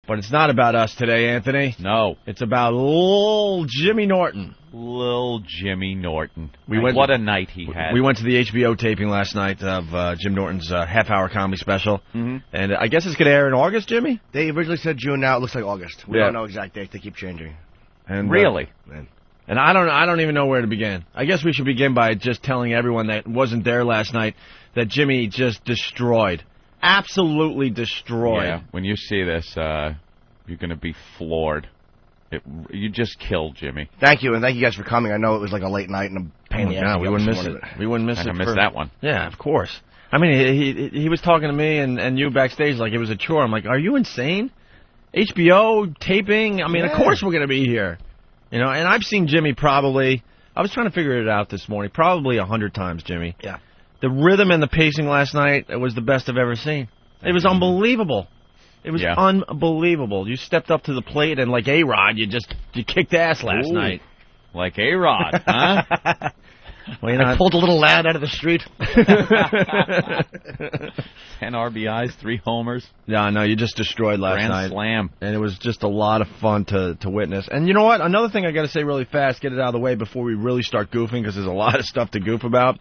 But it's not about us today, Anthony. No. It's about Lil Jimmy Norton. Lil Jimmy Norton. What a night he had. We went to the HBO taping last night of Jim Norton's half-hour comedy special. Mm-hmm. And I guess it's going to air in August, Jimmy? They originally said June. Now it looks like August. We don't know exact dates. They keep changing. And really? And I don't even know where to begin. I guess we should begin by just telling everyone that wasn't there last night that Jimmy just destroyed. Absolutely destroyed. Yeah, when you see this, you're going to be floored. You just killed Jimmy. Thank you, and thank you guys for coming. I know it was like a late night and a pain in the ass. We wouldn't miss it. We wouldn't miss it. I missed that one. Yeah, of course. I mean, he was talking to me and you backstage like it was a chore. I'm like, are you insane? HBO taping? I mean, of course we're going to be here. You know, and I've seen Jimmy probably, I was trying to figure it out this morning, probably 100 times, Jimmy. Yeah. The rhythm and the pacing last night was the best I've ever seen. It was unbelievable. It was unbelievable. You stepped up to the plate and like A-Rod, you kicked ass last night. Like A-Rod, huh? Well, I pulled a little lad out of the street. 10 RBIs, 3 homers. Yeah, no, you just destroyed last night. Grand slam. And it was just a lot of fun to witness. And you know what? Another thing I got to say really fast, get it out of the way before we really start goofing, because there's a lot of stuff to goof about.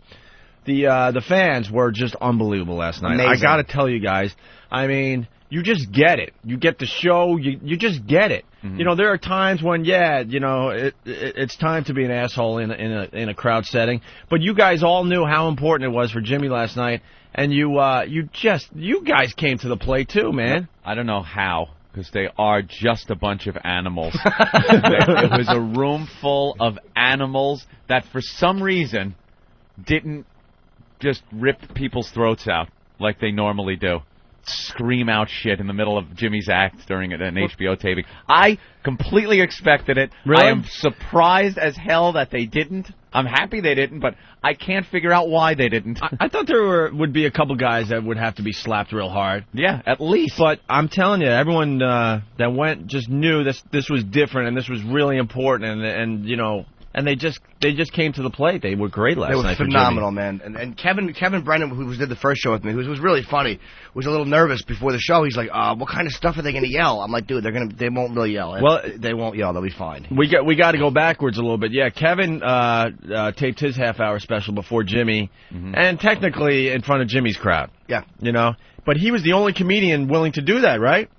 The fans were just unbelievable last night. Amazing. I got to tell you guys, I mean, you just get it. You get the show. You just get it. Mm-hmm. You know, there are times when, it's time to be an asshole in a crowd setting. But you guys all knew how important it was for Jimmy last night, and you guys came to the plate too, man. I don't know how, because they are just a bunch of animals. It was a room full of animals that, for some reason, didn't just rip people's throats out like they normally do. Scream out shit in the middle of Jimmy's act during an HBO taping. I completely expected it. Really? I am surprised as hell that they didn't. I'm happy they didn't, but I can't figure out why they didn't. I thought there would be a couple guys that would have to be slapped real hard. Yeah, at least. But I'm telling you, everyone that went just knew this was different and this was really important, and you know. And they just came to the plate. They were great last night. They were phenomenal, man. And Kevin Brennan, who did the first show with me, who was really funny, was a little nervous before the show. He's like, "What kind of stuff are they going to yell?" I'm like, "Dude, they won't really yell. Well, they won't yell. They'll be fine." We got to go backwards a little bit. Yeah, Kevin taped his half-hour special before Jimmy, and technically in front of Jimmy's crowd. Yeah, you know, but he was the only comedian willing to do that, right?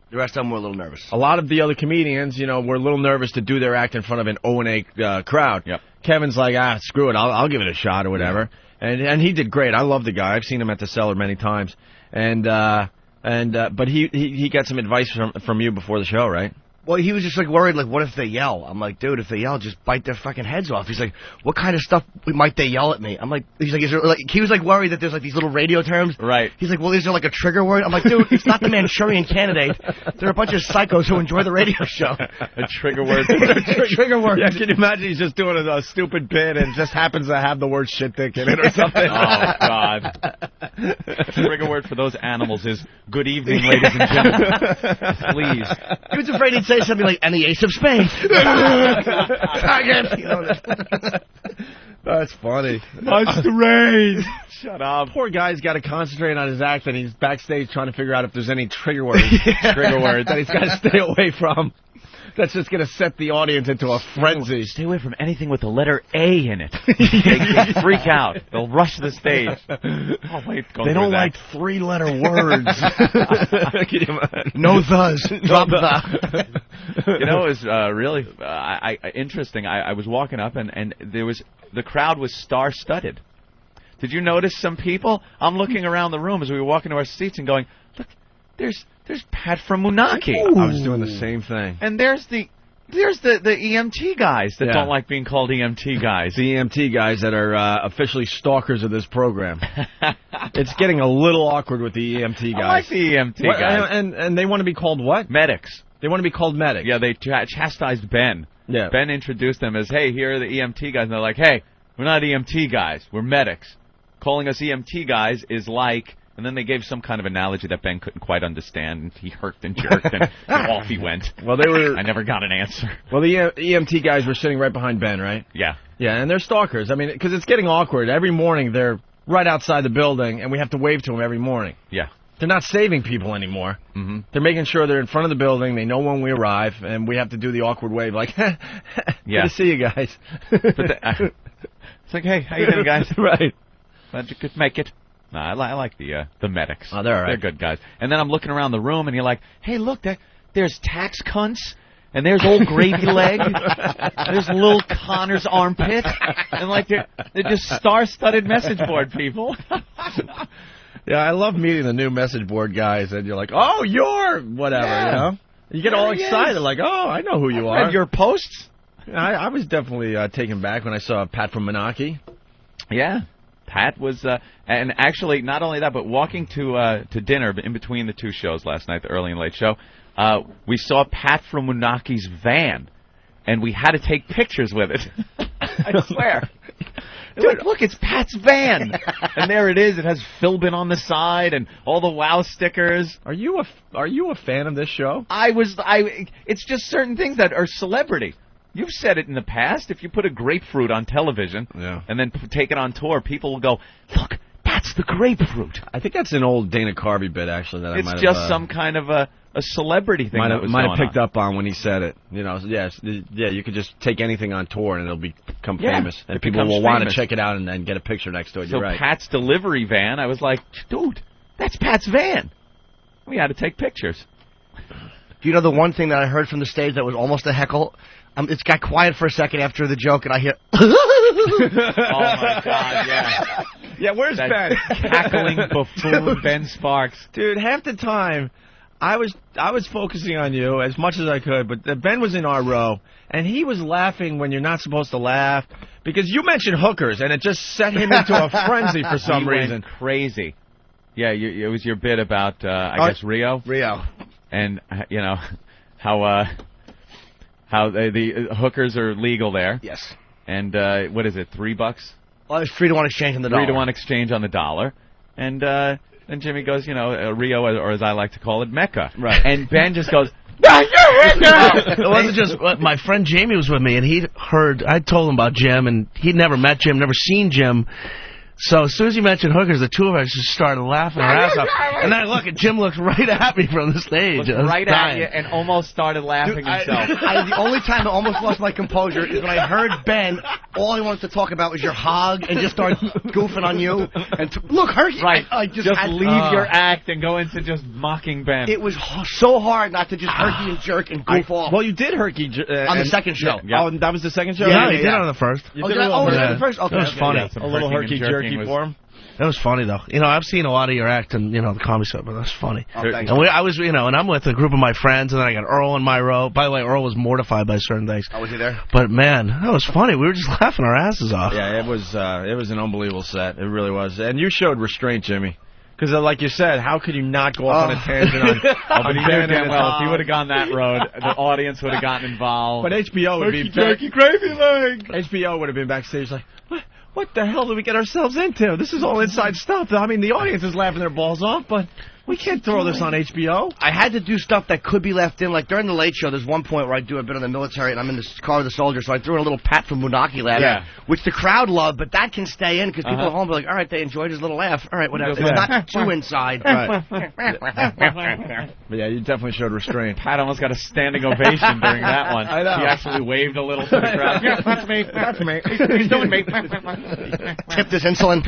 The rest of them were a little nervous. A lot of the other comedians, you know, were a little nervous to do their act in front of an O&A crowd. Yep. Kevin's like, screw it, I'll give it a shot or whatever. Yeah. And he did great. I love the guy. I've seen him at the Cellar many times. But he got some advice from you before the show, right? Well, he was just like worried, like, what if they yell? I'm like, dude, if they yell, just bite their fucking heads off. He's like, what kind of stuff might they yell at me? I'm like, he's like, is there, like, he was like worried that there's like these little radio terms. Right. He's like, well, is there like a trigger word? I'm like, dude, it's not the Manchurian Candidate. They're a bunch of psychos who enjoy the radio show. A trigger word. Trigger word. Yeah, can you imagine he's just doing a stupid bit and just happens to have the word shit dick in it or something? Oh, God. Trigger word for those animals is good evening, ladies and gentlemen. Please. He was afraid he'd say something like, and the ace of spades. That's funny. That's the rain. Shut up. Poor guy's got to concentrate on his act, and he's backstage trying to figure out if there's any trigger words, that he's got to stay away from. That's just going to set the audience into a frenzy. Stay away from anything with the letter A in it. They freak out. They'll rush the stage. Oh, wait, they don't like 3-letter words. No thes. Drop the. You know, it was really interesting. I was walking up, and the crowd was star-studded. Did you notice some people? I'm looking around the room as we were walking to our seats and going, look, there's Pat from Moonachie. I was doing the same thing. And there's the EMT guys that don't like being called EMT guys. The EMT guys that are officially stalkers of this program. It's getting a little awkward with the EMT guys. I like the EMT guys. And they want to be called what? Medics. They want to be called medics. Yeah, they chastised Ben. Yeah. Ben introduced them as, hey, here are the EMT guys. And they're like, hey, we're not EMT guys. We're medics. Calling us EMT guys is like... And then they gave some kind of analogy that Ben couldn't quite understand, and he hurked and jerked, and off he went. Well, I never got an answer. Well, the EMT guys were sitting right behind Ben, right? Yeah. Yeah, and they're stalkers. I mean, because it's getting awkward. Every morning they're right outside the building, and we have to wave to them every morning. Yeah. They're not saving people anymore. Mm-hmm. They're making sure they're in front of the building. They know when we arrive, and we have to do the awkward wave, like, good to see you guys. It's like, hey, how you doing, guys? Right. Glad you could make it. No, I like the medics. Oh, they're all right. They're good guys. And then I'm looking around the room, and you're like, hey, look, there's tax cunts, and there's old gravy leg, there's little Connor's armpit, and like they're just star-studded message board people. Yeah, I love meeting the new message board guys, and you're like, oh, you're whatever, you know? You get all excited, like, oh, I know who you are. Read your posts? I was definitely taken back when I saw Pat from Menaki. Yeah. Pat was, and actually, not only that, but walking to dinner in between the two shows last night, the early and late show, we saw Pat from Munaki's van, and we had to take pictures with it. I swear. Dude, look, it's Pat's van, and there it is. It has Philbin on the side and all the WoW stickers. Are you a fan of this show? It's just certain things that are celebrity. You've said it in the past. If you put a grapefruit on television and then take it on tour, people will go, look, that's the grapefruit. I think that's an old Dana Carvey bit, actually. That it's I might just have, some kind of a celebrity thing might have picked on. up on when he said it. You know, you could just take anything on tour and it'll become famous. And people will want to check it out and get a picture next to it. So You're right. Pat's delivery van, I was like, dude, that's Pat's van. We had to take pictures. Do you know the one thing that I heard from the stage that was almost a heckle? It's got quiet for a second after the joke, and I hear... Oh, my God, yeah. Yeah, where's that Ben? Cackling buffoon Ben Sparks. Dude, half the time, I was focusing on you as much as I could, but Ben was in our row, and he was laughing when you're not supposed to laugh, because you mentioned hookers, and it just set him into a frenzy for some reason. Went crazy. Yeah, it was your bit about, I guess, Rio? Rio. And, you know, how the hookers are legal there. Yes. And what is it, $3? Well, it's 3-to-1 exchange on the dollar. 3-to-1 exchange on the dollar. And then Jimmy goes, you know, Rio, or as I like to call it, Mecca. Right. And Ben just goes, it wasn't just my friend Jamie was with me, and I told him about Jim, and he'd never met Jim, never seen Jim. So as soon as he mentioned hookers, the two of us just started laughing our ass off. And then I look, and Jim looks right at me from the stage. Looked right at you and almost started laughing himself. The only time I almost lost my composure is when I heard Ben, all he wanted to talk about was your hog, and just started goofing on you. And look, Herky! Right. I just leave your act and go into just mocking Ben. It was so hard not to just herky and jerk and goof off. Well, you did herky on the second show. Yeah. Oh, that was the second show? Yeah, he did it on the first. Was it the first? Okay. That was funny. A little herky jerky for him. That was funny, though. You know, I've seen a lot of your act and, you know, the comedy stuff, but that's funny. Oh, thanks. And I was, you know, and I'm with a group of my friends, and then I got Earl in my row. By the way, Earl was mortified by certain things. Oh, was he there? But, man, that was funny. We were just laughing our asses off. Yeah, it was an unbelievable set. It really was. And you showed restraint, Jimmy. Because, like you said, how could you not go off on a tangent on but he knew damn well, if he would have gone that road, the audience would have gotten involved. But HBO would be jerky gravy leg. HBO would have been backstage like, what the hell did we get ourselves into? This is all inside stuff. I mean, the audience is laughing their balls off, but we can't throw this on HBO. I had to do stuff that could be left in. Like during the Late Show, there's one point where I do a bit of the military, and I'm in the car with the soldier, so I threw in a little Pat from Munaki laugh, which the crowd loved, but that can stay in because people at home are like, all right, they enjoyed his little laugh. All right, whatever. It's not too inside. Right. But yeah, you definitely showed restraint. Pat almost got a standing ovation during that one. I know. He actually waved a little to the crowd. Yeah, that's me. That's me. He's doing me. Tip this insulin.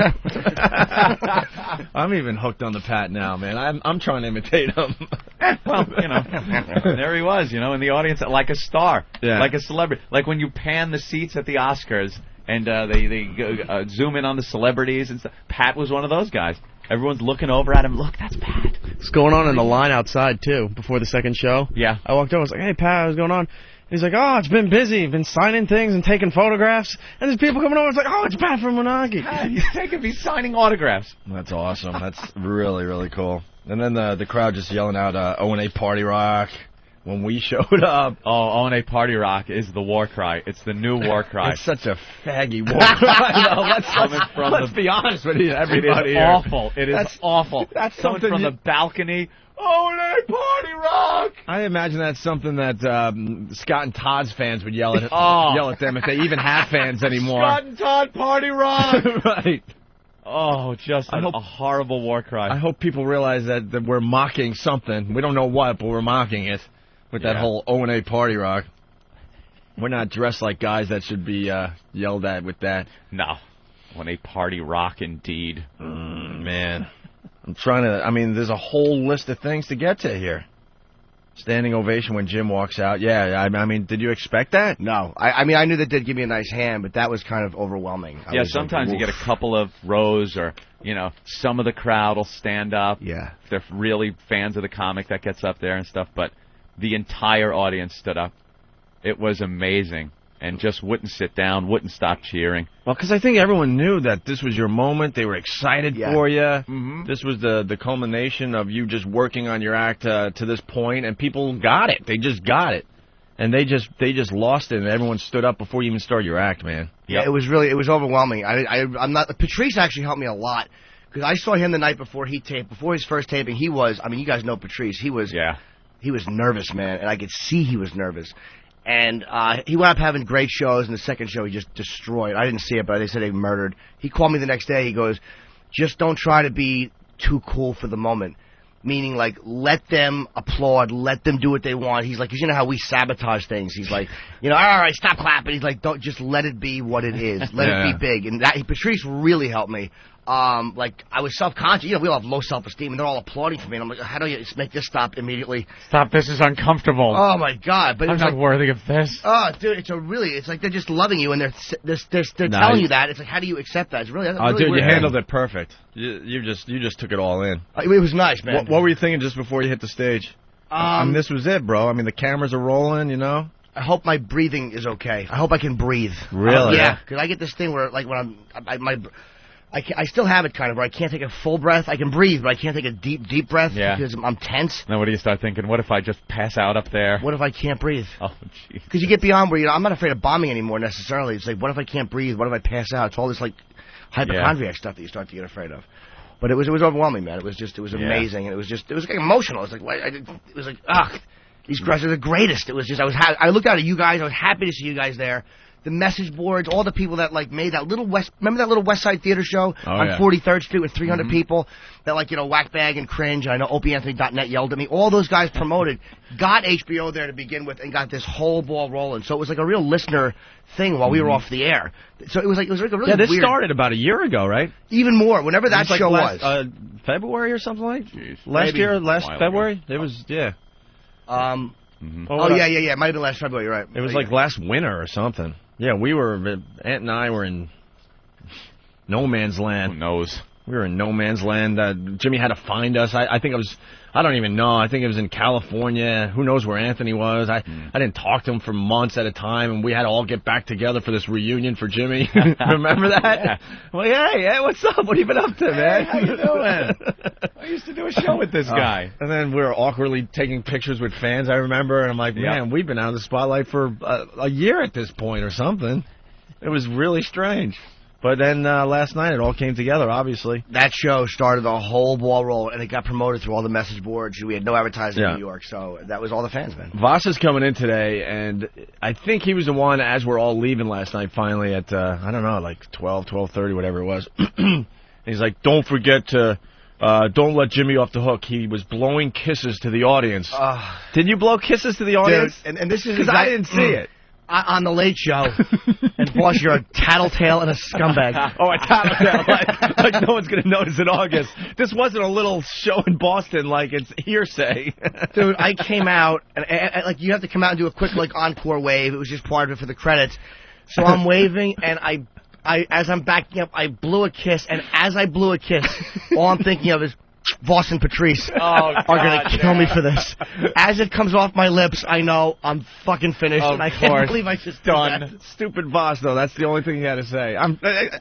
I'm even hooked on the Pat now, man. I'm trying to imitate him. Well, you know, there he was, you know, in the audience like a star, like a celebrity. Like when you pan the seats at the Oscars and they zoom in on the celebrities and stuff. Pat was one of those guys. Everyone's looking over at him. Look, that's Pat. What's going on in the line outside, too, before the second show? Yeah. I walked over. I was like, hey, Pat, what's going on? He's like, oh, it's been busy. Been signing things and taking photographs. And there's people coming over. It's like, oh, it's Pat from Monarchy. He's signing autographs. That's awesome. That's really, really cool. And then the crowd just yelling out O&A Party Rock when we showed up. Oh, O&A Party Rock is the war cry. It's the new war cry. It's such a faggy war cry. Let's be honest with you, everybody. It is awful. It is awful. That's someone something from the balcony. O&A Party Rock! I imagine that's something that Scott and Todd's fans would yell at them if they even have fans anymore. Scott and Todd Party Rock! Right. Oh, just a horrible war cry. I hope people realize that we're mocking something. We don't know what, but we're mocking it with that whole O&A party rock. We're not dressed like guys that should be yelled at with that. No. O&A party rock, indeed. Man. I'm trying to... I mean, there's a whole list of things to get to here. Standing ovation when Jim walks out. Yeah, I mean, did you expect that? No. I mean, I knew that they'd give me a nice hand, but that was kind of overwhelming. Sometimes you get a couple of rows or, some of the crowd will stand up. Yeah. If they're really fans of the comic that gets up there and stuff, but the entire audience stood up. It was amazing. And just wouldn't sit down, wouldn't stop cheering. Well, because I think everyone knew that this was your moment. They were excited for you. Mm-hmm. This was the culmination of you just working on your act to this point, and people got it. They just got it, and they just lost it, and everyone stood up before you even started your act, man. Yeah, it was overwhelming. I'm not. Patrice actually helped me a lot because I saw him the night before before his first taping. He was. I mean, you guys know Patrice. He was nervous, man, and I could see he was nervous. And he wound up having great shows, and the second show he just destroyed. I didn't see it, but they said he murdered. He called me the next day. He goes, just don't try to be too cool for the moment. Meaning, like, let them applaud, let them do what they want. He's like, because you know how we sabotage things. He's like, all right, stop clapping. He's like, don't, just let it be what it is. Let it be big. And Patrice really helped me. Like, I was self-conscious. We all have low self-esteem, and they're all applauding for me. And I'm like, how do you make this stop immediately? Stop, this is uncomfortable. Oh, my God. But I'm not worthy of this. Oh, dude, it's like they're just loving you, and they're telling you that. It's like, how do you accept that? It's really, really dude, weird. you handled it perfect. You just took it all in. It was nice, man. What were you thinking just before you hit the stage? I mean, this was it, bro. I mean, the cameras are rolling, I hope my breathing is okay. I hope I can breathe. Really? Yeah, because I get this thing where, like, when I still have it kind of where I can't take a full breath. I can breathe, but I can't take a deep breath because I'm tense. Now, what do you start thinking? What if I just pass out up there? What if I can't breathe? Oh, jeez. Because you get beyond where I'm not afraid of bombing anymore necessarily. It's like, what if I can't breathe? What if I pass out? It's all this like hypochondriac stuff that you start to get afraid of. But it was overwhelming, man. It was amazing, and it was like emotional. It was like these guys are the greatest. It was just I looked out at you guys. I was happy to see you guys there. The message boards, all the people that made that remember that little West Side Theater show on 43rd Street with 300 people that whackbag and cringe. And I know OpieAnthony.net yelled at me. All those guys promoted, got HBO there to begin with, and got this whole ball rolling. So it was like a real listener thing while we were off the air. So it was like a really this weird. started about a year ago, right? Even more, whenever that show was. February or something like. Last February. It was yeah. It might have been last February. You're right. It was like last winter or something. Yeah, Aunt and I were in no man's land. Who knows? We were in no man's land. Jimmy had to find us. I think I don't even know. I think it was in California. Who knows where Anthony was? I didn't talk to him for months at a time, and we had to all get back together for this reunion for Jimmy. Remember that? Yeah. I'm like, hey, what's up? What have you been up to, man? Hey, how you doing? I used to do a show with this guy. And then we were awkwardly taking pictures with fans, I remember, and I'm like, man, we've been out of the spotlight for a year at this point or something. It was really strange. But then last night it all came together, obviously. That show started the whole ball roll, and it got promoted through all the message boards. We had no advertising in New York, so that was all the fans, man. Voss is coming in today, and I think he was the one, as we're all leaving last night, finally at, 12:30, whatever it was. He's like, don't forget to... don't let Jimmy off the hook. He was blowing kisses to the audience. Did you blow kisses to the audience? Dude, and this is... Because I didn't see it. On the Late Show. And, boss, you're a tattletale and a scumbag. Oh, a tattletale. like no one's going to notice in August. This wasn't a little show in Boston like it's hearsay. Dude, I came out, and you have to come out and do a quick, encore wave. It was just part of it for the credits. So I'm waving, and as I'm backing up, I blew a kiss, and as I blew a kiss, all I'm thinking of is, Voss and Patrice are going to kill me for this. As it comes off my lips, I know I'm fucking finished, and I can't believe I just done. That. Stupid Voss, though. That's the only thing he had to say.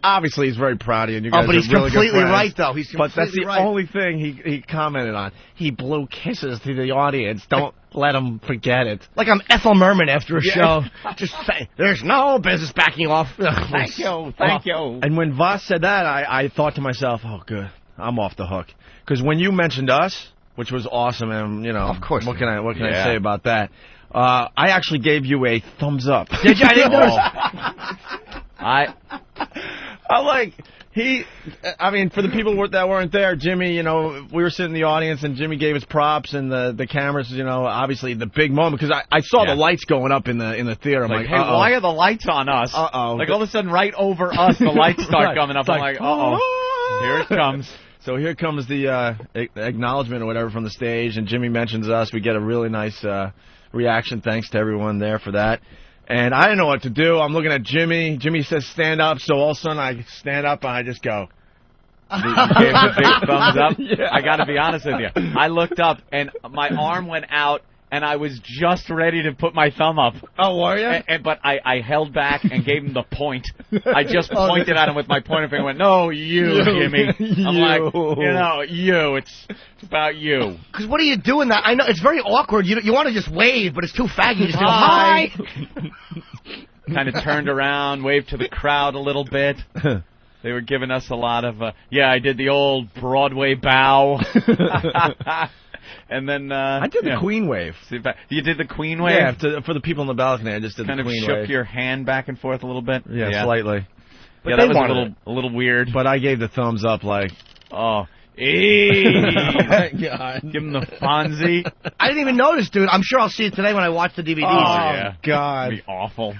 Obviously, he's very proud of you. And you guys but he's really completely right, though. He's completely But that's the only thing he commented on. He blew kisses to the audience. Don't let him forget it. Like I'm Ethel Merman after a show. Just say, there's no business backing off. Thank you. And when Voss said that, I thought to myself, oh, good. I'm off the hook. Because when you mentioned us, which was awesome, and of course, what can I say about that? I actually gave you a thumbs up. Did you? I didn't notice. I'm like, I mean, for the people that weren't there, Jimmy, you know, we were sitting in the audience, and Jimmy gave us props, and the cameras, you know, obviously the big moment, because I saw the lights going up in the theater. I'm like, hey, why are the lights on us? Like, all of a sudden, right over us, the lights start coming up. I'm like, here it comes. So here comes the acknowledgement or whatever from the stage, and Jimmy mentions us. We get a really nice reaction. Thanks to everyone there for that. And I didn't know what to do. I'm looking at Jimmy. Jimmy says, stand up. So all of a sudden, I stand up, and I just go. You gave him a big thumbs up. Yeah. I got to be honest with you. I looked up, and my arm went out, and I was just ready to put my thumb up. Oh, were you? But I held back and gave him the point. I just pointed at him with my pointer finger and went, no, you, Jimmy. I'm like, you know, you. It's about you. Because what are you doing that? I know, it's very awkward. You want to just wave, but it's too faggy. You just go, hi. Kind of turned around, waved to the crowd a little bit. They were giving us a lot of, I did the old Broadway bow. And then I did the Queen wave. You did the Queen wave? Yeah, for the people in the balcony, I just did the Queen wave. Kind of shook your hand back and forth a little bit? Yeah, slightly. But yeah, that was a little weird. But I gave the thumbs up like, hey. God. Give him the Fonzie. I didn't even notice, dude. I'm sure I'll see it today when I watch the DVDs. Oh, yeah. God. It'd be awful.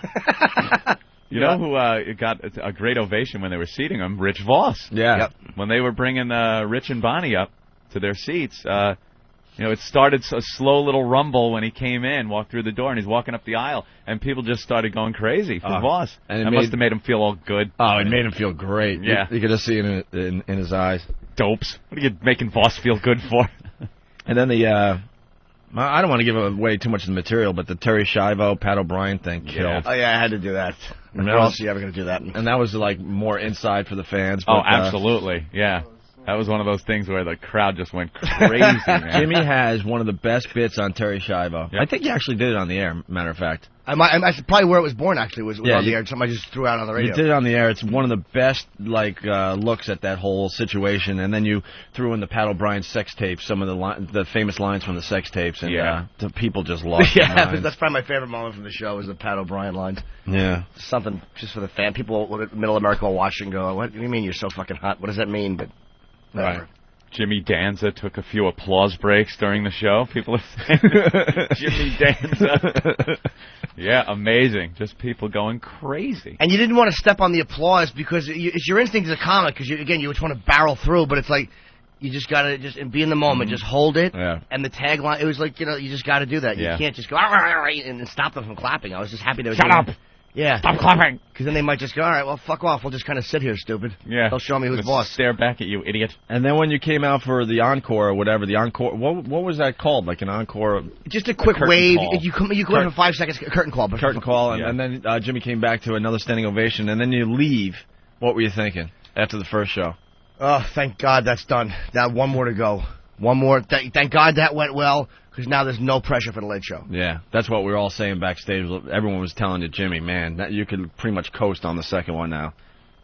You know who got a great ovation when they were seating him? Rich Voss. Yeah. Yep. When they were bringing Rich and Bonnie up to their seats, you know, it started a slow little rumble when he came in, walked through the door, and he's walking up the aisle, and people just started going crazy for Voss. And it must have made him feel all good. Oh, it made him feel great. Yeah. You could just see it in his eyes. Dopes. What are you making Voss feel good for? And then I don't want to give away too much of the material, but the Terry Schiavo, Pat O'Brien thing killed. Oh, yeah, I had to do that. How else are you ever going to do that? And that was, like, more inside for the fans. But, absolutely, yeah. That was one of those things where the crowd just went crazy, man. Jimmy has one of the best bits on Terry Schiavo. Yep. I think he actually did it on the air, matter of fact. I probably where it was born, actually, was on the air. Somebody just threw out on the radio. You did it on the air. It's one of the best, looks at that whole situation. And then you threw in the Pat O'Brien sex tapes, some of the famous lines from the sex tapes. And the people just lost their minds. That's probably my favorite moment from the show is the Pat O'Brien lines. Yeah. Something just for the fan. People in Middle America will watch and go, what do you mean you're so fucking hot? What does that mean? But whatever. Right. Jimmy Danza took a few applause breaks during the show. People are saying, Jimmy Danza. Yeah, amazing. Just people going crazy. And you didn't want to step on the applause because it's your instinct as a comic because, you just want to barrel through, but it's like you just got to be in the moment. Just hold it. Yeah. And the tagline, it was like, you just got to do that. You can't just go, and stop them from clapping. I was just happy they were Shut up. Yeah. Stop clapping. Because then they might just go, all right, well, fuck off. We'll just kind of sit here, stupid. Yeah. They'll show me who's boss. Stare back at you, idiot. And then when you came out for the encore or whatever, the encore, what was that called? Like an encore? Just a quick wave. Call. You come in for 5 seconds, curtain call. Curtain call, and then Jimmy came back to another standing ovation, and then you leave. What were you thinking after the first show? Oh, thank God that's done. Now one more to go. One more. Thank God that went well. Because now there's no pressure for the Late Show. Yeah, that's what we were all saying backstage. Everyone was telling you, Jimmy, man, that you could pretty much coast on the second one now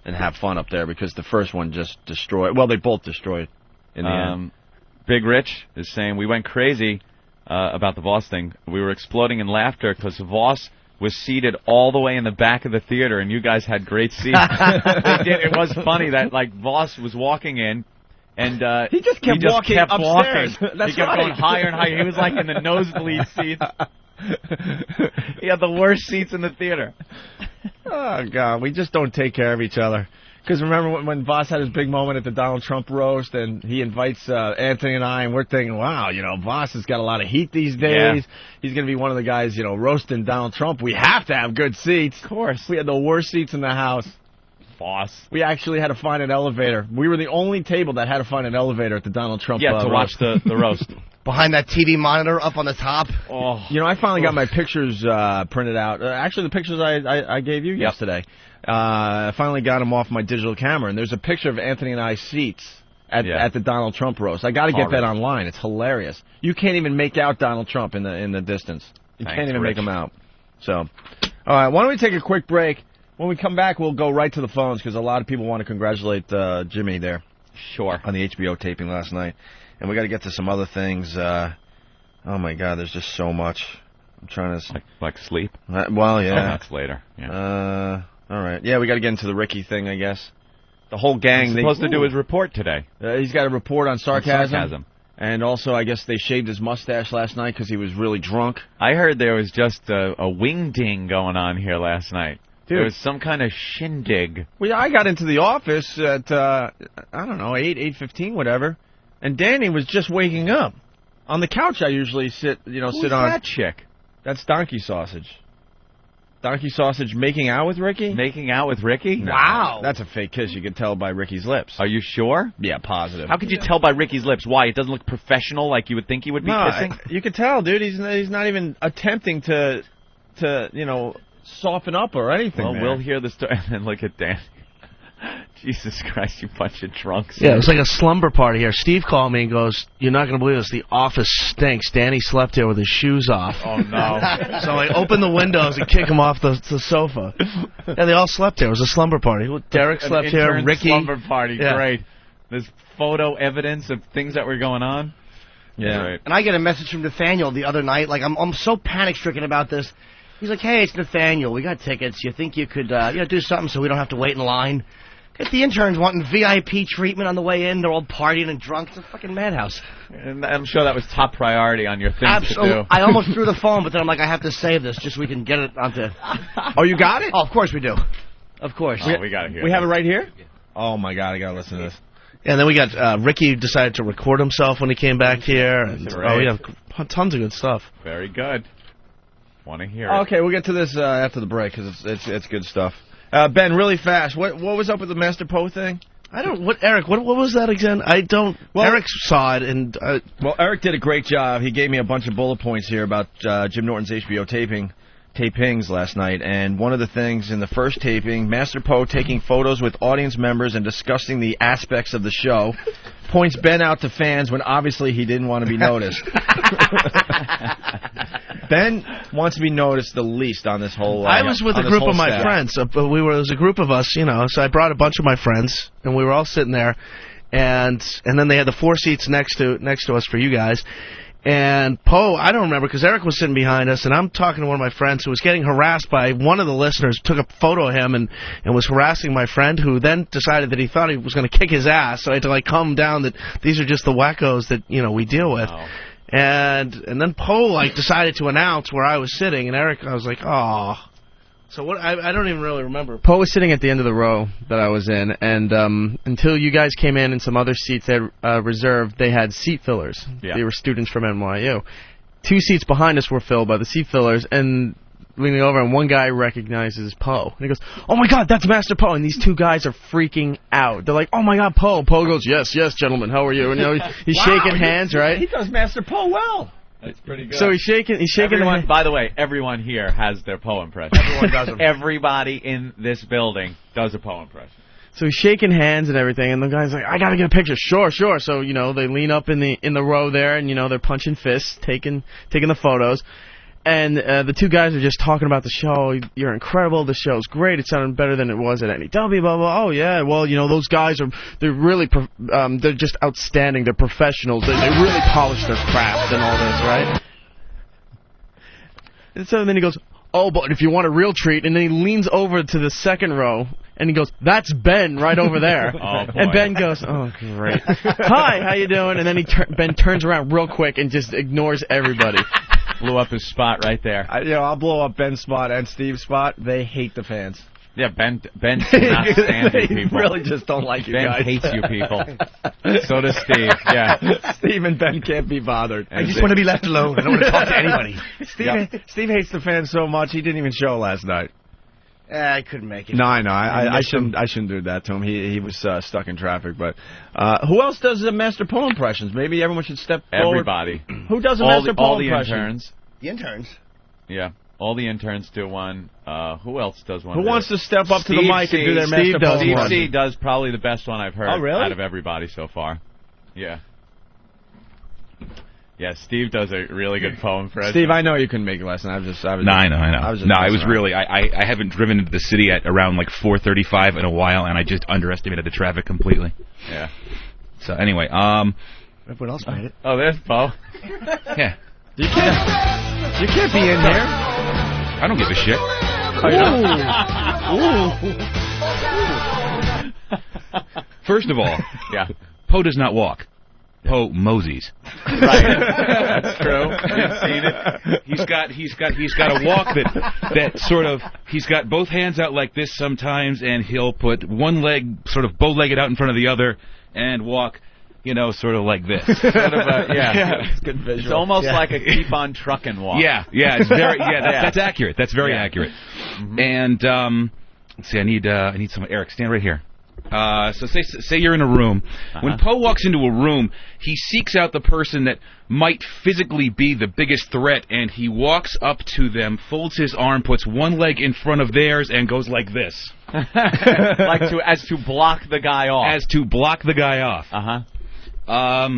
and have fun up there because the first one just destroyed. Well, they both destroyed in the end. Big Rich is saying we went crazy about the Voss thing. We were exploding in laughter because Voss was seated all the way in the back of the theater, and you guys had great seats. It was funny that Voss was walking in. And he just kept walking upstairs. He kept going higher and higher. He was like in the nosebleed seats. He had the worst seats in the theater. Oh, God. We just don't take care of each other. Because remember when Voss had his big moment at the Donald Trump roast, and he invites Anthony and I, and we're thinking, wow, Voss has got a lot of heat these days. Yeah. He's going to be one of the guys, roasting Donald Trump. We have to have good seats. Of course. We had the worst seats in the house. Voss. We actually had to find an elevator. We were the only table that had to find an elevator at the Donald Trump to watch the roast. Behind that TV monitor up on the top. Oh. I finally got my pictures printed out. Actually, the pictures I gave you yesterday. I finally got them off my digital camera, and there's a picture of Anthony and I's seats at the Donald Trump roast. I got to get that online. It's hilarious. You can't even make out Donald Trump in the distance. You can't even make him out. So, all right, why don't we take a quick break? When we come back, we'll go right to the phones because a lot of people want to congratulate Jimmy there. Sure. On the HBO taping last night. And we got to get to some other things. Oh, my God, there's just so much. I'm trying to... Like sleep? Well, yeah. Oh, that's later. Yeah. All right. Yeah, we got to get into the Ricky thing, I guess. The whole gang. He's supposed to do his report today. He's got a report on sarcasm. On And also, I guess they shaved his mustache last night because he was really drunk. I heard there was just a wing ding going on here last night. Dude. There was some kind of shindig. Well, I got into the office at, I don't know, 8:15, whatever, and Danny was just waking up. On the couch I usually sit on. Who's that chick? That's Donkey Sausage. Donkey Sausage making out with Ricky? Making out with Ricky? No, wow. That's a fake kiss. You can tell by Ricky's lips. Are you sure? Yeah, positive. How could you tell by Ricky's lips? Why? It doesn't look professional like you would think he would be kissing? You could tell, dude. He's not even attempting to soften up or anything. Well, there. we'll hear the story. And then look at Dan. Jesus Christ, you bunch of drunks. Yeah, it was like a slumber party here. Steve called me and goes, "You're not going to believe this. The office stinks. Danny slept here with his shoes off." Oh, no. So I opened the windows and kick him off the sofa. Yeah, they all slept here. It was a slumber party. Derek slept here. Ricky. Slumber party. Yeah. Great. There's photo evidence of things that were going on. Yeah. Right. And I get a message from Nathaniel the other night. Like, I'm so panic-stricken about this. He's like, "Hey, it's Nathaniel. We got tickets. You think you could do something so we don't have to wait in line? Get the interns wanting VIP treatment on the way in. They're all partying and drunk. It's a fucking madhouse." And I'm sure that was top priority on your thing Absolutely. to do. I almost threw the phone, but then I'm like, I have to save this just so we can get it onto... Oh, you got it? Oh, of course we do. Of course. Oh, we got it here. We have it right here? Yeah. Oh, my God. I got to listen to this. And then we got Ricky decided to record himself when he came back here. And, right. we have tons of good stuff. Very good. Want to hear it. Okay, we'll get to this after the break because it's good stuff. Ben, really fast. What was up with the Master Poe thing? Eric, what was that again? I don't... Well, Eric saw it, and... Well, Eric did a great job. He gave me a bunch of bullet points here about Jim Norton's HBO tapings last night, and one of the things in the first taping, Master Poe taking photos with audience members and discussing the aspects of the show, points Ben out to fans when obviously he didn't want to be noticed. Ben wants to be noticed the least on this whole. I was with a group of my friends. There was a group of us, so I brought a bunch of my friends, and we were all sitting there, and then they had the 4 seats next to us for you guys. And Poe, I don't remember, because Eric was sitting behind us, and I'm talking to one of my friends who was getting harassed by one of the listeners, took a photo of him and was harassing my friend, who then decided that he thought he was going to kick his ass, so I had to, calm him down that these are just the wackos that, we deal with. Wow. And then Poe, decided to announce where I was sitting, and Eric, I was like, oh. So what? I don't even really remember. Poe was sitting at the end of the row that I was in, and until you guys came in and some other seats they had reserved, they had seat fillers. Yeah. They were students from NYU. 2 seats behind us were filled by the seat fillers, and leaning over, and one guy recognizes Poe. And he goes, "Oh, my God, that's Master Poe." And these 2 guys are freaking out. They're like, "Oh, my God, Poe." Poe goes, "Yes, gentlemen, how are you?" And he's shaking hands, right? He does Master Poe well. That's pretty good. So he's shaking everyone, by the way, everyone here has their Poe impression. Everyone does them. Everybody in this building does a Poe impression. So he's shaking hands and everything, and the guy's like, "I gotta get a picture." Sure. So they lean up in the row there, and they're punching fists, taking the photos. And the 2 guys are just talking about the show. "You're incredible. The show's great. It sounded better than it was at NEW, blah, blah." "Oh, yeah. Well, those guys they're really, they're just outstanding. They're professionals. They really polish their craft and all this, right?" And so then he goes, "Oh, but if you want a real treat," and then he leans over to the second row, and he goes, "That's Ben right over there." Oh, boy. And Ben goes, "Oh, great. Hi, how you doing?" And then Ben turns around real quick and just ignores everybody. Blew up his spot right there. I'll blow up Ben's spot and Steve's spot. They hate the fans. Yeah, Ben cannot stand you They people. really just don't like you Ben guys. hates you people. So does Steve. Yeah. Steve and Ben can't be bothered. I just want to be left alone. I don't want to talk to anybody. Steve hates the fans so much he didn't even show last night. I couldn't make it. No, I know. I shouldn't do that to him. He was stuck in traffic. But who else does the Master Poe impressions? Maybe everyone should step forward. Everybody. Who does a Master Poe all the impression? interns. The interns? Yeah. All the interns do one. Who else does one? Who wants to step up to the mic and do their Master Poe Steve impression? C does probably the best one I've heard really? out of everybody so far. Yeah. Yeah, Steve does a really good Poe impression. Steve, I know you couldn't make it last night. I know. I was really. I haven't driven into the city at around 4:35 in a while, and I just underestimated the traffic completely. Yeah. So anyway, Everyone else made it. Oh, there's Poe. Yeah. You can't be in here. I don't give a shit. Oh, First of all, Yeah. Poe does not walk. Poe moseys. Right. That's true. You've seen it. He's got a walk that sort of, he's got both hands out like this sometimes, and he'll put one leg sort of bow-legged out in front of the other and walk, sort of like this. Sort of It's good visual. It's almost like a keep on trucking walk. Yeah, it's very, that's accurate. That's very accurate. Mm-hmm. And let's see, I need some. Eric, stand right here. So say you're in a room. When Poe walks into a room, he seeks out the person that might physically be the biggest threat, and he walks up to them, folds his arm, puts one leg in front of theirs, and goes like this. As to block the guy off. As to block the guy off.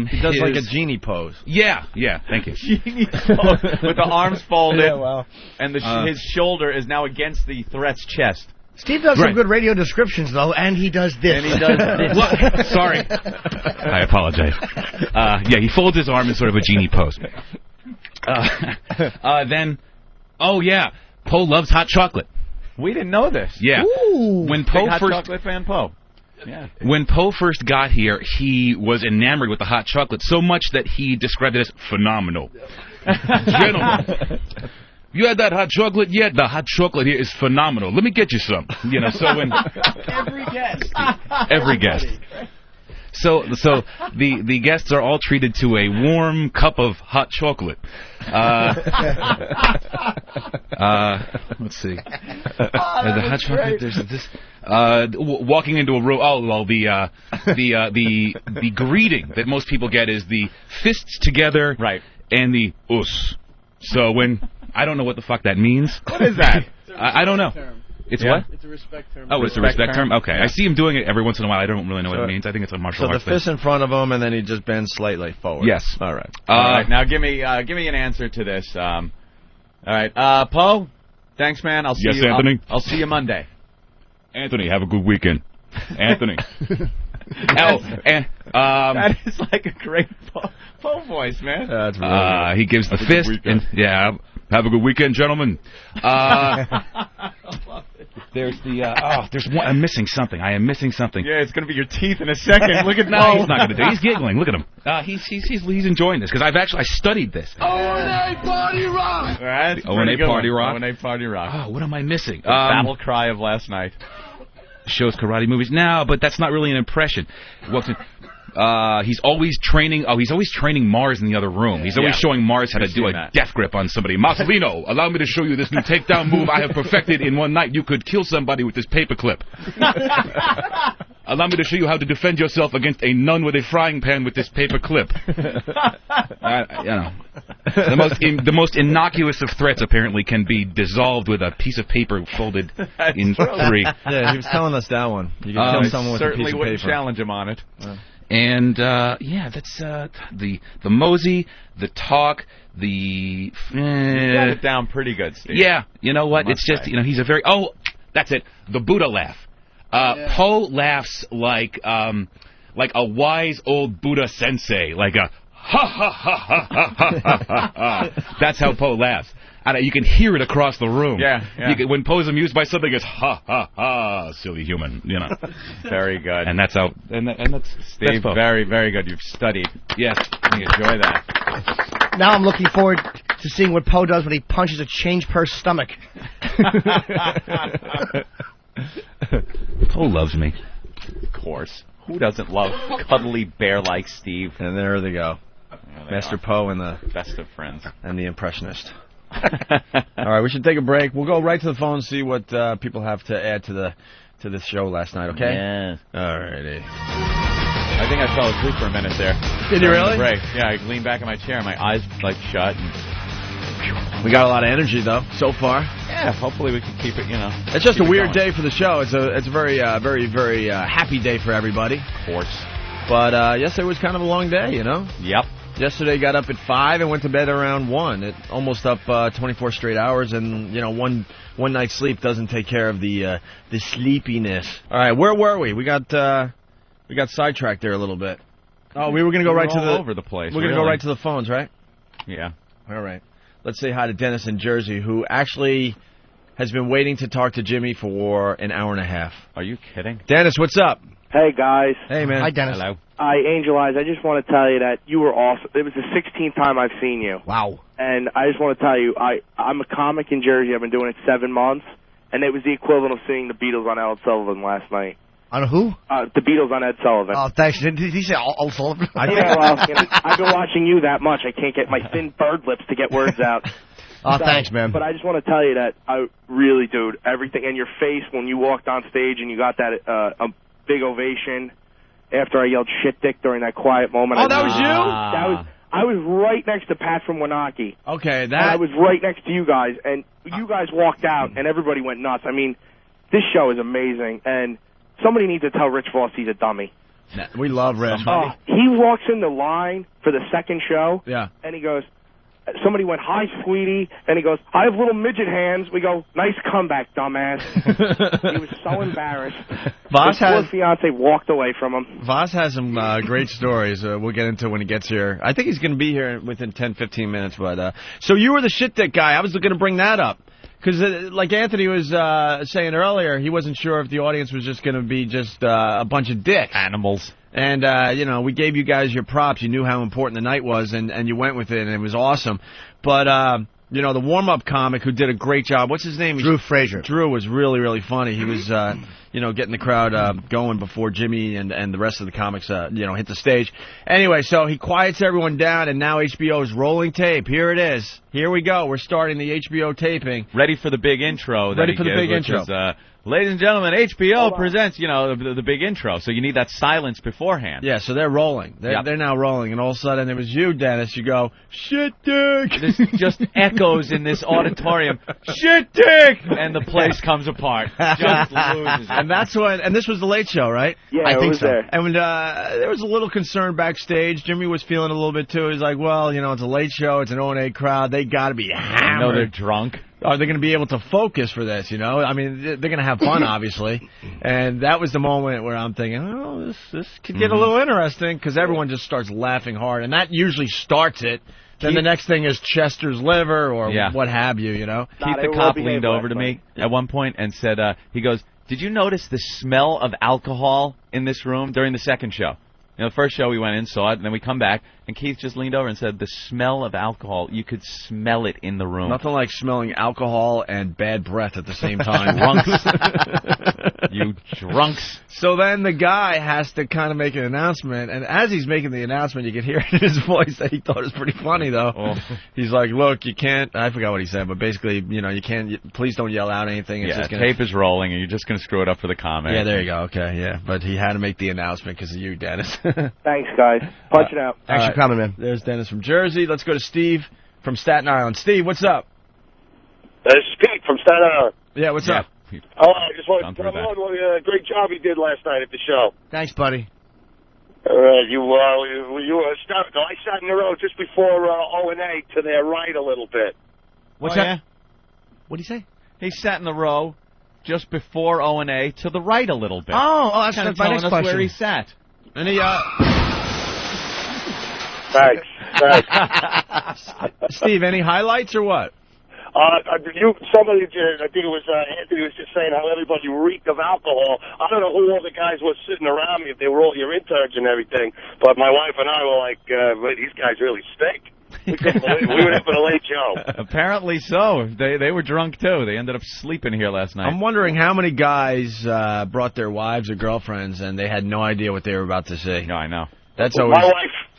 He does like a genie pose. Yeah, thank you. Genie pose with the arms folded, Yeah, well. and his shoulder is now against the threat's chest. Steve does some good radio descriptions, though, and he does this. And he does this. What? Sorry. I apologize. He folds his arm in sort of a genie pose. Then, Poe loves hot chocolate. We didn't know this. Yeah. Ooh. When Big Poe hot first chocolate fan, Poe. Yeah. When Poe first got here, he was enamored with the hot chocolate so much that he described it as phenomenal. Gentlemen, you had that hot chocolate yet? The hot chocolate here is phenomenal. Let me get you some. So when every guest. So the guests are all treated to a warm cup of hot chocolate. Let's see. The hot chocolate. There's this. Walking into a room. Oh well, the greeting that most people get is the fists together, right, and the us. So when I don't know what the fuck that means. What is that? I don't know. It's what? It's a respect term. Oh, it's a respect term? Okay. Yeah. I see him doing it every once in a while. I don't really know what it means. I think it's a martial arts So the fist in front of him, and then he just bends slightly forward. Yes. All right. All right. Now give me an answer to this. All right. Poe, thanks, man. I'll see you. Yes, Anthony. I'll see you Monday. Anthony, have a good weekend. Anthony. That is like a great Poe voice, man. That's really he gives the fist. And, have a good weekend, gentlemen. There's the there's one. I'm missing something. I am missing something. Yeah, it's gonna be your teeth in a second. Look at No, he's not gonna do it. He's giggling. Look at him. He's enjoying this because I studied this. O&A Party Rock. That's O&A Party Rock. O&A Party Rock. Oh, what am I missing? Battle cry of last night. Shows karate movies now, but that's not really an impression. Walks in. He's always training. Oh, he's always training Mars in the other room. He's always showing Mars how to do a death grip on somebody. Marcelino, allow me to show you this new takedown move I have perfected in one night. You could kill somebody with this paperclip. Allow me to show you how to defend yourself against a nun with a frying pan with this paperclip. The most innocuous of threats apparently can be dissolved with a piece of paper folded in three. Yeah, he was telling us that one. You can kill someone with a piece Certainly of wouldn't paper. challenge him on it. And that's the mosey, the talk, the. You got it down pretty good, Steve. Yeah, you know what? It's just he's a very that's it. The Buddha laugh. Poe laughs like a wise old Buddha sensei, like a ha ha ha ha ha ha ha ha. That's how Poe laughs. You can hear it across the room. Yeah. When Poe's amused by something, it's ha ha ha, silly human. Very good. And that's how. And that's Steve. that's Poe. Very, very good. You've studied. Yes. You enjoy that. Now I'm looking forward to seeing what Poe does when he punches a change purse stomach. Poe loves me. Of course. Who doesn't love cuddly bear like Steve? And there they go. Master Poe and the best of friends. And the Impressionist. All right, we should take a break. We'll go right to the phone and see what people have to add to the show last night, okay? Yeah. All righty. I think I fell asleep for a minute there. Did you really? The break. Yeah, I leaned back in my chair. My eyes shut. We got a lot of energy though so far. Yeah, hopefully we can keep it. It's just a weird day for the show. It's a very very happy day for everybody. Of course. But yesterday was kind of a long day, Yep. Yesterday got up at 5 and went to bed around 1. It almost up 24 straight hours, and one night's sleep doesn't take care of the sleepiness. All right, where were we? We got sidetracked there a little bit. Oh, we were gonna go right to all over the place. We're gonna go right to the phones, right? Yeah. All right. Let's say hi to Dennis in Jersey, who actually has been waiting to talk to Jimmy for an hour and a half. Are you kidding? Dennis, what's up? Hey, guys. Hey, man. Hi, Dennis. Hello. Hi, Angel Eyes. I just want to tell you that you were awesome. It was the 16th time I've seen you. Wow. And I just want to tell you, I'm a comic in Jersey. I've been doing it 7 months. And it was the equivalent of seeing the Beatles on Ed Sullivan last night. On who? The Beatles on Ed Sullivan. Oh, thanks. Did he say Al Sullivan? Yeah, well, I've been watching you that much. I can't get my thin bird lips to get words out. Oh, thanks, man. But I just want to tell you that I really, dude, everything in your face when you walked on stage and you got that a big ovation after I yelled shit dick during that quiet moment. Oh, that was you? I was right next to Pat from Wanaki. Okay, And I was right next to you guys, and you guys walked out, and everybody went nuts. I mean, this show is amazing, and somebody needs to tell Rich Voss he's a dummy. We love Rich. He walks in the line for the second show, Yeah. and he goes, somebody went, "Hi, sweetie," and he goes, "I have little midget hands." We go, "Nice comeback, dumbass." He was so embarrassed. Voss His poor has fiance walked away from him. Voss has some great stories. We'll get into when he gets here. I think he's going to be here within 10, 15 minutes. But so you were the shit dick guy. I was going to bring that up. Because, like Anthony was saying earlier, he wasn't sure if the audience was just going to be just a bunch of dicks. Animals. And, we gave you guys your props. You knew how important the night was, and you went with it, and it was awesome. But, the warm-up comic who did a great job, what's his name? Drew Frazier. Drew was really, really funny. He was, getting the crowd going before Jimmy and the rest of the comics, hit the stage. Anyway, so he quiets everyone down, and now HBO's rolling tape. Here it is. Here we go. We're starting the HBO taping. Ready for the big intro. Ready for the big intro. Ladies and gentlemen, HBO presents, the big intro. So you need that silence beforehand. Yeah, so they're rolling. They're now rolling, and all of a sudden it was you, Dennis. You go, shit dick. This just echoes in this auditorium. Shit dick! And the place comes apart. Just loses it. And that's when, and this was the Late Show, right? Yeah, I it think was so. there. And when, there was a little concern backstage. Jimmy was feeling a little bit too. He's like, well, it's a late show. It's an O&A crowd. They got to be hammered. No, they're drunk. Are they going to be able to focus for this, I mean, they're going to have fun, obviously. And that was the moment where I'm thinking, oh, this could get a little interesting, because everyone just starts laughing hard. And that usually starts it. Then the next thing is Chester's liver or what have you, Keith the cop leaned over to me at one point and said, he goes, "Did you notice the smell of alcohol in this room during the second show?" The first show we went in, saw it, and then we come back, and Keith just leaned over and said, "The smell of alcohol, you could smell it in the room." Nothing like smelling alcohol and bad breath at the same time. Drunks. You drunks. So then the guy has to kind of make an announcement, and as he's making the announcement, you can hear it in his voice that he thought it was pretty funny, though. Oh. He's like, look, you can't, I forgot what he said, but basically, you can't, please don't yell out anything. It's just tape is rolling, and you're just going to screw it up for the comment. Yeah, there you go, okay, yeah. But he had to make the announcement because of you, Dennis. Thanks, guys. Punch it out. Thanks for coming, man. There's Dennis from Jersey. Let's go to Steve from Staten Island. Steve, what's up? This is Pete from Staten Island. Yeah, what's up? Oh, I just wanted to tell him what a great job he did last night at the show. Thanks, buddy. You I sat in the row just before O&A to their right a little bit. What's that? Yeah? What'd he say? He sat in the row just before O&A to the right a little bit. That's kind of my telling next us question. where he sat. And he, Thanks. Steve, any highlights or what? Somebody, I think it was Anthony, was just saying how everybody reeked of alcohol. I don't know who all the guys were sitting around me, if they were all your interns and everything, but my wife and I were like, these guys really stink. We couldn't believe it. We were there for the Late Show. Apparently so. They were drunk, too. They ended up sleeping here last night. I'm wondering how many guys brought their wives or girlfriends and they had no idea what they were about to say. No, I know. That's always...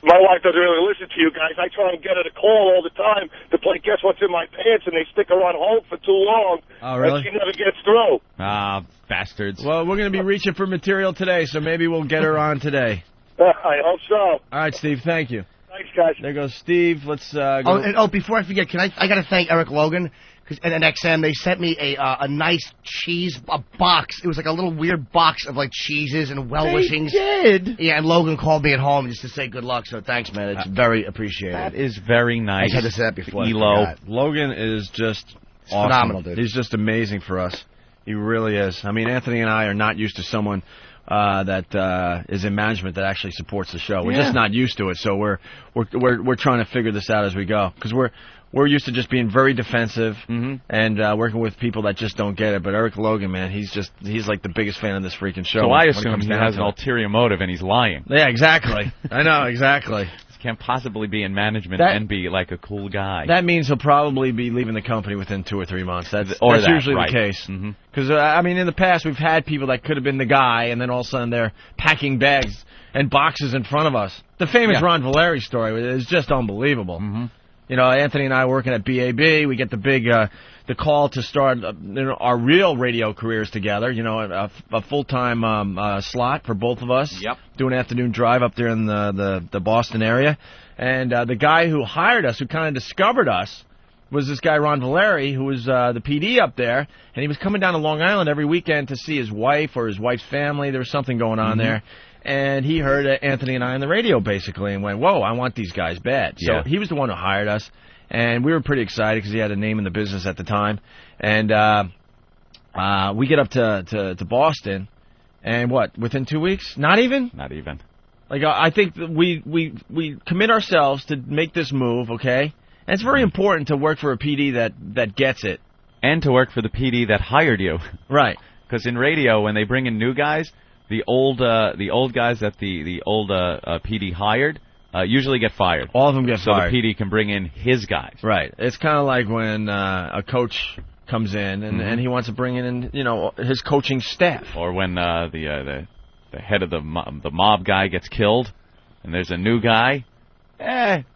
My wife doesn't really listen to you guys. I try and get her to call all the time to play Guess What's in My Pants, and they stick her on hold for too long. Oh, really? And she never gets through. Ah, bastards. Well, we're going to be reaching for material today, so maybe we'll get her on today. I hope so. All right, Steve, thank you. Thanks, guys. There goes Steve. Let's go. Before I forget, I got to thank Eric Logan. And XM, they sent me a nice cheese box. It was like a little weird box of like cheeses and well-wishings. They did? Yeah, and Logan called me at home just to say good luck, so thanks, man. It's very appreciated. That is very nice. I just had to say that before. Elo. Logan is just awesome. Phenomenal, dude. He's just amazing for us. He really is. I mean, Anthony and I are not used to someone that is in management that actually supports the show. We're just not used to it, so we're trying to figure this out as we go, because we're used to just being very defensive and working with people that just don't get it. But Eric Logan, man, he's like the biggest fan of this freaking show. So I assume he has an ulterior motive and he's lying. Yeah, exactly. I know, exactly. He can't possibly be in management and be like a cool guy. That means he'll probably be leaving the company within 2 or 3 months. That's usually the case. Because, I mean, in the past, we've had people that could have been the guy, and then all of a sudden they're packing bags and boxes in front of us. The famous Ron Valeri story is just unbelievable. You know, Anthony and I working at BAB, we get the big the call to start our real radio careers together. You know, a full-time slot for both of us. Yep. Doing afternoon drive up there in the Boston area. And the guy who hired us, who kind of discovered us, was this guy Ron Valeri, who was the PD up there. And he was coming down to Long Island every weekend to see his wife or his wife's family. There was something going on there. And he heard Anthony and I on the radio, basically, and went, whoa, I want these guys bad. So he was the one who hired us, and we were pretty excited because he had a name in the business at the time. And we get up to Boston, and what, within 2 weeks? Not even? Not even. Like, I think that we commit ourselves to make this move, okay? And it's very important to work for a PD that gets it. And to work for the PD that hired you. Right. Because in radio, when they bring in new guys, the old guys that the old PD hired usually get fired. All of them get fired. So the PD can bring in his guys. Right. It's kind of like when a coach comes in and he wants to bring in, you know, his coaching staff. Or when the head of the mob guy gets killed, and there's a new guy,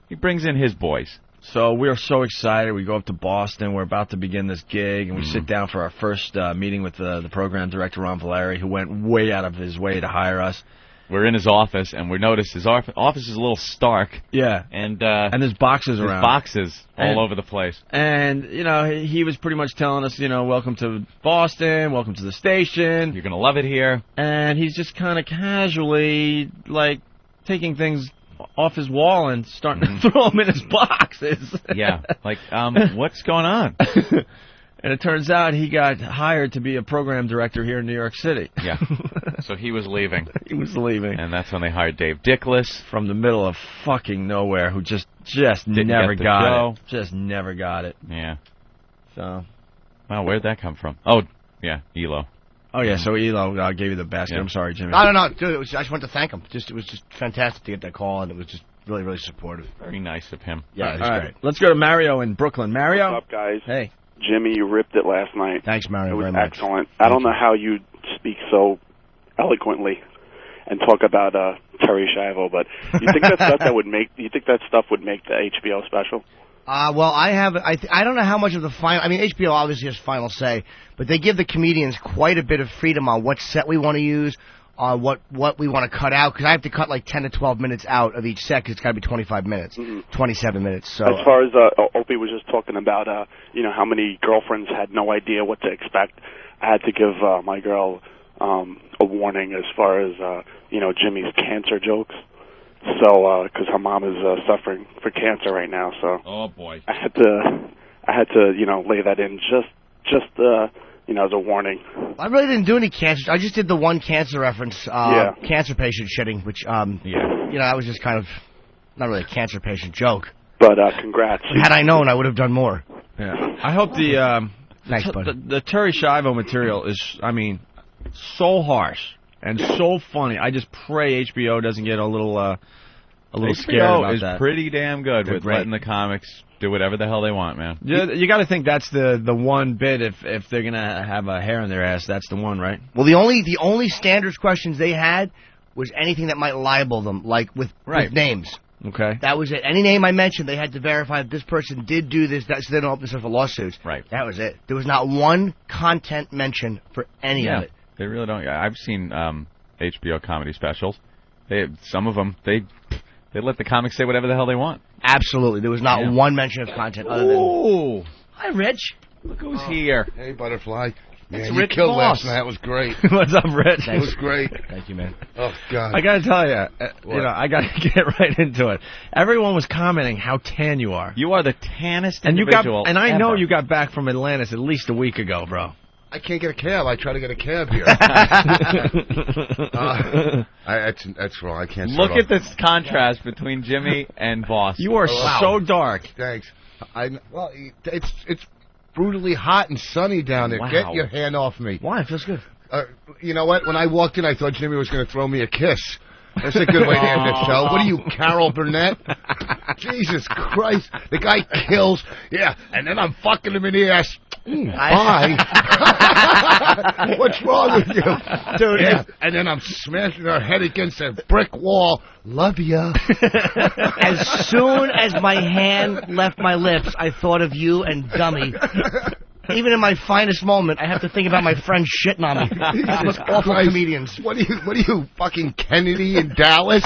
he brings in his boys. So we're so excited. We go up to Boston. We're about to begin this gig, and we sit down for our first meeting with the program director, Ron Valeri, who went way out of his way to hire us. We're in his office, and we notice his office is a little stark. Yeah. And there's boxes around. There's boxes all over the place. And, you know, he was pretty much telling us, you know, welcome to Boston, welcome to the station. You're going to love it here. And he's just kind of casually, like, taking things off his wall and starting to throw them in his boxes. Yeah, like, what's going on? And it turns out he got hired to be a program director here in New York City. Yeah, so he was leaving. He was leaving. And that's when they hired Dave Dickless. From the middle of fucking nowhere, who just never got it. Just never got it. Yeah. So. Wow, where'd that come from? Oh, yeah, Elo. Oh, yeah, so Elo gave you the basket. Yeah. I'm sorry, Jimmy. No, dude, I just wanted to thank him. It was just fantastic to get that call, and it was just really, really supportive. Very nice of him. Yeah, it was great. Right. Let's go to Mario in Brooklyn. Mario? What's up, guys? Hey. Jimmy, you ripped it last night. Thanks, Mario, it was very much. Excellent. I don't know how you speak so eloquently and talk about Terry Schiavo, but you think that stuff would make the HBO special? Well, I don't know how much of the final. I mean, HBO obviously has final say, but they give the comedians quite a bit of freedom on what set we want to use, on what we want to cut out. Because I have to cut like 10 to 12 minutes out of each set because it's got to be 25 minutes, 27 minutes. So as far as Opie was just talking about, how many girlfriends had no idea what to expect. I had to give my girl a warning as far as Jimmy's cancer jokes. So, because her mom is suffering for cancer right now, so oh boy, I had to lay that in just as a warning. I really didn't do any cancer. I just did the one cancer reference, cancer patient shitting, which that was just kind of not really a cancer patient joke. But congrats. But had I known, I would have done more. Yeah, I hope thanks, buddy. The Terry Schiavo material is, I mean, so harsh. And so funny. I just pray HBO doesn't get a little scared about that. HBO is pretty damn good with letting the comics do whatever the hell they want, man. You got to think that's the one bit. If they're gonna have a hair in their ass, that's the one, right? Well, the only standards questions they had was anything that might libel them, like with names. Okay. That was it. Any name I mentioned, they had to verify that this person did do this, so they don't open themselves for lawsuits. Right. That was it. There was not one content mention for any of it. They really don't. I've seen HBO comedy specials. Some of them, they let the comics say whatever the hell they want. Absolutely. There was not one mention of content other than... Oh, hi, Rich. Look who's here. Hey, Butterfly. It's Man, Rich you killed Moss. last night. That was great. What's up, Rich? It was great. Thank you, man. Oh, God. I got to tell you, I got to get right into it. Everyone was commenting how tan you are. You are the tannest individual And I know ever. you got back from Atlantis at least a week ago, bro. I can't get a cab. I try to get a cab here. That's wrong. I can't. Look at this contrast between Jimmy and Boss. You are so dark. Thanks. Well, it's brutally hot and sunny down there. Wow. Get your hand off me. Why? It feels good. You know what? When I walked in, I thought Jimmy was going to throw me a kiss. That's a good way to end the show. What are you, Carol Burnett? Jesus Christ. The guy kills. Yeah, and then I'm fucking him in the ass. Bye. What's wrong with you? Dude, yeah. And then I'm smashing her head against a brick wall. Love ya. As soon as my hand left my lips, I thought of you and Dummy. Even in my finest moment, I have to think about my friend shitting on me. Those awful comedians. What are you, fucking Kennedy in Dallas?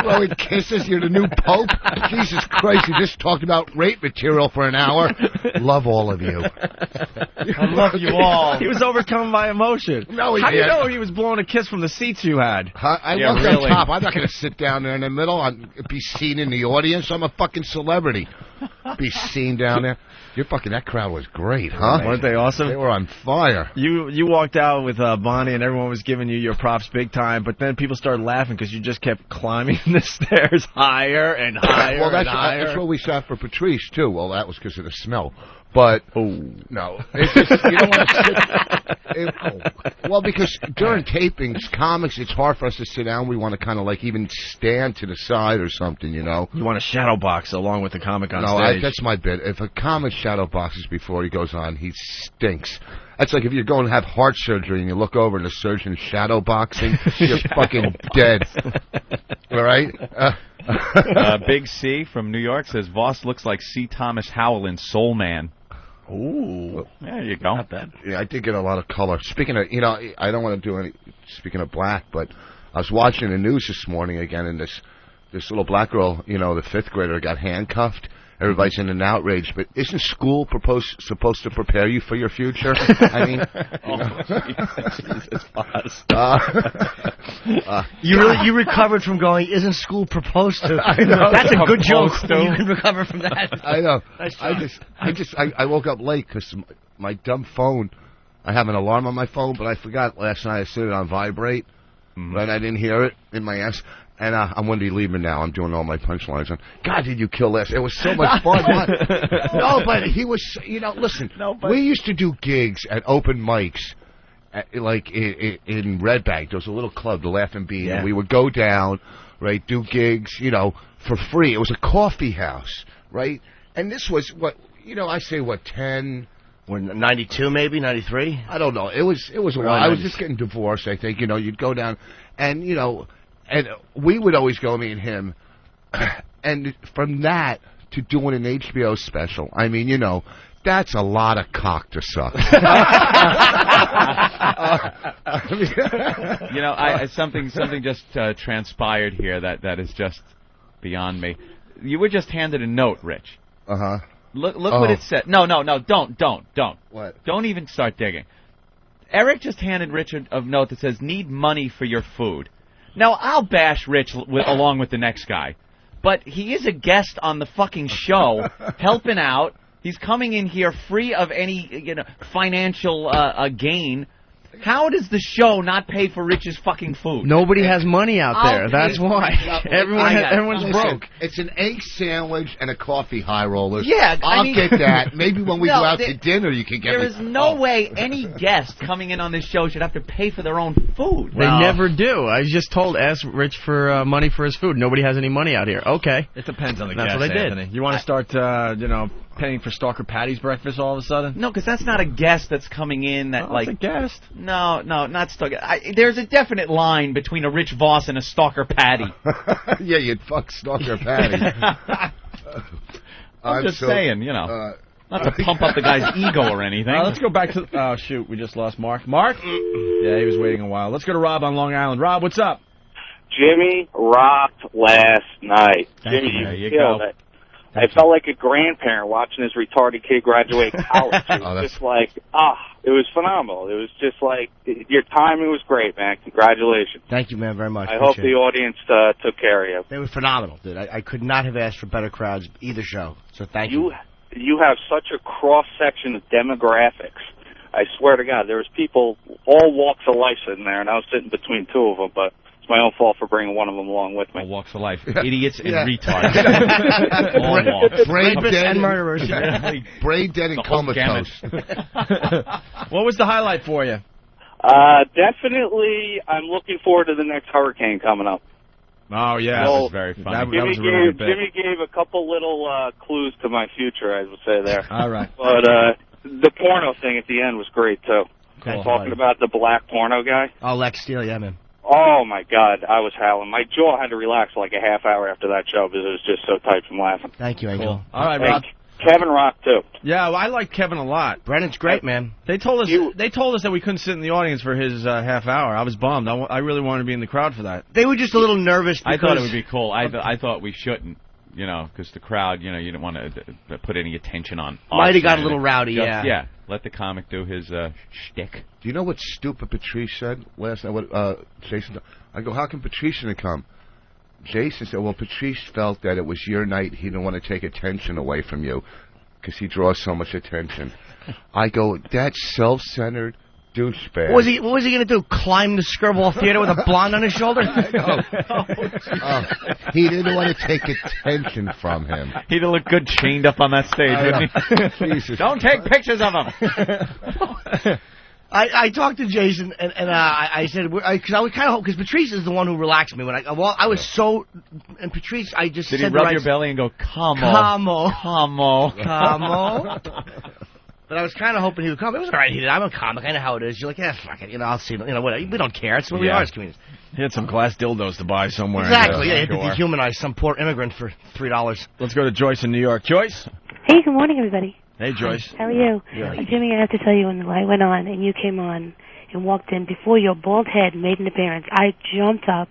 Throwing kisses? You're the new Pope? Jesus Christ, you just talked about rape material for an hour. Love all of you. I love you all. He was overcome by emotion. No, How do you know he was blowing a kiss from the seats you had? I walked on top. I'm not going to sit down there in the middle and be seen in the audience. I'm a fucking celebrity. Be seen down there. That crowd was great, huh? Weren't they awesome? They were on fire. You walked out with Bonnie and everyone was giving you your props big time, but then people started laughing because you just kept climbing the stairs higher and higher. Well, that's where we sat for Patrice too. Well, that was because of the smell. But no, it's just, you don't want to sit. Well, because during tapings, comics, it's hard for us to sit down. We want to kind of like even stand to the side or something, you know. You want to shadow box along with the comic on stage. No, that's my bit. If a comic shadow boxes before he goes on, he stinks. That's like if you're going to have heart surgery and you look over and the surgeon's shadow boxing, you're fucking dead. All right? Big C from New York says, Voss looks like C. Thomas Howell in Soul Man. Ooh. There you go. Not bad. Yeah, I did get a lot of color. Speaking of, I don't want to do any, speaking of black, but I was watching the news this morning again, and this little black girl, the 5th grader, got handcuffed. Everybody's in an outrage, but isn't school supposed to prepare you for your future? I mean, you recovered from going, isn't school proposed to? I know. That's a good joke. You can recover from that. I know. Nice I woke up late because my dumb phone, I have an alarm on my phone, but I forgot last night I set it on vibrate, but I didn't hear it in my ass. And I'm Wendy Liebman now. I'm doing all my punchlines. God, did you kill this? It was so much fun. No, but he was, listen, we used to do gigs at open mics, like in Red Bank. There was a little club, the Laughing Bean, and we would go down, right, do gigs, for free. It was a coffee house, right? And this was, 10... We're 92 maybe, 93? I don't know. It was a while. I was just getting divorced, I think. You'd go down, and, and we would always go, me and him, and from that to doing an HBO special, I mean, that's a lot of cock to suck. Something just transpired here that is just beyond me. You were just handed a note, Rich. Uh-huh. Look what it said. No, don't. What? Don't even start digging. Eric just handed Rich a note that says, need money for your food. Now, I'll bash Rich along with the next guy, but he is a guest on the fucking show, helping out. He's coming in here free of any financial gain. How does the show not pay for Rich's fucking food? Nobody has money out there. That's why. Everyone's broke. It's an egg sandwich and a coffee high roller. Yeah, I'll get that. Maybe when we go out to dinner, you can get There is no way any guest coming in on this show should have to pay for their own food. They never do. I just ask Rich for money for his food. Nobody has any money out here. Okay. It depends on the guest, That's what I did. Anthony. You want to start, paying for Stalker Patty's breakfast all of a sudden? No, because that's not a guest that's coming in that it's a guest. No, not Stalker. There's a definite line between a Rich Voss and a Stalker Patty. Yeah, you'd fuck Stalker Patty. I'm just saying, not to pump up the guy's ego or anything. Let's go back to... Oh, shoot, we just lost Mark. Mark? Yeah, he was waiting a while. Let's go to Rob on Long Island. Rob, what's up? Jimmy rocked last night. Jimmy, you killed it. I felt like a grandparent watching his retarded kid graduate college. It was just like, it was phenomenal. It was just like, your timing was great, man. Congratulations. Thank you, man, very much. I hope the audience took care of you. They were phenomenal, dude. I could not have asked for better crowds either show, so thank you. You have such a cross-section of demographics. I swear to God, there was people, all walks of life sitting there, and I was sitting between two of them, but It's my own fault for bringing one of them along with me. All walks of life. Idiots and retards. All walks. Brain Rapists dead and murderers. Brain dead and comatose. What was the highlight for you? Definitely, I'm looking forward to the next hurricane coming up. Oh, yeah. That was very funny. That was a really good bit. Jimmy gave a couple little clues to my future, I would say there. All right. But the porno thing at the end was great, too. Cool. Talking about the black porno guy. Oh, Lex Steele, yeah, man. Oh, my God, I was howling. My jaw had to relax for like a half hour after that show because it was just so tight from laughing. Thank you, Angel. All right, Rob. Kevin Rock, too. Yeah, well, I like Kevin a lot. Brennan's great, man. They told us that we couldn't sit in the audience for his half hour. I was bummed. I really wanted to be in the crowd for that. They were just a little nervous because... I thought it would be cool. I thought we shouldn't, because the crowd, you didn't want to put any attention on. Might have got a little rowdy, yeah. Yeah, let the comic do his shtick. Do you know what stupid Patrice said last night? What Jason? I go, how can Patrice didn't come? Jason said, well, Patrice felt that it was your night. He didn't want to take attention away from you because he draws so much attention. I go, that's self-centered douchebag. What was he going to do? Climb the Skirball Theater with a blonde on his shoulder? He didn't want to take attention from him. He'd look good chained up on that stage, wouldn't he? Jesus. Don't take pictures of him. I talked to Jason and I said because I was kind of because Patrice is the one who relaxed me when I was so and Patrice I just did said he rub your belly and go come on. But I was kind of hoping he would come. It was all right. I'm a comic. I know how it is. You're like, yeah, fuck it. I'll see. Whatever. We don't care. It's what we are as comedians. He had some glass dildos to buy somewhere. Exactly. Yeah, he had to dehumanize some poor immigrant for $3. Let's go to Joyce in New York. Joyce. Hey, good morning, everybody. Hey, Joyce. How are you? Yeah. Jimmy, I have to tell you, when the light went on and you came on and walked in, before your bald head made an appearance, I jumped up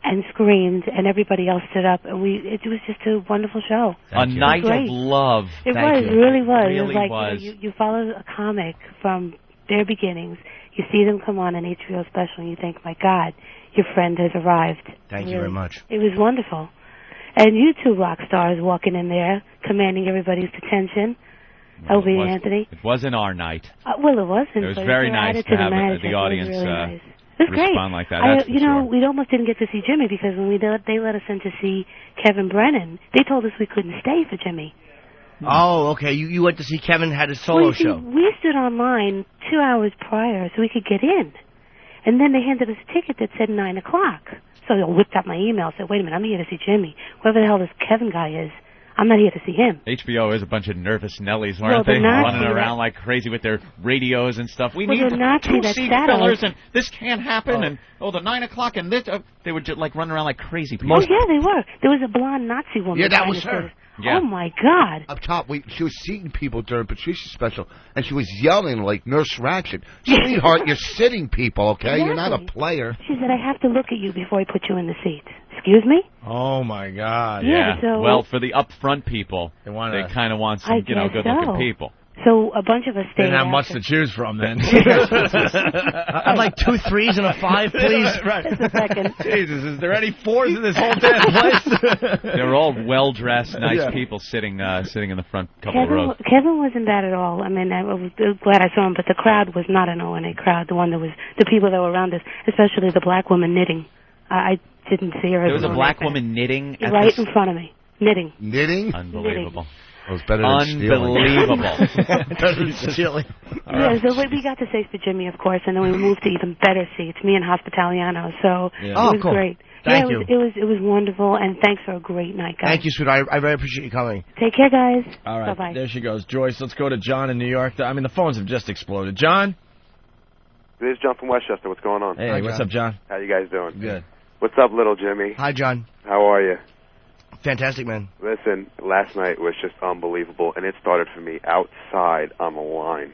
and screamed, and everybody else stood up, and it was just a wonderful show. A night of love. It really was. It was like was. You follow a comic from their beginnings. You see them come on an HBO special, and you think, my God, your friend has arrived. Thank you very much. It was wonderful. And you two rock stars walking in there, commanding everybody's attention. Opie and Anthony. It wasn't our night. Well, it wasn't. It was very nice to have the audience It was respond great. like that. We almost didn't get to see Jimmy because when they let us in to see Kevin Brennan, they told us we couldn't stay for Jimmy. Oh, okay. You went to see Kevin had his solo show. We stood online 2 hours prior so we could get in. And then they handed us a ticket that said 9 o'clock. So I whipped out my email and said, wait a minute, I'm here to see Jimmy. Whoever the hell this Kevin guy is, I'm not here to see him. HBO is a bunch of nervous Nellies, weren't they? Running around like crazy with their radios and stuff. We need two seat fillers, and this can't happen, and the 9 o'clock, and this. They were just like running around like crazy people. Oh, yeah, they were. There was a blonde Nazi woman. Yeah, that was her. Yeah. Oh, my God. Up top, she was seating people during Patricia's special, and she was yelling like Nurse Ratched. Sweetheart, you're sitting people, okay? Exactly. You're not a player. She said, I have to look at you before I put you in the seat. Excuse me? Oh, my God. Yeah. So, well, for the up-front people, they kind of want some, good-looking people. So a bunch of us stayed. Didn't have much to choose from then. I'd like 2 3s and a 5, please. Right. Just a second. Jesus, is there any 4s in this whole damn place? They're all well-dressed, nice people sitting in the front couple of rows. Kevin wasn't bad at all. I mean, I was glad I saw him, but the crowd was not an O&A crowd. The one that was the people that were around us, especially the black woman knitting. I didn't see her. There was a black woman knitting right in front of me. Knitting. Knitting? Unbelievable. It was better than stealing. Yeah, so we got to stay for Jimmy, of course, and then we moved to even better seats, me and Hospitaliano. So it was great. Thank you. It was wonderful, and thanks for a great night, guys. Thank you, sweetheart. I very appreciate you coming. Take care, guys. All right, bye-bye. There she goes. Joyce, let's go to John in New York. I mean, the phones have just exploded. John? This is John from Westchester. What's going on? Hey, Hi, what's John. up, John? How you guys doing? Good. What's up, little Jimmy? Hi, John. How are you? Fantastic, man. Listen, last night was just unbelievable, and it started for me outside on the line.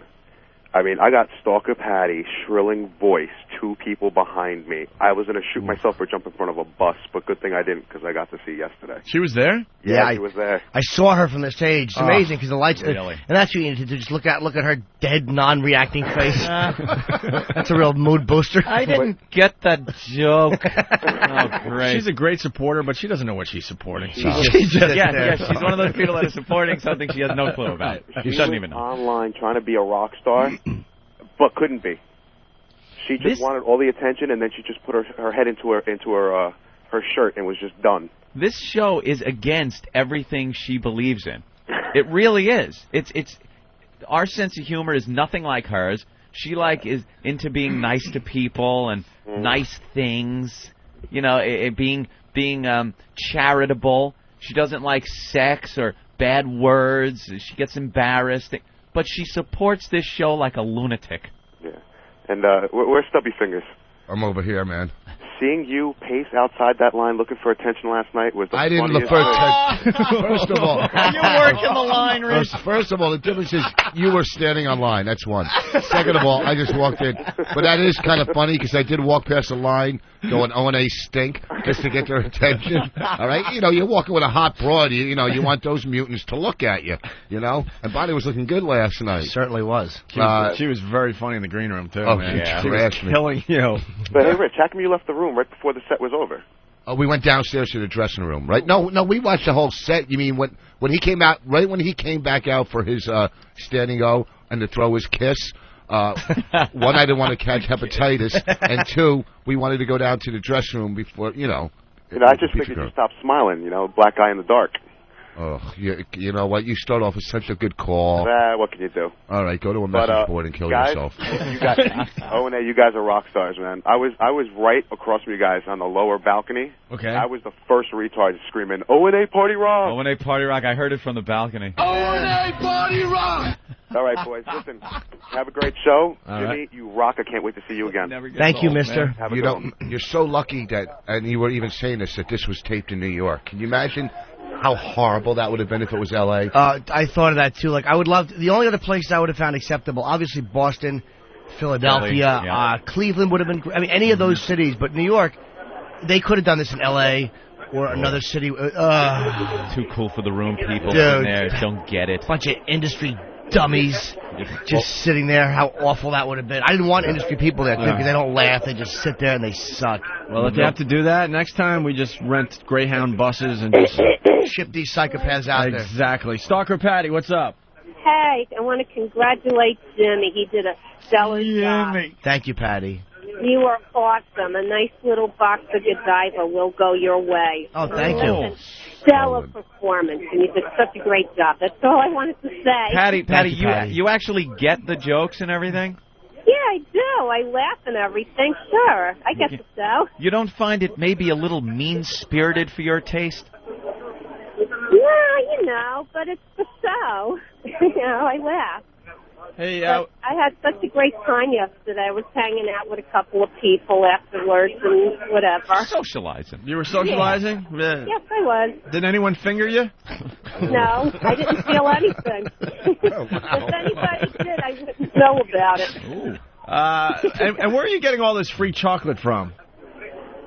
I mean, I got Stalker Patty, shrilling voice, 2 people behind me. I was going to shoot myself or jump in front of a bus, but good thing I didn't because I got to see yesterday. She was there? Yeah, she was there. I saw her from the stage. It's amazing because the lights. Really? And that's what you need to do. Just look at her dead, non-reacting face. That's a real mood booster. I didn't get that joke. Oh, great. She's a great supporter, but she doesn't know what she's supporting. She's she's one of those people that is supporting something she has no clue about. She doesn't even know. Online trying to be a rock star, but couldn't be. She just wanted all the attention, and then she just put her head into her shirt and was just done. This show is against everything she believes in. It really is. It's our sense of humor is nothing like hers. She is into being nice to people and nice things. You know, being charitable. She doesn't like sex or bad words. She gets embarrassed. But she supports this show like a lunatic. Yeah. And where's Stubby Fingers? I'm over here, man. Seeing you pace outside that line looking for attention last night was the I didn't look funniest for thing. attention. First of all, You're working the line, Rich. First of all, the difference is you were standing on line. That's one. Second of all, I just walked in. But that is kind of funny because I did walk past the line going O&A stink just to get their attention. All right? You know, you're walking with a hot broad. You know, you want those mutants to look at you, you know? And Bonnie was looking good last night. Certainly was. She was very funny in the green room, too, oh, man. Yeah. She was killing you. But hey, Rich, how come you left the room right before the set was over? We went downstairs to the dressing room, right? No, we watched the whole set. You mean when he came out, right when he came back out for his standing O and to throw his kiss, one, I didn't want to catch hepatitis, and two, we wanted to go down to the dressing room before, you know. I just figured you stopped smiling, you know, black guy in the dark. Oh, you know what? You start off with such a good call. What can you do? All right, go to a message board and kill yourself. You guys, O&A, you guys are rock stars, man. I was right across from you guys on the lower balcony. Okay. I was the first retard screaming, O&A Party Rock! O&A Party Rock. I heard it from the balcony. O&A Party Rock! All right, boys. Listen, have a great show. All Jimmy, right. you rock. I can't wait to see you again. Thank you, mister. You know, you're so lucky that, and you were even saying this, that this was taped in New York. Can you imagine how horrible that would have been if it was L.A.? I thought of that, too. Like, I would love the only other place I would have found acceptable, obviously Boston, Philadelphia, Cleveland would have been, I mean, any of those cities, but New York, they could have done this in L.A., or another city. Too cool for the room people Dude. in there. Don't get it. Bunch of industry dummies just sitting there. How awful that would have been. I didn't want industry people there, too, because they don't laugh. They just sit there and they suck. Well, if you have to do that, next time we just rent Greyhound buses and just ship these psychopaths out there. Exactly. Stalker Patty, what's up? Hey, I want to congratulate Jimmy. He did a stellar job. Thank you, Patty. You are awesome. A nice little box of Godiva will go your way. Oh, thank you. Stellar performance, and you did such a great job. That's all I wanted to say. Patty, you actually get the jokes and everything? Yeah, I do. I laugh and everything. Sure, I get the show. You don't find it maybe a little mean-spirited for your taste? Yeah, you know, but it's the show. You know, I laugh. Hey, I had such a great time yesterday. I was hanging out with a couple of people afterwards and whatever. Socializing. You were socializing? Yes, I was. Did anyone finger you? No, I didn't feel anything. If anybody did, I wouldn't know about it. Ooh. And where are you getting all this free chocolate from?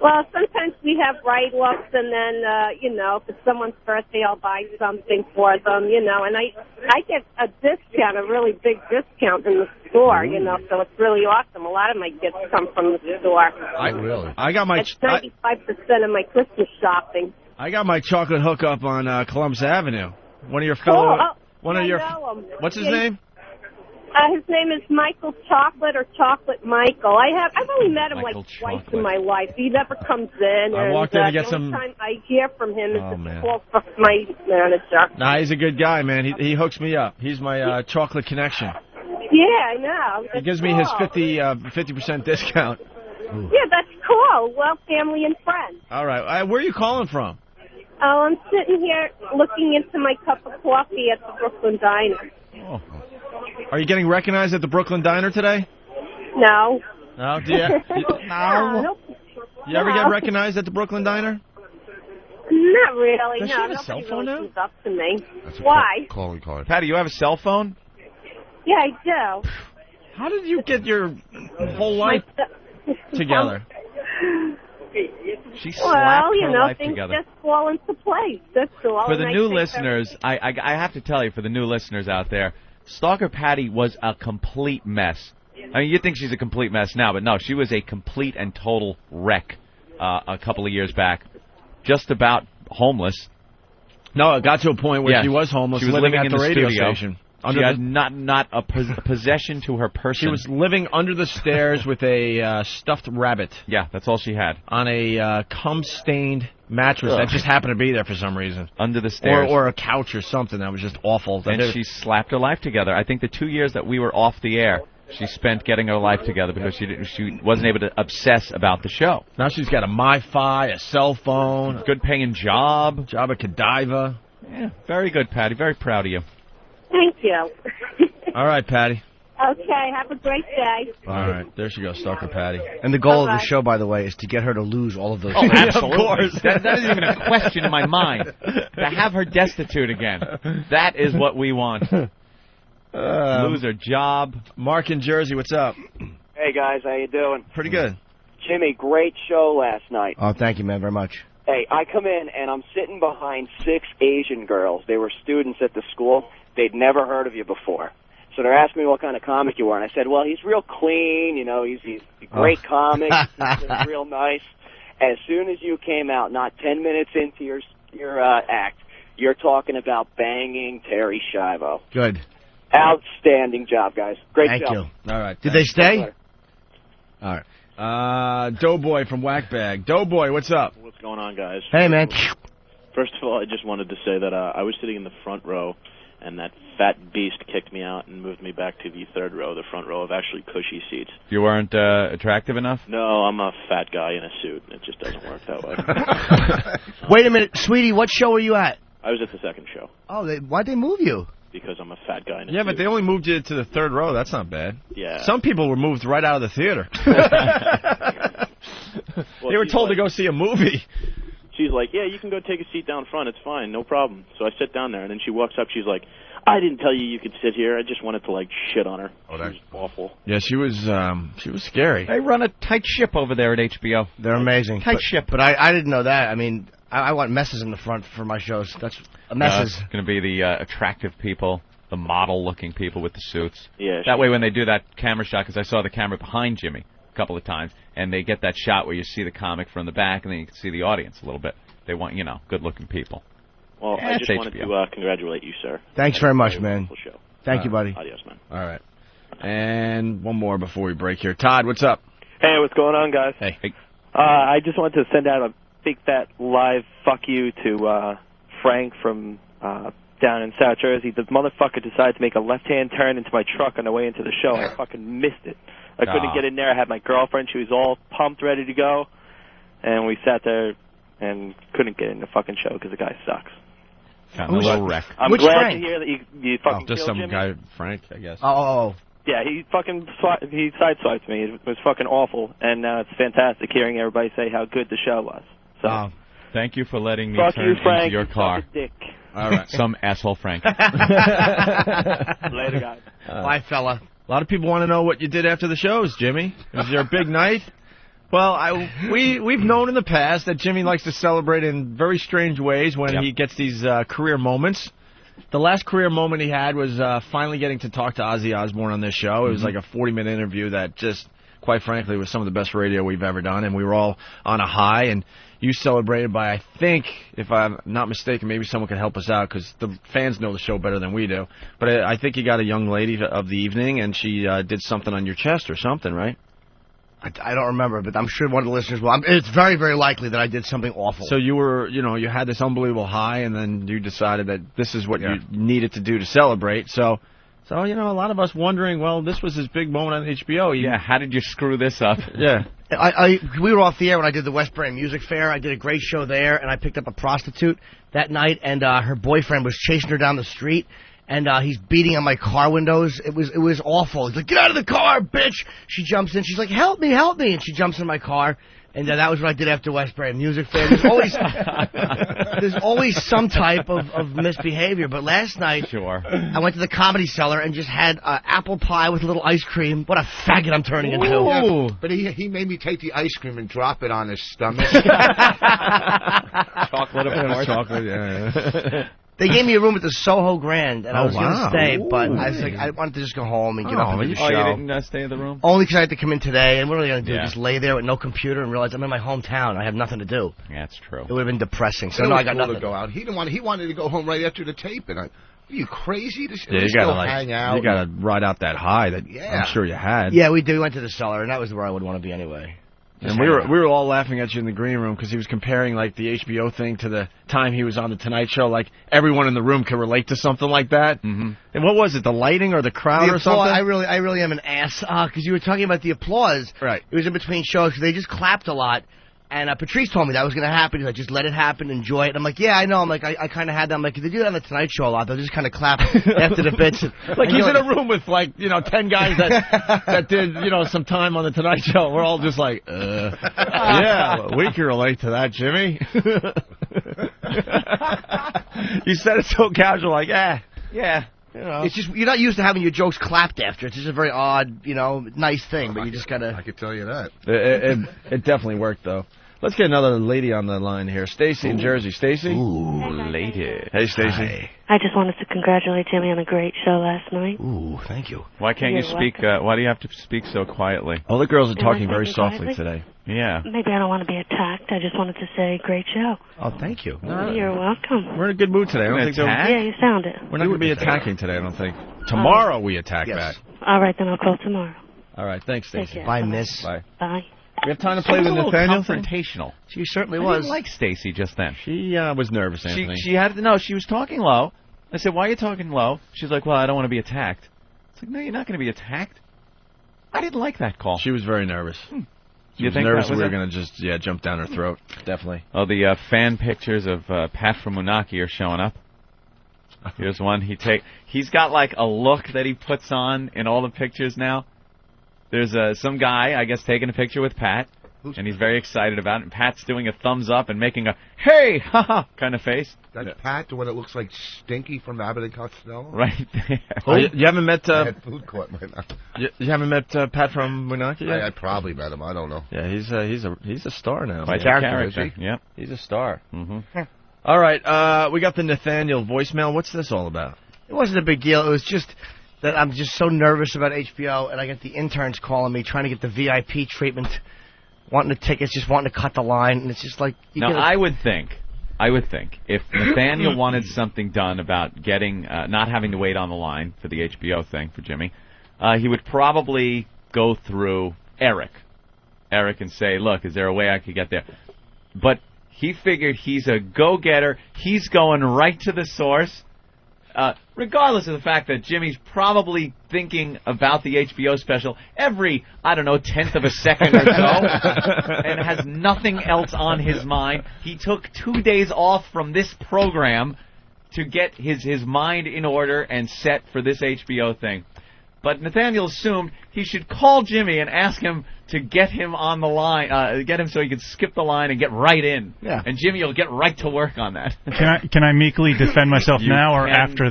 Well, sometimes we have write-offs, and then, you know, if it's someone's birthday, I'll buy something for them, you know, and I get a discount, a really big discount in the store, you know, so it's really awesome. A lot of my gifts come from the store. I got my... That's 95% of my Christmas shopping. I got my chocolate hookup on Columbus Avenue. One of your fellow... I know him. What's his name? His name is Michael Chocolate or Chocolate Michael. I've only met him like twice in my life. He never comes in. I walked in to get some... The only time I hear from him is to call for my manager. Nah, he's a good guy, man. He hooks me up. He's my chocolate connection. Yeah, I know. He gives me his 50% discount. Yeah, that's cool. Well, family and friends. All right. Where are you calling from? Oh, I'm sitting here looking into my cup of coffee at the Brooklyn Diner. Oh. Are you getting recognized at the Brooklyn Diner today? No. No? Do you? No. You ever get recognized at the Brooklyn Diner? Not really. Does she have a cell Nobody phone really now? comes up to me. Why? Calling card. Patty, you have a cell phone? Yeah, I do. How did you get your whole life together? She slapped her life things together. just fall into place. That's all. For the new listeners, I have to tell you, for the new listeners out there, Stalker Patty was a complete mess. I mean, you think she's a complete mess now, but no, she was a complete and total wreck a couple of years back. Just about homeless. No, it got to a point where she was homeless, she was living living at in the radio studio. station. She had not a possession to her person. She was living under the stairs with a stuffed rabbit. Yeah, that's all she had. On a cum-stained mattress that just happened to be there for some reason. Under the stairs. Or a couch or something that was just awful. And she slapped her life together. I think the 2 years that we were off the air, she spent getting her life together because she wasn't able to obsess about the show. Now she's got a MiFi, a cell phone. Good paying job. Job at Godiva. Yeah, very good, Patty. Very proud of you. Thank you. All right, Patty. Okay, have a great day. All right, there she goes, Stalker Patty. And the goal of the show, by the way, is to get her to lose all of those. Oh, absolutely. Of course. That isn't even a question in my mind. To have her destitute again. That is what we want. Lose her job. Mark in Jersey, what's up? Hey, guys, how you doing? Pretty good. Jimmy, great show last night. Oh, thank you, man, very much. Hey, I come in, and I'm sitting behind 6 Asian girls. They were students at the school. They'd never heard of you before. So they're asking me what kind of comic you are, and I said, well, he's real clean, you know, he's a great comic, he's real nice. And as soon as you came out, not 10 minutes into your act, you're talking about banging Terry Schiavo. Good. Outstanding job, guys. Great Thank job. you. All right. Did they stay? All right. Doughboy from Whackbag. Doughboy, what's up? What's going on, guys? Hey, man. First of all, I just wanted to say that I was sitting in the front row, and that fat beast kicked me out and moved me back to the third row, the front row of actually cushy seats. You weren't attractive enough? No, I'm a fat guy in a suit. It just doesn't work that way. Wait a minute, sweetie, what show were you at? I was at the second show. Oh, why'd they move you? Because I'm a fat guy in a suit. Yeah, but they only moved you to the third row. That's not bad. Yeah. Some people were moved right out of the theater. They were told to go see a movie. She's like, yeah, you can go take a seat down front. It's fine. No problem. So I sit down there, and then she walks up. She's like, I didn't tell you could sit here. I just wanted to, like, shit on her. Oh, that's awful. Yeah, she was scary. They run a tight ship over there at HBO. They're amazing. Tight ship. But I didn't know that. I mean, I want messes in the front for my shows. That's messes. It's going to be the attractive people, the model-looking people with the suits. Yeah. That way when they do that camera shot, because I saw the camera behind Jimmy a couple of times, and they get that shot where you see the comic from the back, and then you can see the audience a little bit. They want, good-looking people. Well, I just wanted to congratulate you, sir. Thanks very much, man. Show. Thank you, buddy. Adios, man. All right. And one more before we break here. Todd, what's up? Hey, what's going on, guys? Hey. I just wanted to send out a big fat live fuck you to Frank from down in South Jersey. The motherfucker decided to make a left-hand turn into my truck on the way into the show. I fucking missed it. I couldn't get in there. I had my girlfriend. She was all pumped, ready to go. And we sat there and couldn't get in the fucking show because the guy sucks. Found a little wreck. I'm Which glad Frank? to hear that you fucking just killed some Jimmy. guy, Frank, I guess. Oh. Yeah, he sideswiped me. It was fucking awful, and it's fantastic hearing everybody say how good the show was. So, thank you for letting me fuck turn you, Frank. into your car. Suck a dick. All right. Some asshole Frank. Later, guys. Bye, fella. A lot of people want to know what you did after the shows, Jimmy. Is there a big night? Well, we've known in the past that Jimmy likes to celebrate in very strange ways when he gets these career moments. The last career moment he had was finally getting to talk to Ozzy Osbourne on this show. It was like a 40-minute interview that just, quite frankly, was some of the best radio we've ever done, and we were all on a high. And you celebrated by, I think, if I'm not mistaken, maybe someone can help us out because the fans know the show better than we do. But I think you got a young lady of the evening, and she did something on your chest or something, right? I don't remember, but I'm sure one of the listeners will. It's very, very likely that I did something awful. So you were, you had this unbelievable high, and then you decided that this is what you needed to do to celebrate. So, a lot of us wondering, well, this was his big moment on HBO. Yeah, how did you screw this up? Yeah. We were off the air when I did the West Brain Music Fair. I did a great show there, and I picked up a prostitute that night, and her boyfriend was chasing her down the street. And he's beating on my car windows. It was awful. He's like, get out of the car, bitch! She jumps in. She's like, help me! And she jumps in my car. And that was what I did after West Brain Music Fair. There's always some type of misbehavior. But last night, I went to the Comedy Cellar and just had apple pie with a little ice cream. What a faggot I'm turning into. Yeah, but he made me take the ice cream and drop it on his stomach. Chocolate, of course. Chocolate, yeah. They gave me a room at the Soho Grand, and I was going to stay, Ooh. but I was like, I wanted to just go home and get up and do the show. Oh, you didn't stay in the room? Only because I had to come in today, and what are we going to do? Just lay there with no computer and realize I'm in my hometown. I have nothing to do. Yeah, that's true. It would have been depressing. So It no, was I got cool nothing to go out. He wanted to go home right after the tape, and Are you crazy? To Yeah, you gotta hang out. You gotta ride out that high that I'm sure you had. Yeah, we did. We went to the cellar, and that was where I would want to be anyway. And we were all laughing at you in the green room because he was comparing like the HBO thing to the time he was on the Tonight Show. Like everyone in the room could relate to something like that. Mm-hmm. And what was it? The lighting or the crowd or something? I really am an ass because you were talking about the applause. Right. It was in between shows because they just clapped a lot. And Patrice told me that was going to happen. He's like, just let it happen, enjoy it. And I'm like, yeah, I know. I'm like, I kind of had that. I'm like, if they do that on the Tonight Show a lot, they'll just kind of clap after the bits. Like he's in a room with 10 guys that did some time on the Tonight Show. We're all just like, yeah, we can relate to that, Jimmy. You said it so casual, like, yeah. It's just you're not used to having your jokes clapped after. It's just a very odd, nice thing. But you just gotta. I could tell you that. It definitely worked though. Let's get another lady on the line here. Stacy in Jersey. Stacy? Ooh, lady. Hey, Stacy. Hi. I just wanted to congratulate Jimmy on a great show last night. Ooh, thank you. Why can't you speak? Why do you have to speak so quietly? All the girls are Am I talking very speaking softly quietly? today. Yeah. Maybe I don't want to be attacked. I just wanted to say great show. Oh, thank you. You're welcome. We're in a good mood today. I don't think Yeah, you sound it. we're not going to be attacking today, I don't think. Tomorrow we attack back. All right, then I'll call tomorrow. All right, thanks, Take Stacy. care. Bye, miss. Bye. Bye. We have time to play the a little Nathaniel thing? confrontational. She certainly I was. didn't like Stacy just then. She was nervous, Anthony. She was talking low. I said, why are you talking low? She's like, well, I don't want to be attacked. It's like, no, you're not going to be attacked. I didn't like that call. She was very nervous. She was think nervous that we was were it? going to just jump down her throat. Definitely. Oh, the fan pictures of Pat from Munaki are showing up. Here's one. He's got like a look that he puts on in all the pictures now. There's some guy, I guess, taking a picture with Pat, and he's very excited about it. And Pat's doing a thumbs up and making a hey, haha kind of face. That's Pat, the one that looks like Stinky from Abbott and Costello? Right there. Oh, you haven't met... I had food court right now. You haven't met Pat from Munaki yet? I probably met him. I don't know. Yeah, he's a star now. Quite a character, is he? Yep. He's a star. Mm-hmm. All right, we got the Nathaniel voicemail. What's this all about? It wasn't a big deal. It was just that I'm just so nervous about HBO, and I get the interns calling me, trying to get the VIP treatment, wanting the tickets, just wanting to cut the line, and it's just like... I would think if Nathaniel wanted something done about getting not having to wait on the line for the HBO thing for Jimmy, he would probably go through Eric and say, look, is there a way I could get there? But he figured he's a go-getter. He's going right to the source. Regardless of the fact that Jimmy's probably thinking about the HBO special every, 10th of a second or so, and has nothing else on his mind. He took 2 days off from this program to get his mind in order and set for this HBO thing. But Nathaniel assumed he should call Jimmy and ask him to get him on the line, get him so he could skip the line and get right in. Yeah. And Jimmy will get right to work on that. Can I meekly defend myself You now or can. after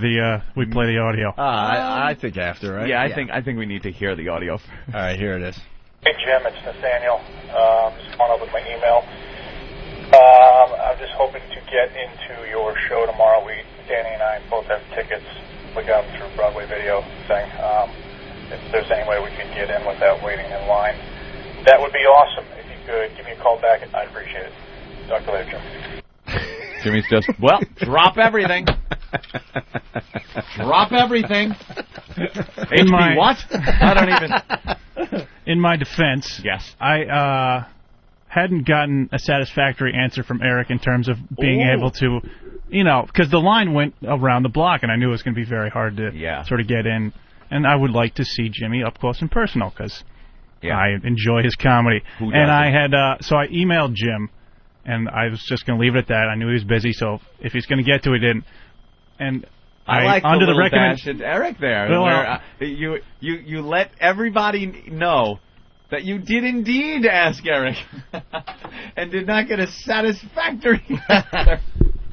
we play the audio? I think after, right? Yeah, I think we need to hear the audio first. All right, here it is. Hey, Jim, it's Nathaniel. Just following up with my email. I'm just hoping to get into your show tomorrow. Danny and I both have tickets. We got them through Broadway Video thing. If there's any way we could get in without waiting in line, that would be awesome. If you could give me a call back, I'd appreciate it. Talk to you later, Jim. Jimmy's just, drop everything. Drop everything. What? I don't even... In my defense, yes, I hadn't gotten a satisfactory answer from Eric in terms of being able to, because the line went around the block, and I knew it was going to be very hard to sort of get in. And I would like to see Jimmy up close and personal because I enjoy his comedy. And I had so I emailed Jim, and I was just going to leave it at that. I knew he was busy, so if he's going to get to it, he didn't. And I like under the the bash at Eric there. Well, where, you let everybody know that you did indeed ask Eric and did not get a satisfactory answer.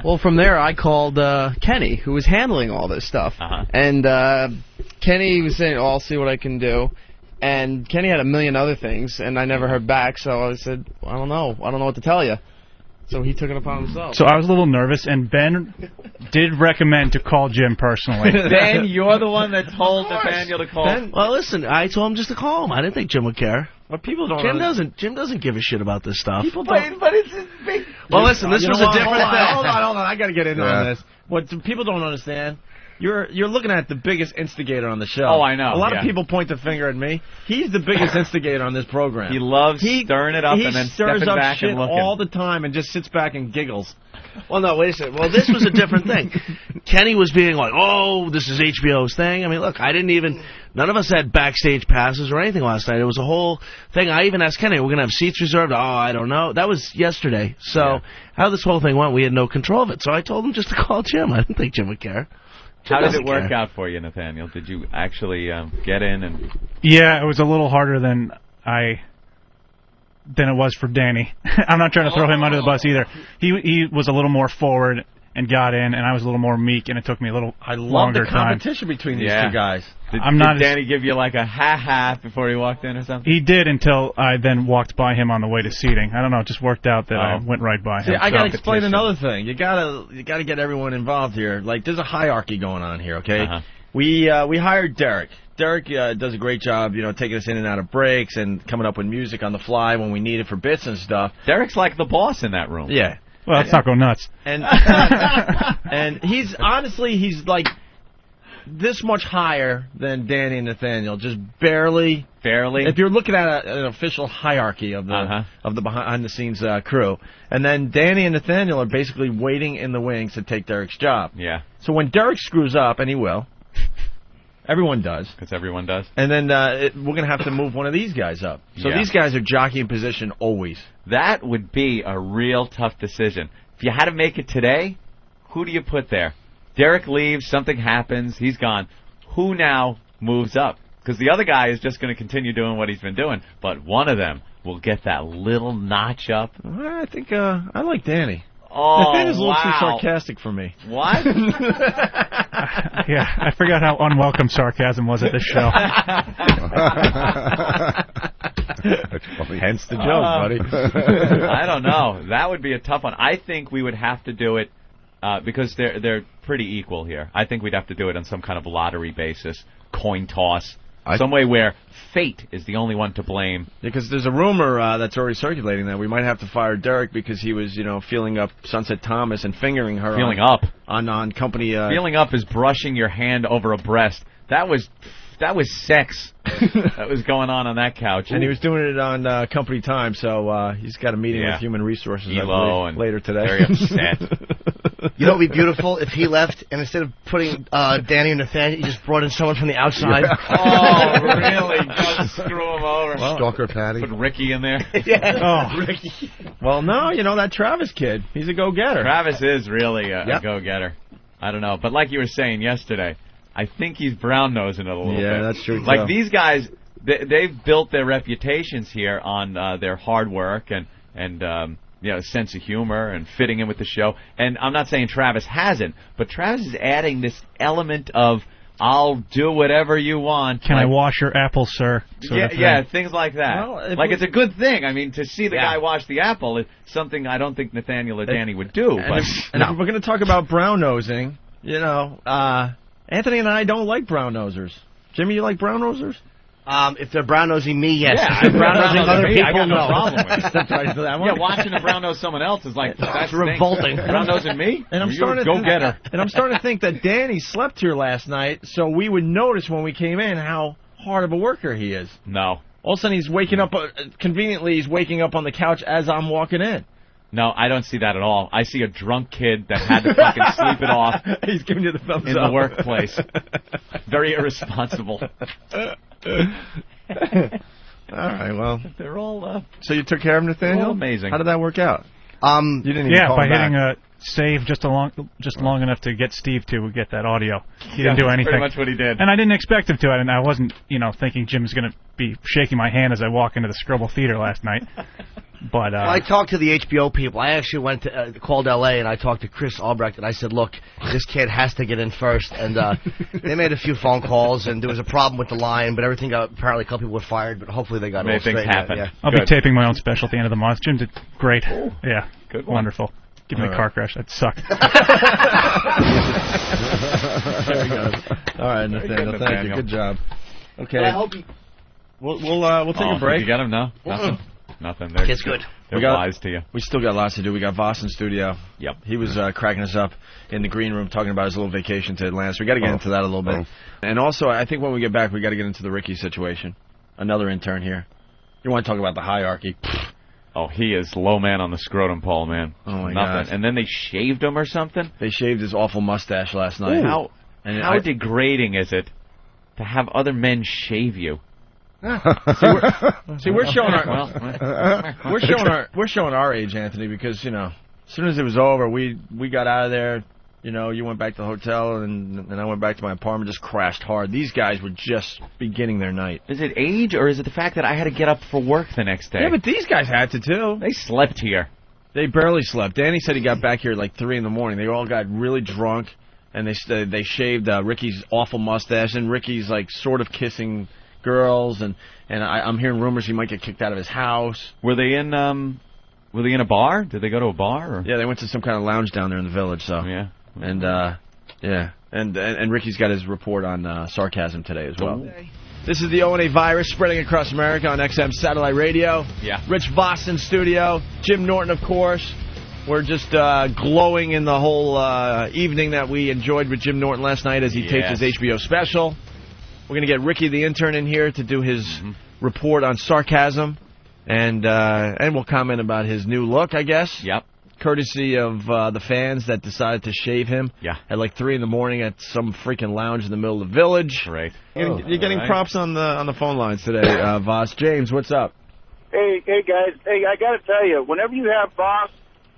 Well, from there, I called Kenny, who was handling all this stuff. And Kenny was saying, I'll see what I can do. And Kenny had a million other things, and I never heard back, so I said, I don't know what to tell you. So he took it upon himself. So I was a little nervous, and Ben did recommend to call Jim personally. Ben, you're the one that told Nathaniel to call. Ben, well, listen, I told him just to call him. I didn't think Jim would care. But people don't. Jim doesn't give a shit about this stuff. People don't. But it's a big. Well, listen, this was a different thing. Hold on. I got to get in on this. What people don't understand you're looking at the biggest instigator on the show. Oh, I know. A lot of people point the finger at me. He's the biggest instigator on this program. He loves stirring it up and then stepping back shit and looking. all the time and just sits back and giggles. Well, no, wait a second. Well, this was a different thing. Kenny was being like, oh, this is HBO's thing. I mean, look, none of us had backstage passes or anything last night. It was a whole thing. I even asked Kenny, we're going to have seats reserved? Oh, I don't know. That was yesterday. So how this whole thing went, we had no control of it. So I told him just to call Jim. I didn't think Jim would care. How did it work out for you, Nathaniel? Did you actually get in? And? Yeah, it was a little harder than it was for Danny. I'm not trying to throw him under the bus either. He was a little more forward and got in, and I was a little more meek, and it took me a little longer time. I love the competition between these two guys. Did Danny give you like a ha-ha before he walked in or something? He did until I then walked by him on the way to seating. I don't know, it just worked out that I went right by him. See, I got to explain another thing. You gotta get everyone involved here. Like, there's a hierarchy going on here, okay? We hired Derek. Derek does a great job, taking us in and out of breaks and coming up with music on the fly when we need it for bits and stuff. Derek's like the boss in that room. Yeah. Well, let's not go nuts. And he's like this much higher than Danny and Nathaniel, just barely. If you're looking at an official hierarchy of the behind the scenes crew, and then Danny and Nathaniel are basically waiting in the wings to take Derek's job. Yeah. So when Derek screws up, and he will. Everyone does. Because everyone does. And then we're going to have to move one of these guys up. So these guys are jockeying position always. That would be a real tough decision. If you had to make it today, who do you put there? Derek leaves, something happens, he's gone. Who now moves up? Because the other guy is just going to continue doing what he's been doing, but one of them will get that little notch up. I think I like Danny. Oh, Nathaniel's a little too sarcastic for me. What? Yeah, I forgot how unwelcome sarcasm was at this show. Hence the joke, buddy. I don't know. That would be a tough one. I think we would have to do it because they're pretty equal here. I think we'd have to do it on some kind of lottery basis, coin toss, some way where fate is the only one to blame. Because there's a rumor that's already circulating that we might have to fire Derek because he was, feeling up Sunset Thomas and fingering her. On company. Feeling up is brushing your hand over a breast. That was sex that was going on that couch. And he was doing it on company time, so he's got a meeting with Human Resources later today. Very upset. You know what would be beautiful if he left and instead of putting Danny and Nathaniel, he just brought in someone from the outside. Oh, really? Just screw him over. Well, Stalker Patty. Put Ricky in there. Ricky. Well, no, that Travis kid, he's a go-getter. Travis is really a go-getter. I don't know. But like you were saying yesterday, I think he's brown-nosing it a little bit. Yeah, that's true, Like these guys, they've built their reputations here on their hard work and sense of humor and fitting in with the show. And I'm not saying Travis hasn't, but Travis is adding this element of, I'll do whatever you want. Can I wash your apple, sir? Yeah, things like that. Well, it's a good thing. I mean, to see the guy wash the apple is something I don't think Nathaniel or Danny would do. And if we're going to talk about brown-nosing, Anthony and I don't like brown-nosers. Jimmy, you like brown-nosers? If they're brown-nosing me, yes. Yeah, if they're brown-nosing other people, I got no no. problem with it. That one. Yeah, watching a brown-nose someone else is like, that's revolting. Brown-nosing me? And I'm starting to think that Danny slept here last night, so we would notice when we came in how hard of a worker he is. No. All of a sudden he's waking up, conveniently he's waking up on the couch as I'm walking in. No, I don't see that at all. I see a drunk kid that had to fucking sleep it off. He's giving you the thumbs in up. the workplace. Very irresponsible. All right, well. They're all So you took care of Nathaniel? All amazing. How did that work out? You didn't even call by him hitting back. a save just long enough to get Steve to get that audio. He didn't do anything. Pretty much what he did. And I didn't expect him to, and I wasn't, thinking Jim's going to be shaking my hand as I walk into the Scribble Theater last night. But I talked to the HBO people. I actually went to called L.A. and I talked to Chris Albrecht and I said, look, this kid has to get in first. And they made a few phone calls and there was a problem with the line, but everything got, apparently a couple people were fired, but hopefully they got it all straightened out. Yeah. I'll be taping my own special at the end of the month. Jim did great. Ooh, yeah, good one. Wonderful. Give me a car crash. That sucked. There you go. All right, Nathaniel. Thank you. Good job. Okay. Well, I hope We'll take a break. Did you get him? No? Nothing. Nothing. Kid's good. They're lies to you. We still got lots to do. We got Voss in studio. Yep. He was cracking us up in the green room talking about his little vacation to Atlanta. So we got to get into that a little bit. And also, I think when we get back, we got to get into the Ricky situation. Another intern here. You want to talk about the hierarchy? Oh, he is low man on the scrotum pole, man. Oh, my Nothing. God. And then they shaved him or something? They shaved his awful mustache last night. How degrading is it to have other men shave you? See, we're showing our age, Anthony, because as soon as it was over, we got out of there. You went back to the hotel, and I went back to my apartment, just crashed hard. These guys were just beginning their night. Is it age, or is it the fact that I had to get up for work the next day? Yeah, but these guys had to too. They slept here. They barely slept. Danny said he got back here at like 3 in the morning. They all got really drunk, and they shaved Ricky's awful mustache, and Ricky's like sort of kissing girls, and I'm hearing rumors he might get kicked out of his house. Were they in a bar? Did they go to a bar? Or? Yeah, they went to some kind of lounge down there in the village. So yeah, and Ricky's got his report on sarcasm today as well. This is the O&A virus spreading across America on XM satellite radio. Yeah, Rich Voss in studio, Jim Norton, of course. We're just glowing in the whole evening that we enjoyed with Jim Norton last night as he taped his HBO special. We're going to get Ricky the intern in here to do his report on sarcasm, and we'll comment about his new look, I guess. Yep. Courtesy of the fans that decided to shave him at like 3 in the morning at some freaking lounge in the middle of the village. Right. You're getting props on the phone lines today, Voss. James, what's up? Hey guys. Hey, I got to tell you, whenever you have Voss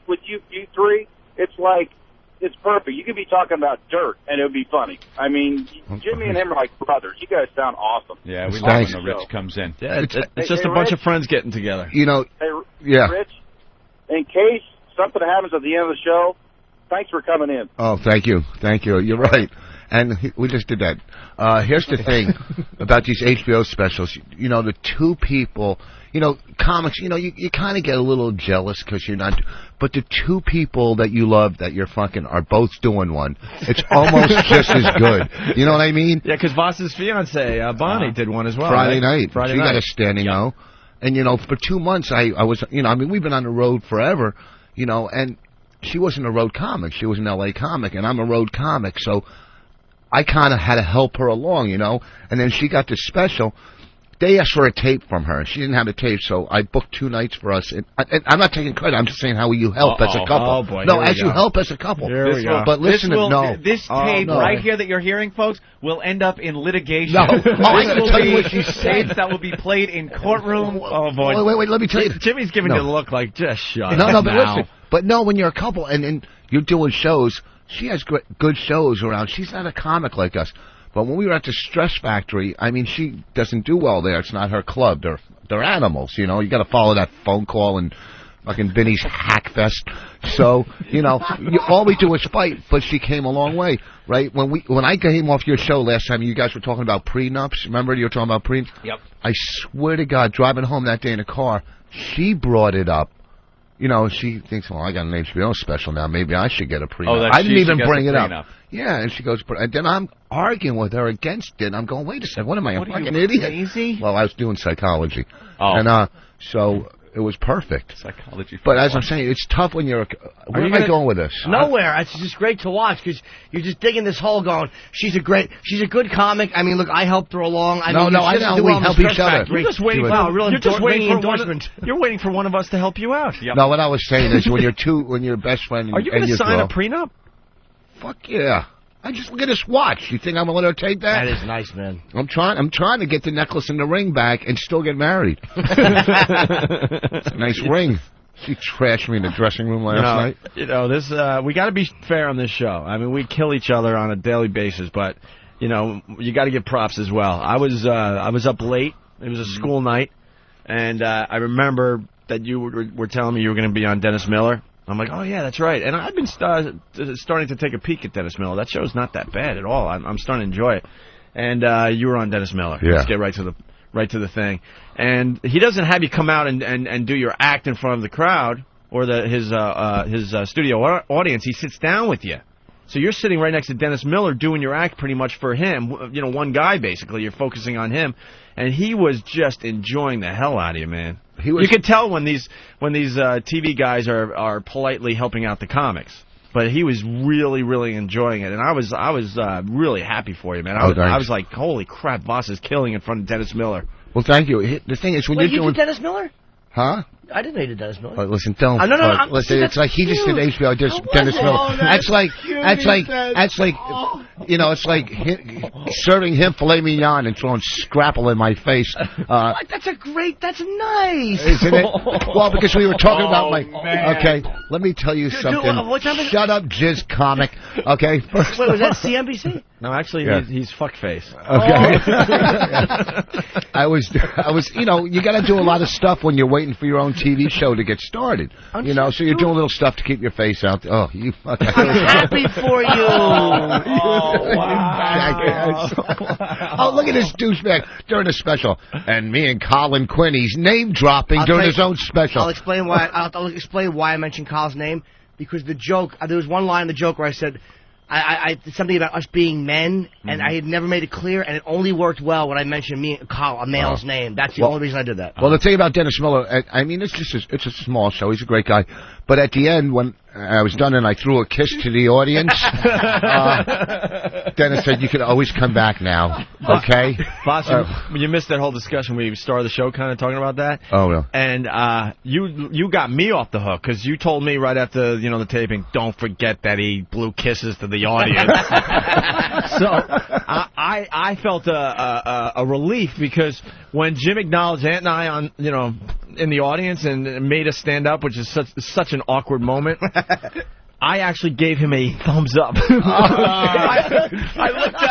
with you three, it's perfect. You could be talking about dirt, and it would be funny. I mean, Jimmy and him are like brothers. You guys sound awesome. Yeah, we love when the Rich comes in. Yeah, it's just a bunch of friends getting together. Hey, Rich, in case something happens at the end of the show, thanks for coming in. Oh, thank you. You're right. And we just did that. Here's the thing about these HBO specials. The two people, comics, you kind of get a little jealous because you're not. But the two people that you love that you're fucking are both doing one. It's almost just as good. You know what I mean? Yeah, because Voss's fiance, Bonnie, did one as well. Friday night. Friday she night. got a standing O. And, for 2 months, I was, we've been on the road forever, and she wasn't a road comic. She was an L.A. comic, and I'm a road comic. So I kind of had to help her along, And then she got this special. They asked for a tape from her. She didn't have a tape, so I booked 2 nights for us. And I'm not taking credit. I'm just saying how you help as a couple. Oh, boy. No, as you help as a couple. But listen, this tape right here that you're hearing, folks, will end up in litigation. No. I'm going to tell you what she said. Tapes that will be played in courtroom. Oh, boy. Wait, let me tell you. Jimmy's giving you a look like, just shut up. No, but listen. But no, when you're a couple and you're doing shows, she has good shows around. She's not a comic like us. But when we were at the Stress Factory, I mean, she doesn't do well there. It's not her club. They're animals, You got to follow that phone call and fucking Vinny's hack fest. So, all we do is fight. But she came a long way, right? When I came off your show last time, you guys were talking about prenups. Remember you were talking about prenups? Yep. I swear to God, driving home that day in the car, she brought it up. She thinks, well, I got an HBO special now. Maybe I should get a prenup. I didn't even bring it up. Yeah, and she goes, and then I'm arguing with her against it. I'm going, wait a second, what am I, a fucking idiot? Crazy? Well, I was doing psychology. Oh. And so it was perfect. Psychology. But as I'm saying, it's tough when you're. Where am I going with this? Nowhere. It's just great to watch because you're just digging this hole. Going, she's a good comic. I mean, look, I helped her along. I know we help each other. You're just waiting. You're waiting for one of us to help you out. Yep. No, what I was saying is when you're best friend. Are you going to sign a prenup? Fuck yeah. I just look at this watch. You think I'm going to let her take that? That is nice, man. I'm trying to get the necklace and the ring back and still get married. It's a nice ring. She trashed me in the dressing room last night. This we got to be fair on this show. I mean, we kill each other on a daily basis, but you got to give props as well. I was up late. It was a school night, and I remember that you were telling me you were going to be on Dennis Miller. I'm like, oh, yeah, that's right. And I've been starting to take a peek at Dennis Miller. That show's not that bad at all. I'm starting to enjoy it. And you were on Dennis Miller. Yeah. Let's get right to the thing. And he doesn't have you come out and do your act in front of the crowd or his studio audience. He sits down with you. So you're sitting right next to Dennis Miller doing your act pretty much for him. You know, one guy basically. You're focusing on him, and he was just enjoying the hell out of you, man. You can tell when these TV guys are politely helping out the comics. But he was really, really enjoying it, and I was really happy for you, man. I was like, holy crap, Voss is killing in front of Dennis Miller. Well, thank you. The thing is, when Wait, you're you doing... did Dennis Miller? Huh? I didn't know you did Dennis Miller. Listen, don't. No, listen, it's like he just did HBO. Dennis Miller. That's like, you know, it's like serving him filet mignon and throwing scrapple in my face. That's nice. Isn't it? Well, because we were talking about man. Okay, let me tell you something. Shut up, jizz comic. Okay. First Wait, was that CNBC? No, actually, he's fuckface. Okay. I was, you know, you got to do a lot of stuff when you're waiting for your own TV show to get started. You know, so you're doing little stuff to keep your face out. Oh, you fucking. I'm happy for you. Oh, look at this douchebag during the special. And me and Colin Quinn, he's name dropping during his own special. I'll explain why I mentioned Colin's name, because the joke, there was one line in the joke where I said, I did something about us being men, and I had never made it clear, and it only worked well when I mentioned a male's name. That's the only reason I did that. Well, the thing about Dennis Miller, I mean, it's a small show. He's a great guy. But at the end, when I was done and I threw a kiss to the audience, Dennis said, you can always come back now, okay? Voss, you missed that whole discussion where you started the show kind of talking about that. Oh, no. And you got me off the hook, because you told me right after the taping, don't forget that he blew kisses to the audience. So I felt a relief, because when Jim acknowledged Ant and I in the audience and made us stand up, which is such an awkward moment, I actually gave him a thumbs up. I looked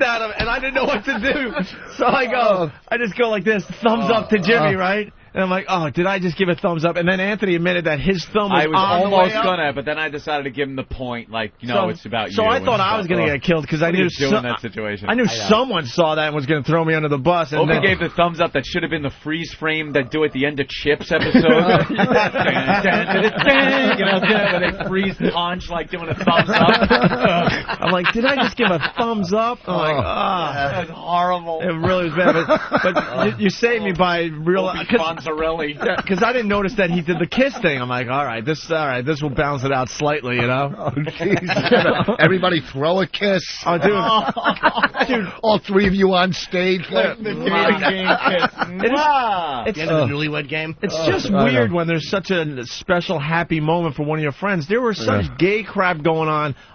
at him and I didn't know what to do. So I just go like this, thumbs up to Jimmy, right? And I'm like, oh, did I just give a thumbs up? And then Anthony admitted that his thumb was on the way up. I was almost gonna, but then I decided to give him the point, like, it's about you. So I thought I was gonna get killed, because I knew in that situation. I knew someone saw that and was gonna throw me under the bus. And Opie gave the thumbs up that should have been the freeze frame that do at the end of Chips episode. Where they freeze Punch, like doing a thumbs up. I'm like, did I just give a thumbs up? I'm like, that was horrible. It really was bad. But you saved me by realizing. Because I didn't notice that he did the kiss thing. I'm like, all right, this will balance it out slightly, Oh, jeez. Everybody throw a kiss. Oh, dude. All three of you on stage. Like the dating game kiss. It's the end of the newlywed game. It's just weird when there's such a special, happy moment for one of your friends. There was such gay crap going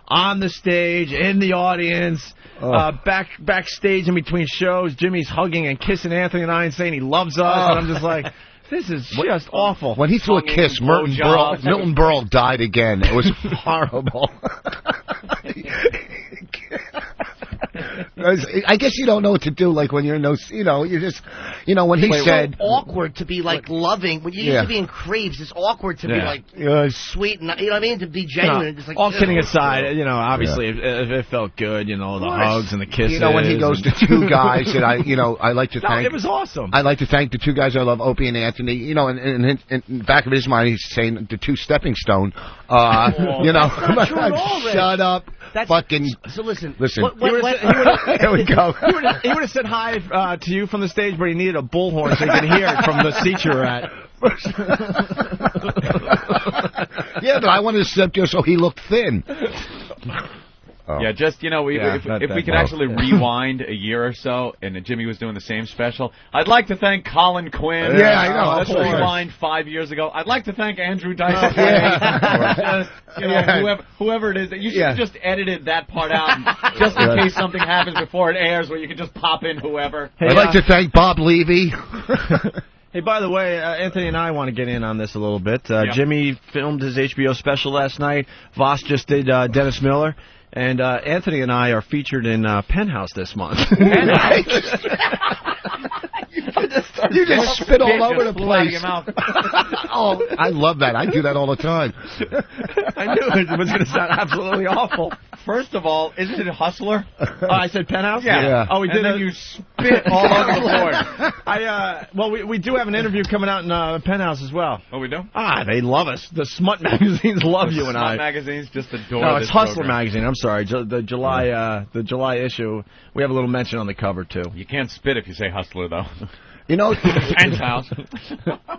on the stage, in the audience, backstage in between shows. Jimmy's hugging and kissing Anthony and I and saying he loves us, and I'm just like, this is just awful. When he threw a kiss, Milton Berle died again. It was horrible. I guess you don't know what to do, like when you're you just, when he said... It's so awkward to be, like, loving. When you used to be in creeps, it's awkward to be, like, sweet, and, you know what I mean? To be genuine. Just like, all kidding aside, obviously it felt good, the hugs and the kisses. When he goes to two guys, and I like to thank... it was awesome. I like to thank the two guys I love, Opie and Anthony. And in the back of his mind, he's saying the two stepping stone. Shut up. Fucking... So listen. Here we go. He would have said hi to you from the stage, but he needed a bullhorn so he could hear it from the seat you were at. Yeah, but I wanted to step there so he looked thin. Yeah, just, if we could actually rewind a year or so, and Jimmy was doing the same special, I'd like to thank Colin Quinn. Yeah, I know. Let's rewind 5 years ago. I'd like to thank Andrew Dice. Whoever it is. You should have just edited that part out, just in case something happens before it airs, where you can just pop in whoever. I'd like to thank Bob Levy. Hey, by the way, Anthony and I want to get in on this a little bit. Jimmy filmed his HBO special last night. Voss just did Dennis Miller. And Anthony and I are featured in Penthouse this month. You just spit all over the flew out of place. your mouth. Oh, I love that. I do that all the time. I knew it was going to sound absolutely awful. First of all, isn't it Hustler? Oh, I said Penthouse? Yeah. Oh, we did. And then you spit all over the board. Well, we do have an interview coming out in Penthouse as well. Oh, we do? They love us. The smut magazines love you and I. Smut magazines just adore No, it's this Hustler program. magazine. I'm sorry, the July issue. We have a little mention on the cover too. You can't spit if you say Hustler, though. You know, Penthouse.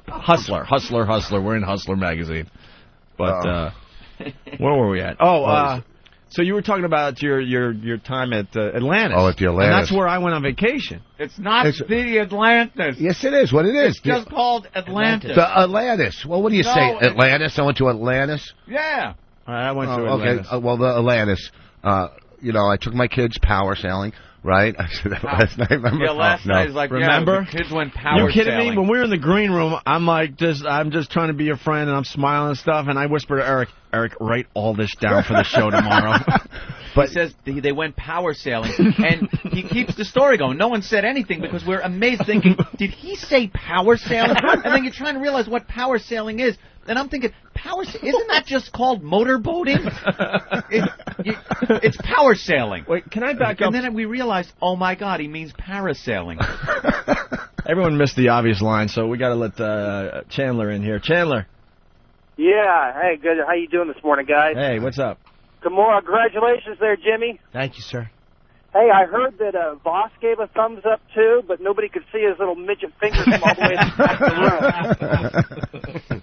Hustler. We're in Hustler magazine. But where were we at? So you were talking about your time at Atlantis. Oh, at the Atlantis. And that's where I went on vacation. It's not the Atlantis. Yes, it is. What it is. It's just called Atlantis. The Atlantis. Well, what do you say? Atlantis? I went to Atlantis? Yeah. I went to Atlantis. Okay. Well, the Atlantis. I took my kids power sailing. Right? I said that last night. Remember? Yeah, last night is like, remember? The kids went power You kidding sailing. me? When we were in the green room, I'm just trying to be your friend, and I'm smiling and stuff, and I whisper to Eric, write all this down for the show tomorrow. But he says they went power sailing, and he keeps the story going. No one said anything because we're amazed, thinking, did he say power sailing? And then you're trying to realize what power sailing is. And I'm thinking, isn't that just called motorboating? It's power sailing. Wait, can I back up? And then we realized, oh my God, he means parasailing. Everyone missed the obvious line, so we got to let Chandler in here. Chandler. Yeah. Hey, good. How you doing this morning, guys? Hey, what's up? Congratulations there, Jimmy. Thank you, sir. Hey, I heard that Voss gave a thumbs up, too, but nobody could see his little midget fingers from all the way to the back of the room.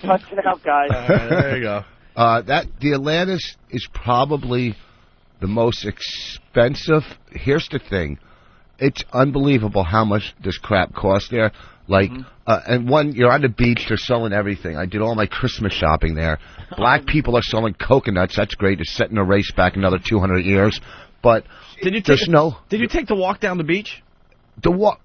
Touch it out, guys. There you go. The Atlantis is probably the most expensive. Here's the thing. It's unbelievable how much this crap costs there. Like, and you're on the beach, they're selling everything. I did all my Christmas shopping there. Black people are selling coconuts. That's great. It's setting a race back another 200 years. But did you take the walk down the beach? The walk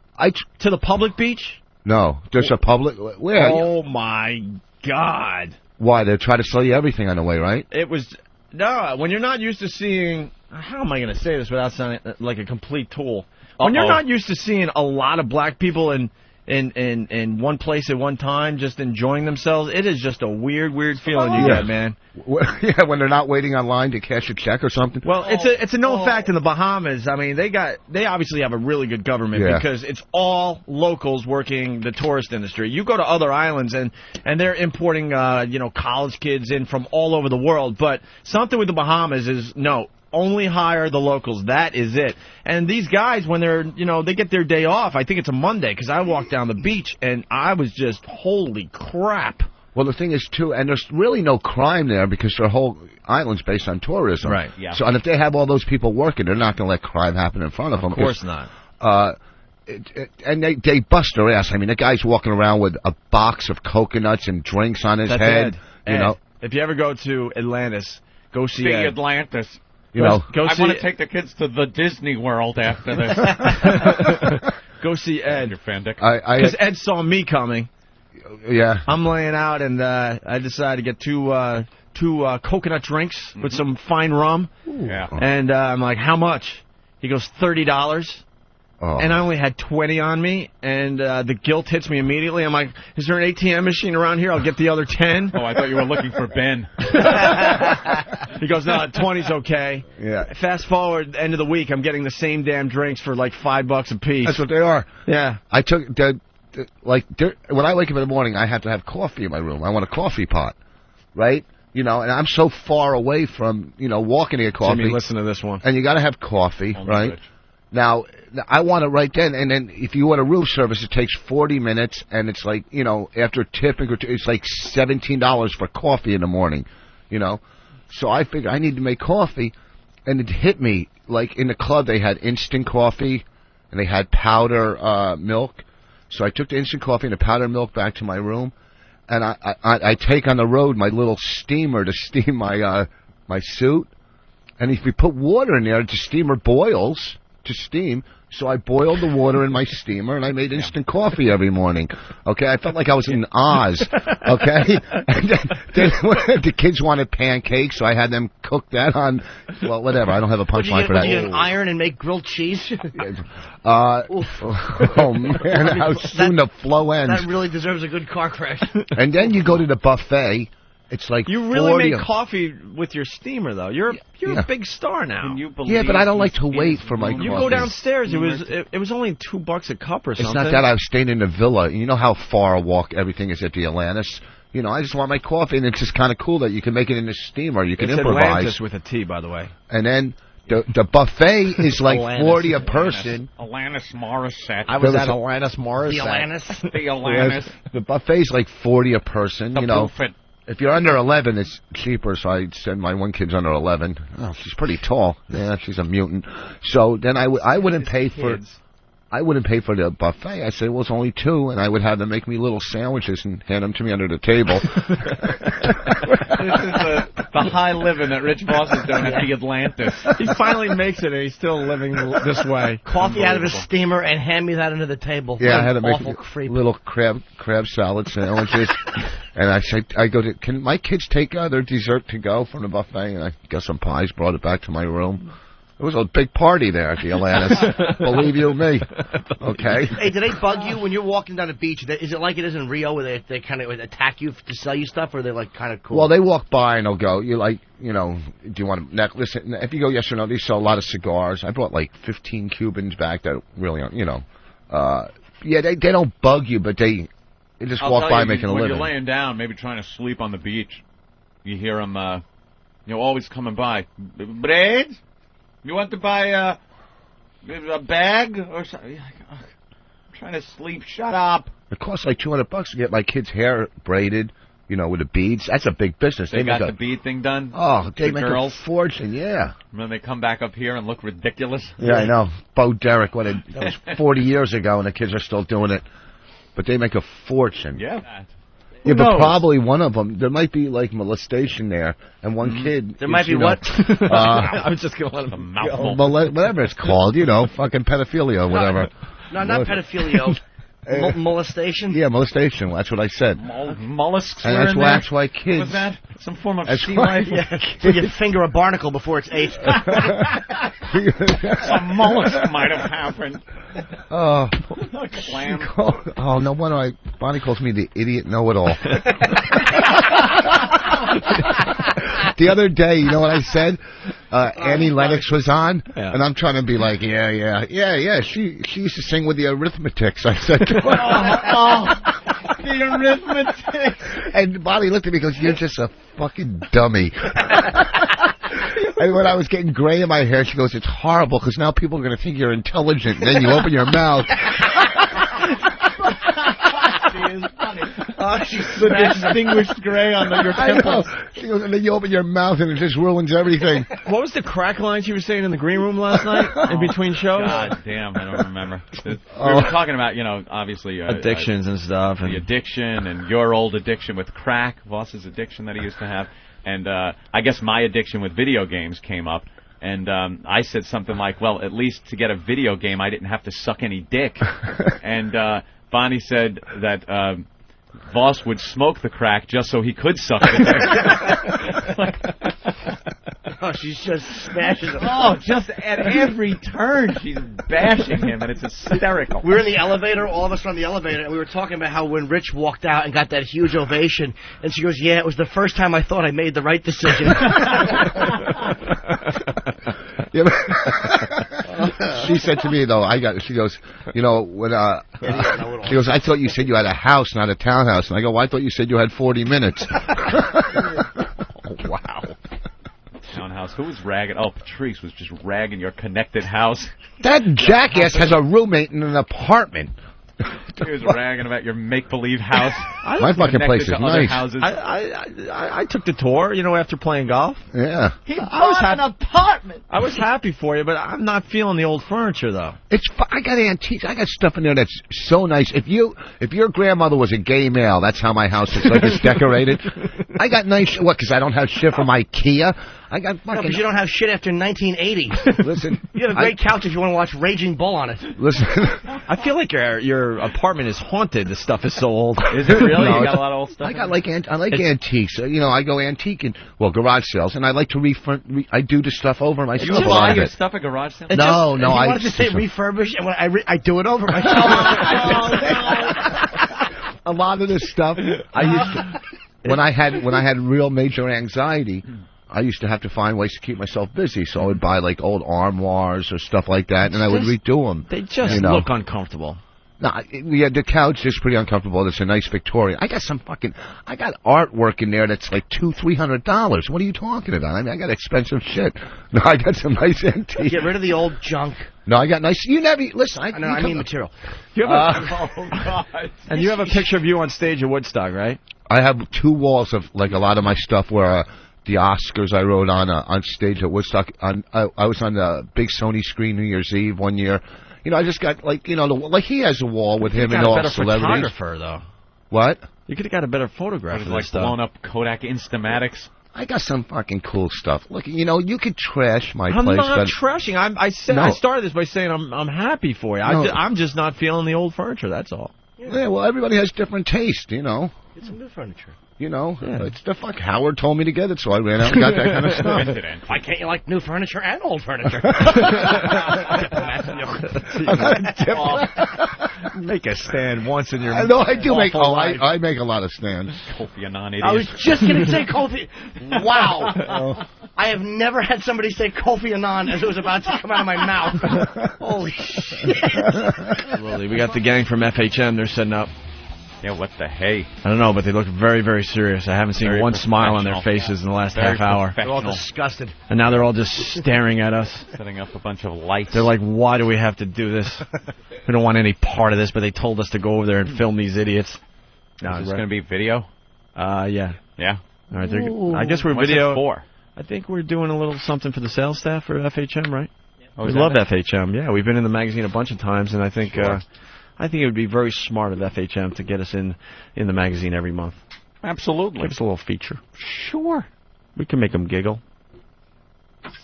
to the public beach? No, there's a public. Where? Oh my God! Why? They try to sell you everything on the way, right? It was when you're not used to seeing. How am I going to say this without sounding like a complete tool? When you're not used to seeing a lot of black people in one place at one time, just enjoying themselves, it is just a weird feeling you get, man. Yeah, when they're not waiting online to cash a check or something. Well, it's a known fact in the Bahamas. I mean, they obviously have a really good government because it's all locals working the tourist industry. You go to other islands and they're importing college kids in from all over the world. But something with the Bahamas is only hire the locals. That is it. And these guys, when they get their day off, I think it's a Monday, because I walked down the beach and I was just, holy crap. Well, the thing is, too, and there's really no crime there because their whole island's based on tourism. Right, yeah. So, and if they have all those people working, they're not going to let crime happen in front of them. Of course not. And they bust their ass. I mean, the guy's walking around with a box of coconuts and drinks on his head. Ed, if you ever go to Atlantis, go see Ed. Atlantis. Go I want to take the kids to the Disney World after this. Go see Ed. Because Ed saw me coming. Yeah. I'm laying out, and I decided to get two coconut drinks with some fine rum. Yeah. And I'm like, how much? He goes, $30. Oh. And I only had 20 on me, and the guilt hits me immediately. I'm like, is there an ATM machine around here? I'll get the other 10. Oh, I thought you were looking for Ben. He goes, no, 20's okay. Yeah. Fast forward, end of the week, I'm getting the same damn drinks for like $5 a piece. That's what they are. Yeah. I took when I wake up in the morning, I have to have coffee in my room. I want a coffee pot, right? And I'm so far away from walking to get coffee. Jimmy, listen to this one. And you got to have coffee, right? Bitch. Now, I want it right then, and then if you want a room service, it takes 40 minutes, and it's like, after tipping, it's like $17 for coffee in the morning, So I figured I need to make coffee, and it hit me, like in the club they had instant coffee, and they had powder milk. So I took the instant coffee and the powdered milk back to my room, and I take on the road my little steamer to steam my suit, and if you put water in there, the steamer boils to steam, So I boiled the water in my steamer, and I made instant coffee every morning. Okay, I felt like I was in Oz. Okay, and then the kids wanted pancakes, so I had them cook that on. Well, whatever. I don't have a punchline for that. Would you get an iron and make grilled cheese? Oh man, how soon the flow ends. That really deserves a good car crash. And then you go to the buffet. It's like you really make coffee with your steamer, though. You're a big star now. Can you believe yeah, but I don't like to wait for my coffee. You go downstairs. It was only $2 a cup or something. It's not that. I was staying in the villa. You know how far a walk everything is at the Atlantis. You know, I just want my coffee, and it's just kind of cool that you can make it in the steamer. You can improvise. Atlantis with a T, by the way. And then the buffet is like $40 a person. Alanis Morissette. I was at Alanis Morissette. The Alanis. The buffet's like $40 a person. You know. If you're under 11, it's cheaper, so I said my one kid's under 11. Oh, she's pretty tall. Yeah, she's a mutant. So then I wouldn't pay for the buffet. I said, well, it's only 2, and I would have them make me little sandwiches and hand them to me under the table. This is the high living that Rich Voss is doing at the Atlantis. He finally makes it, and he's still living this way. Coffee out of his steamer and hand me that under the table. Yeah, I had to make little crab salad sandwiches. And I go to, can my kids take their dessert to go from the buffet? And I got some pies, brought it back to my room. It was a big party there at the Atlantis. Believe you me. Okay. Hey, do they bug you when you're walking down the beach? Is it like it is in Rio where they kind of attack you to sell you stuff, or are they like kind of cool? Well, they walk by and they'll go, do you want a necklace? If you go yes or no, they sell a lot of cigars. I brought like 15 Cubans back that really aren't, yeah, they don't bug you, but they just walk by making a living. When you're laying down, maybe trying to sleep on the beach, you hear them, always coming by. Braids? You want to buy a bag or something? I'm trying to sleep. Shut up. It costs like $200 to get my kid's hair braided, with the beads. That's a big business. They got the bead thing done? Oh, they make girls. A fortune, yeah. And then they come back up here and look ridiculous. Yeah, I know. Bo Derek, that was 40 years ago, and the kids are still doing it. But they make a fortune. Yeah. Yeah, but probably one of them, there might be like molestation there, and one kid... There might be what? I was just going to let him go. Whatever it's called, fucking pedophilia or whatever. No, not pedophilia. Molestation? Yeah, molestation. That's what I said. Mollusks and were in there? That's why kids... Was that some form of sea life? Yeah, you finger a barnacle before it's 8. Some mollusk might have happened. Oh, a clam. Oh, no wonder Bonnie calls me the idiot know-it-all. The other day, you know what I said? Annie Lennox was on, and I'm trying to be like, yeah. She used to sing with the Arithmetics. I said to her. The Arithmetics. And Bonnie looked at me and goes, you're just a fucking dummy. And when I was getting gray in my hair, she goes, it's horrible because now people are going to think you're intelligent. And then you open your mouth. She is funny. She's the distinguished gray on your temples. She goes, and then you open your mouth and it just ruins everything. What was the crack line she was saying in the green room last night in between shows? God damn, I don't remember. We were talking about, obviously... addictions and stuff. The addiction and your old addiction with crack, Voss's addiction that he used to have. And I guess my addiction with video games came up. And I said something like, well, at least to get a video game, I didn't have to suck any dick. And Bonnie said that Voss would smoke the crack just so he could suck it. Oh, she's just smashing him. Oh, just at every turn she's bashing him, and it's hysterical. We were in the elevator, all of us were on the elevator, and we were talking about how when Rich walked out and got that huge ovation, and she goes, yeah, it was the first time I thought I made the right decision. She said to me, though, she goes, when, she goes, I thought you said you had a house, not a townhouse. And I go, well, I thought you said you had 40 minutes. Oh, wow. Townhouse. Who was ragging? Oh, Patrice was just ragging your connected house. That jackass has a roommate in an apartment. He was ragging about your make-believe house. My fucking place is nice. I took the tour, after playing golf. Yeah. He bought an apartment. I was happy for you, but I'm not feeling the old furniture, though. I got antiques. I got stuff in there that's so nice. If your grandmother was a gay male, that's how my house looks like it's decorated. I got nice. What? Because I don't have shit from IKEA. I got fucking. No, because you don't have shit after 1980. Listen, you have a great couch if you want to watch Raging Bull on it. Listen, I feel like your apartment is haunted. The stuff is so old. Is it really? No, You got a lot of old stuff. I got I like antiques. I go antique and garage sales, and I like to I do the stuff over myself. You buy your stuff at garage sales? No. If you wanted to say refurbish, and when I do it over myself. A lot of this stuff I used to. When I had real major anxiety, I used to have to find ways to keep myself busy. So I would buy like old armoires or stuff like that, and I would redo them. They just look uncomfortable. No, the couch is pretty uncomfortable. It's a nice Victorian. I got artwork in there that's like $200-300. What are you talking about? I mean, I got expensive shit. No, I got some nice antiques. Get rid of the old junk. No, I got nice. You never listen. I mean material. You have and you have a picture of you on stage at Woodstock, right? I have 2 walls of like a lot of my stuff where the Oscars I wrote on stage at Woodstock. I was on the big Sony screen New Year's Eve one year. I just got like he has a wall with him and all celebrities. You got a better photographer though. What? You could have got a better photograph of like blown up Kodak Instamatics. I got some fucking cool stuff. Look, you could trash my place. I'm not trashing. I started this by saying I'm happy for you. No. I'm just not feeling the old furniture. That's all. Yeah, well, everybody has different taste, Get some new furniture. It's the fuck. Howard told me to get it, so I ran out and got that kind of stuff. Why can't you like new furniture and old furniture? Make a stand once in your. No, I do make. I make a lot of stands. Kofi Annan idiot. I was just going to say Kofi. Wow. I have never had somebody say Kofi Annan as it was about to come out of my mouth. Holy shit. Absolutely. We got the gang from FHM. They're setting up. Yeah, what the hey? I don't know, but they look very, very serious. I haven't seen one smile on their faces in the last half hour. They're all disgusted. And now they're all just staring at us. Setting up a bunch of lights. They're like, why do we have to do this? We don't want any part of this, but they told us to go over there and film these idiots. No, is this going to be video? Yeah. Yeah? All right, I guess we're video. What's it for? I think we're doing a little something for the sales staff for FHM, right? Oh, we love FHM. Yeah, we've been in the magazine a bunch of times, and I think it would be very smart of FHM to get us in the magazine every month. Absolutely. Give us a little feature. Sure. We can make them giggle.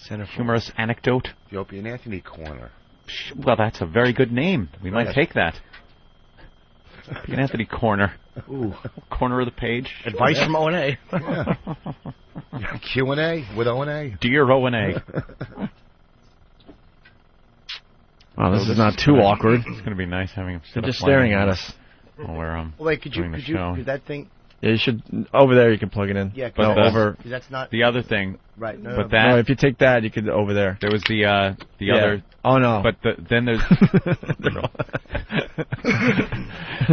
Humorous anecdote. The Opie and Anthony Corner. Well, that's a very good name. We might take that. Opie and Anthony Corner. Ooh. Corner of the page. Advice from O&A. Yeah. Q&A with O&A. Dear O&A. Oh, this is not too awkward. It's going to be nice having them. They're just staring at us. While we're wait, could that thing? Yeah, you should. Over there, you can plug it in. Yeah, but over. That's not the other thing. Right. No, but that. No, if you take that, you could over there. There was the other. Oh no. But then there's.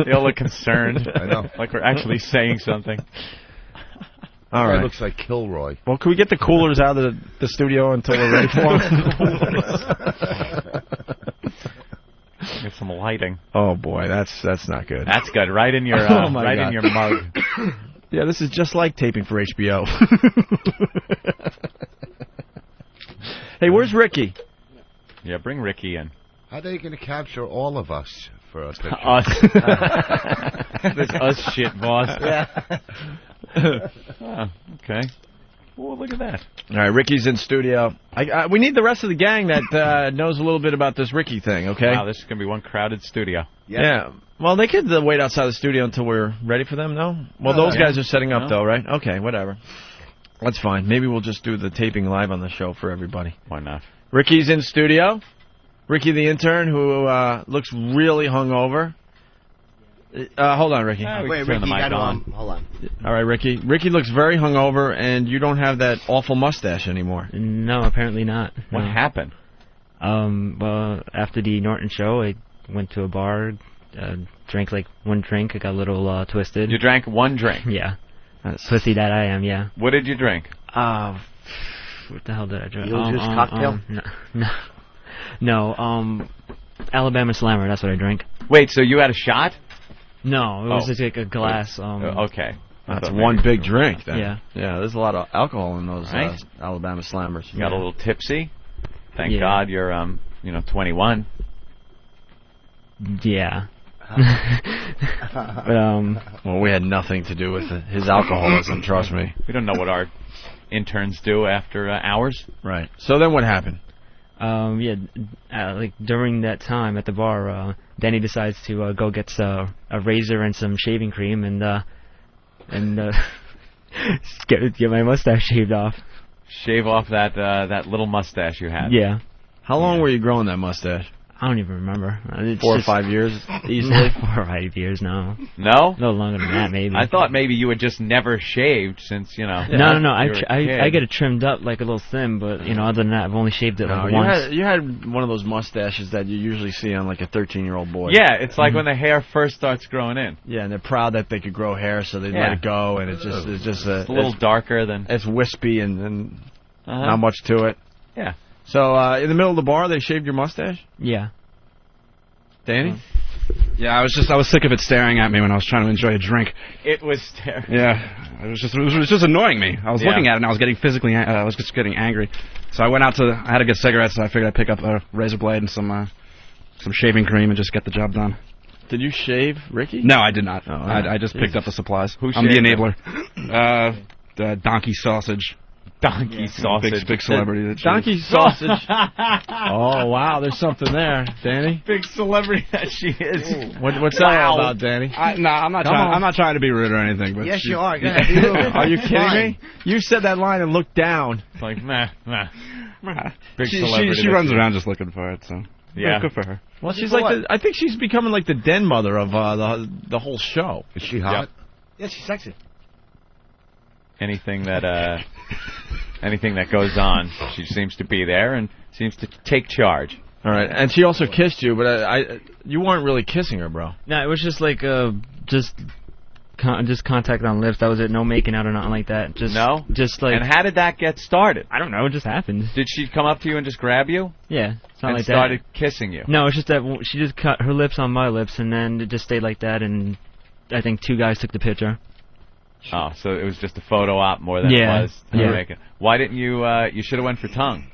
They all look concerned. I know. Like we're actually saying something. All right. It looks like Kilroy. Well, can we get the coolers out of the studio until we're ready for them? Get some lighting. Oh boy, that's not good. That's good. Right in your in your mug. Yeah, this is just like taping for HBO. Hey, where's Ricky? Yeah, bring Ricky in. How are they going to capture all of us for a picture? Us. This us shit, boss. Yeah. Oh, okay. Well, look at that. All right, Ricky's in studio. We need the rest of the gang that knows a little bit about this Ricky thing, okay? Wow, this is going to be one crowded studio. Yeah. Well, they could wait outside the studio until we're ready for them, no? Well, those guys are setting up, though, right? Okay, whatever. That's fine. Maybe we'll just do the taping live on the show for everybody. Why not? Ricky's in studio. Ricky the intern, who looks really hungover. Hold on, Ricky. Wait, Ricky, the mic on. Hold on. All right, Ricky. Ricky looks very hungover, and you don't have that awful mustache anymore. No, apparently not. What happened? Well, after the Norton show, I went to a bar, drank like one drink. I got a little twisted. You drank one drink? Yeah. Pussy that I am, yeah. What did you drink? What the hell did I drink? Juice cocktail? No. Alabama Slammer, that's what I drank. Wait, so you had a shot? No, it was just like a glass. Okay. That's one big drink, then. Yeah. Yeah, there's a lot of alcohol in those Right. Alabama Slammers. You got a little tipsy. Thank Yeah. God you're 21. Yeah. But, well, we had nothing to do with his alcoholism, trust me. We don't know what our interns do after hours. Right. So then what happened? Like during that time at the bar, Danny decides to go get a razor and some shaving cream and get my mustache shaved off. Shave off that little mustache you had. Yeah. How long were you growing that mustache? I don't even remember. It's 4 or 5 years, easily? 4 or 5 years, no. No? No longer than that, maybe. I thought maybe you had just never shaved since, No. you were a I kid. get it trimmed up like a little thin, but other than that, I've only shaved it like once. You had one of those mustaches that you usually see on like a 13-year-old boy. Yeah, it's like when the hair first starts growing in. Yeah, and they're proud that they could grow hair, so they let it go, and it's just a little darker than. It's wispy and not much to it. Yeah. So in the middle of the bar, they shaved your mustache? Yeah. Danny? Yeah, I was sick of it staring at me when I was trying to enjoy a drink. It was staring. Yeah, it was just annoying me. I was looking at it and I was getting I was just getting angry. So I went out I had to get cigarettes, so I figured I'd pick up a razor blade and some shaving cream and just get the job done. Did you shave Ricky? No, I did not. Oh, I just picked up the supplies. Who I'm the shaved enabler. The donkey sausage. Donkey sausage. Big celebrity. That donkey sausage. Oh, wow, there's something there, Danny. Big celebrity that she is. What's that all about, Danny? I'm not trying to be rude or anything. But yes, you are. Go ahead, be rude. Are you kidding me? You said that line and looked down. It's like, nah. Big She celebrity. runs around just looking for it, so yeah, good for her. Well, she's like I think she's becoming like the den mother of the whole show. Is she hot? Yeah, she's sexy. Anything that goes on, she seems to be there and seems to take charge. All right, and she also kissed you, but you weren't really kissing her, bro. No, it was just like just contact on lips. That was it. No making out or nothing like that. Just like. And how did that get started? I don't know. It just happened. Did she come up to you and just grab you? Yeah, something like started that. kissing you? No, it's just that she just cut her lips on my lips, and then it just stayed like that. And I think 2 guys took the picture. Oh, so it was just a photo op more than it was to make it. Why didn't you? You should have went for tongue.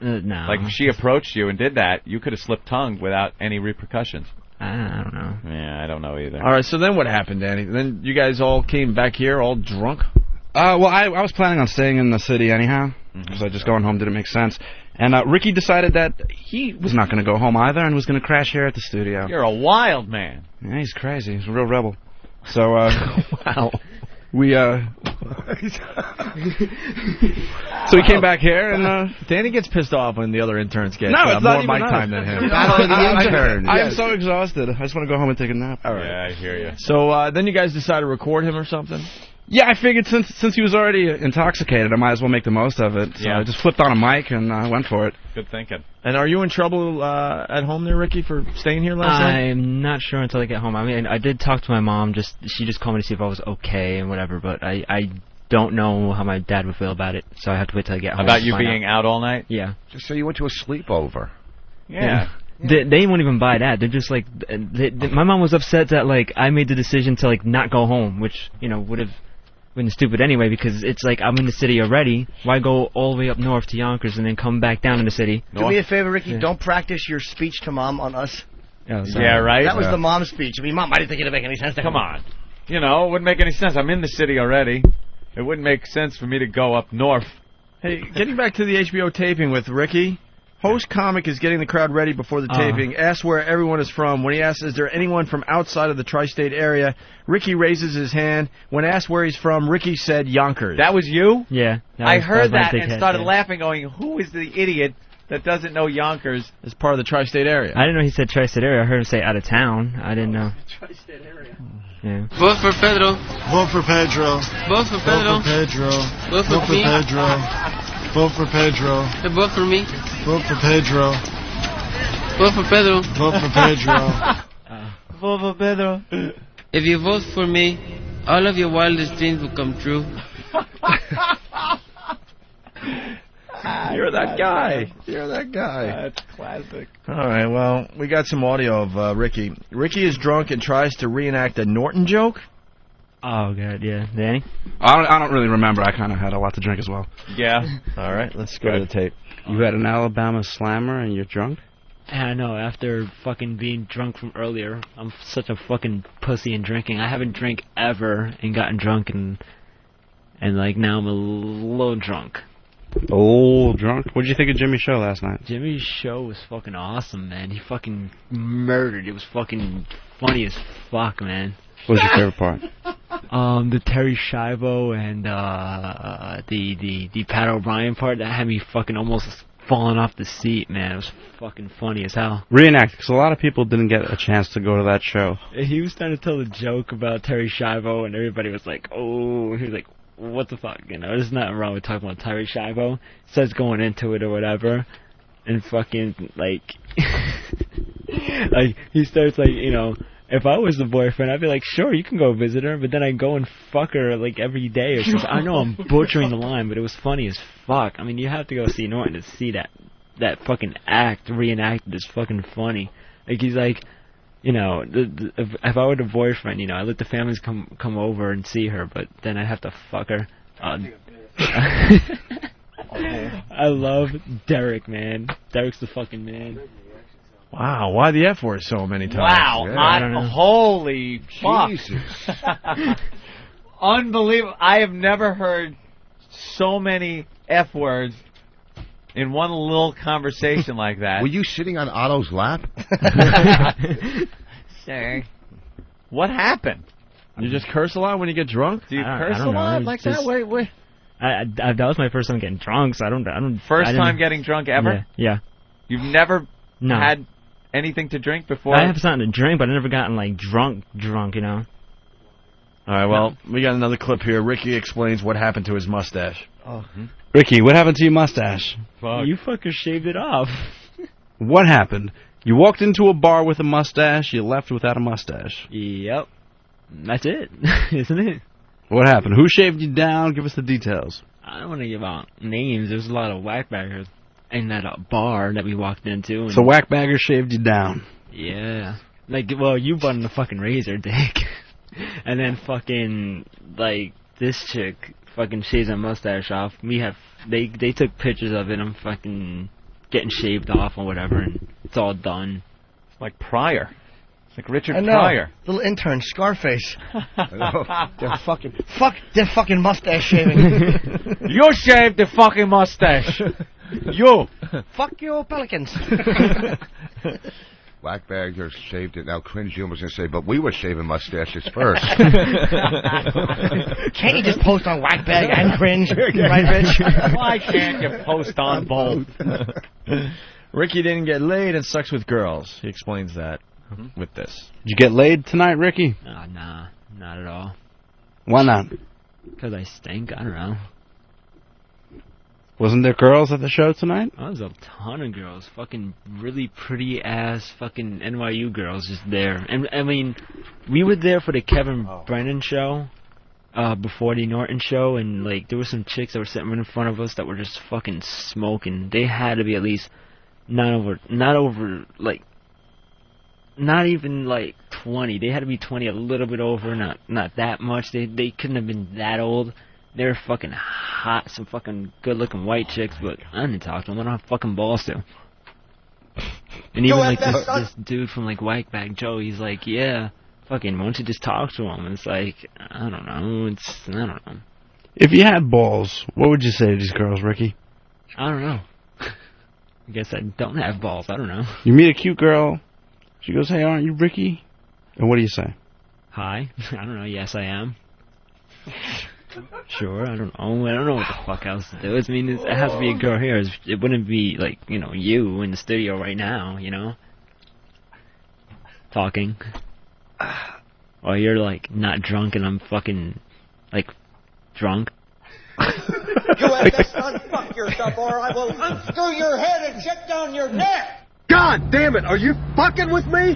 No. Like if she approached you and did that, you could have slipped tongue without any repercussions. I don't know. Yeah, I don't know either. All right, so then what happened, Danny? Then you guys all came back here all drunk? Well, I was planning on staying in the city anyhow, so just going home didn't make sense. And Ricky decided that he was not going to go home either and was going to crash here at the studio. You're a wild man. Yeah, he's crazy. He's a real rebel. So, wow. We So he came back here, and Danny gets pissed off when the other interns get it's more mic time than him. I'm so exhausted. I just want to go home and take a nap. All right. Yeah, I hear you. So then you guys decide to record him or something? Yeah, I figured since he was already intoxicated, I might as well make the most of it. So I just flipped on a mic and went for it. Good thinking. And are you in trouble at home there, Ricky, for staying here last night? I'm not sure until I get home. I mean, I did talk to my mom. She just called me to see if I was okay and whatever, but I don't know how my dad would feel about it, so I have to wait till I get home. About you being out all night? Yeah. Just so you went to a sleepover. Yeah. They won't even buy that. They're just like, my mom was upset that like I made the decision to like not go home, which would have been stupid anyway, because it's like I'm in the city already. Why go all the way up north to Yonkers and then come back down in the city? Do me a favor, Ricky. Don't practice your speech to Mom on us. Yeah, right? That was the mom speech. I mean, Mom, I didn't think it'd make any sense to Come on. It wouldn't make any sense. I'm in the city already. It wouldn't make sense for me to go up north. Hey, getting back to the HBO taping with Ricky, host comic is getting the crowd ready before the taping, asks where everyone is from. When he asks, is there anyone from outside of the tri-state area, Ricky raises his hand. When asked where he's from, Ricky said Yonkers. That was you? Yeah. I heard that and started laughing, going, who is the idiot that doesn't know Yonkers is part of the tri-state area? I didn't know he said tri-state area. I heard him say out of town. I didn't know. Tri-state area. Yeah. Vote for Pedro. Vote for Pedro. Vote for Pedro. Vote for Pedro. Vote for Pedro. Vote for me. Vote for Pedro. Vote for Pedro. Vote for Pedro. Vote for Pedro. If you vote for me, all of your wildest dreams will come true. You're that guy. You're that guy. That's classic. All right, well, we got some audio of Ricky. Ricky is drunk and tries to reenact a Norton joke. Oh, God, yeah. Danny? I don't really remember. I kind of had a lot to drink as well. Yeah. All right, let's go to the tape. You had an Alabama slammer and you're drunk? I know, after fucking being drunk from earlier, I'm such a fucking pussy in drinking. I haven't drank ever and gotten drunk, and like, now I'm a little drunk. Oh, drunk? What'd you think of Jimmy's show last night? Jimmy's show was fucking awesome, man. He fucking murdered. It was fucking funny as fuck, man. What was your favorite part? The Terry Schiavo and the Pat O'Brien part, that had me fucking almost falling off the seat, man. It was fucking funny as hell. Reenact, because a lot of people didn't get a chance to go to that show. He was trying to tell a joke about Terry Schiavo, and everybody was like, oh, he was like, what the fuck, you know, there's nothing wrong with talking about Terry Schiavo. Starts going into it or whatever, and fucking, like, like, he starts, like, you know, if I was the boyfriend, I'd be like, sure, you can go visit her, but then I go and fuck her, like, every day or something. I know I'm butchering the line, but it was funny as fuck. I mean, you have to go see Norton to see that fucking act reenacted. Is fucking funny. Like, he's like, you know, if I were the boyfriend, you know, I let the families come over and see her, but then I have to fuck her. I love Derek, man. Derek's the fucking man. Wow, why the F word so many times? Wow, Yeah. I don't know. Holy fuck. Jesus. Unbelievable. I have never heard so many F words in one little conversation like that. Were you sitting on Otto's lap? Sir. What happened? You just curse a lot when you get drunk? Do you I curse a don't know. lot It's like just- that? Wait. That was my first time getting drunk, so I don't. First time getting drunk ever? Yeah. You've never No. had anything to drink before? I have something to drink, but I never gotten, like, drunk, you know? All right, well, we got another clip here. Ricky explains what happened to his mustache. Oh. Ricky, what happened to your mustache? Fuck. You fucking shaved it off. What happened? You walked into a bar with a mustache, you left without a mustache. Yep. That's it, isn't it? What happened? Who shaved you down? Give us the details. I don't want to give out names. There's a lot of whackbaggers in that bar that we walked into. And So whackbagger shaved you down. yeah. Like, well, you button the fucking razor, dick. And then fucking, like, this chick fucking shaves her mustache off. They took pictures of it. I'm fucking getting shaved off or whatever, and it's all done. It's like Pryor. It's like Richard I know. Pryor. Little intern, Scarface. They're fucking mustache shaving. You shaved the fucking mustache. You. Fuck you, Pelicans. Whackbagger shaved it. Now, Cringe Jim was going to say, but we were shaving mustaches first. Can't you just post on Whackbag and Cringe, right, Rich? Why can't you post on both? Ricky didn't get laid and sucks with girls. He explains that with this. Did you get laid tonight, Ricky? Nah, not at all. Why not? Because I stink, I don't know. Wasn't there girls at the show tonight? Oh, there's a ton of girls. Fucking really pretty ass fucking NYU girls just there. And I mean, we were there for the Kevin Brennan show, before the Norton show, and like there were some chicks that were sitting in front of us that were just fucking smoking. They had to be at least not even like 20. They had to be 20, a little bit over, not that much. They couldn't have been that old. They were fucking hot, some fucking good-looking white chicks, but I didn't talk to them. I don't have fucking balls to. And even like this dude from like Whackbag Joe, he's like, yeah, fucking, why don't you just talk to him? And it's like, I don't know. I don't know. If you had balls, what would you say to these girls, Ricky? I don't know. I guess I don't have balls. I don't know. You meet a cute girl. She goes, hey, aren't you Ricky? And what do you say? Hi. I don't know. Yes, I am. Sure, I don't know. I don't know what the fuck else to do. I mean, it has to be a girl here. It wouldn't be, like, you know, you in the studio right now, you know? Talking. Or you're, like, not drunk and I'm fucking, like, drunk. You have best unfuck yourself or I will unscrew your head and check down your neck! God damn it, are you fucking with me?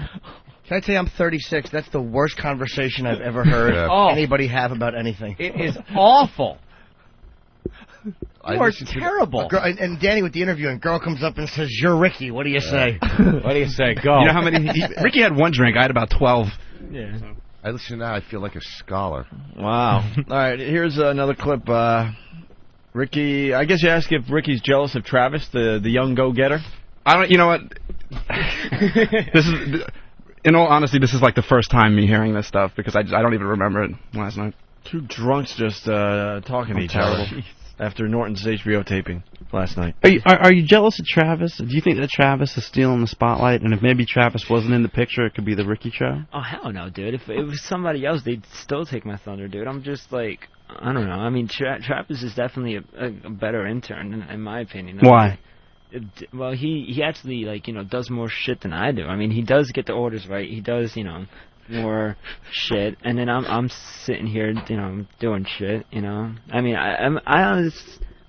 Can I tell you I'm 36? That's the worst conversation I've ever heard anybody have about anything. It is awful. You are terrible. And Danny with the interview, and girl comes up and says, "You're Ricky. What do you say?" What do you say? Go. You know how many? Ricky had one drink. I had about 12. Yeah. I listen now. I feel like a scholar. Wow. All right, here's another clip. Ricky, I guess you ask if Ricky's jealous of Travis, the young go-getter. I don't. You know what? This is, in all honesty, this is like the first time me hearing this stuff because I don't even remember it last night. Two drunks just talking to each other after Norton's HBO taping last night. Are you jealous of Travis? Do you think that Travis is stealing the spotlight, and if maybe Travis wasn't in the picture, it could be the Ricky show? Oh, hell no, dude. If it was somebody else, they'd still take my thunder, dude. I'm just like, I don't know. I mean, Travis is definitely a better intern, in my opinion. Why? Well, he actually, like, does more shit than I do. I mean, he does get the orders right. He does, more shit, and then I'm sitting here, doing shit, I mean, I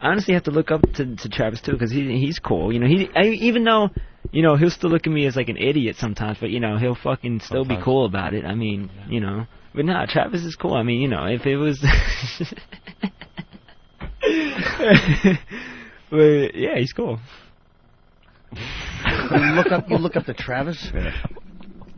honestly have to look up to Travis too, because he's cool, even though, he'll still look at me as like an idiot sometimes, but he'll fucking still be cool about it. I mean, but nah, Travis is cool. I mean, if it was, but yeah, he's cool. You look up to Travis.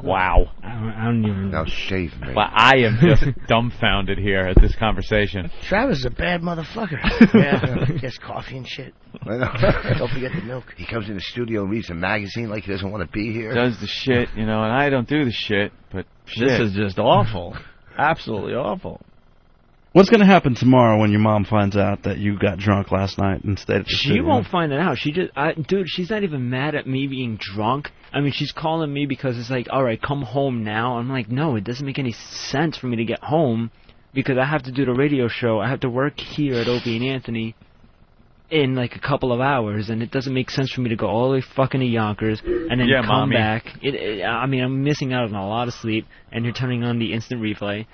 Wow. I don't even... Now shave me. Well, I am just dumbfounded here at this conversation. Travis is a bad motherfucker. Yeah. He has coffee and shit. I know. Don't forget the milk. He comes in the studio and reads a magazine like he doesn't want to be here. Does the shit, and I don't do the shit, but shit. This is just awful. Absolutely awful. What's going to happen tomorrow when your mom finds out that you got drunk last night and stayed at the She studio? won't find it out. Dude, she's not even mad at me being drunk. I mean, she's calling me because it's like, all right, come home now. I'm like, no, it doesn't make any sense for me to get home because I have to do the radio show. I have to work here at Opie and Anthony in like a couple of hours, and it doesn't make sense for me to go all the way fucking to Yonkers and then come mommy. back. I mean, I'm missing out on a lot of sleep, and you're turning on the instant replay.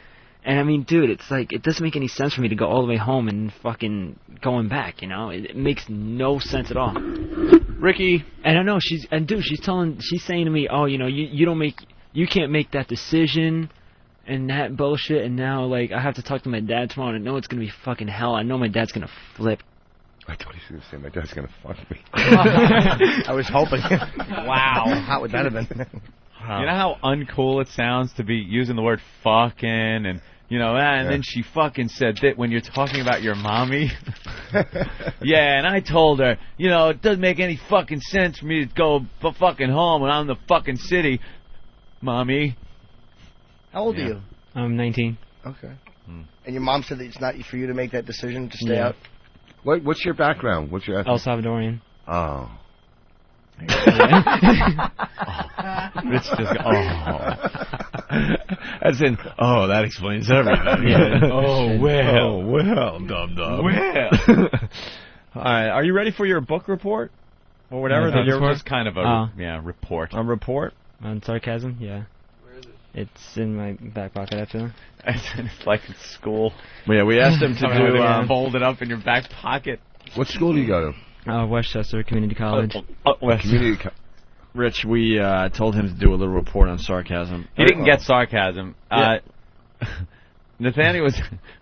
And I mean, dude, it's like, it doesn't make any sense for me to go all the way home and fucking going back, It makes no sense at all. Ricky. And I know she's saying to me, oh, you can't make that decision and that bullshit, and now, like, I have to talk to my dad tomorrow, and I know it's gonna be fucking hell. I know my dad's gonna flip. I thought he was going to say my dad's going to fuck me. I was hoping. Wow. How would that have been? You know how uncool it sounds to be using the word fucking and, and then she fucking said that when you're talking about your mommy. Yeah, and I told her, it doesn't make any fucking sense for me to go fucking home when I'm in the fucking city, mommy. How old are you? I'm 19. Okay. And your mom said that it's not for you to make that decision to stay out? What's your background? What's your El Salvadorian. Oh. It's just As in, that explains everything. Yeah. Well, dum-dum. Well. All right, are you ready for your book report? Or whatever? It's kind of a report. A report? On sarcasm? Yeah. Where is it? It's in my back pocket, actually. It's like it's school. Yeah, we asked him to do... fold it up in your back pocket. What school do you go to? Westchester Community College. Community Rich, we told him to do a little report on sarcasm. He didn't get sarcasm. Yeah. Nathaniel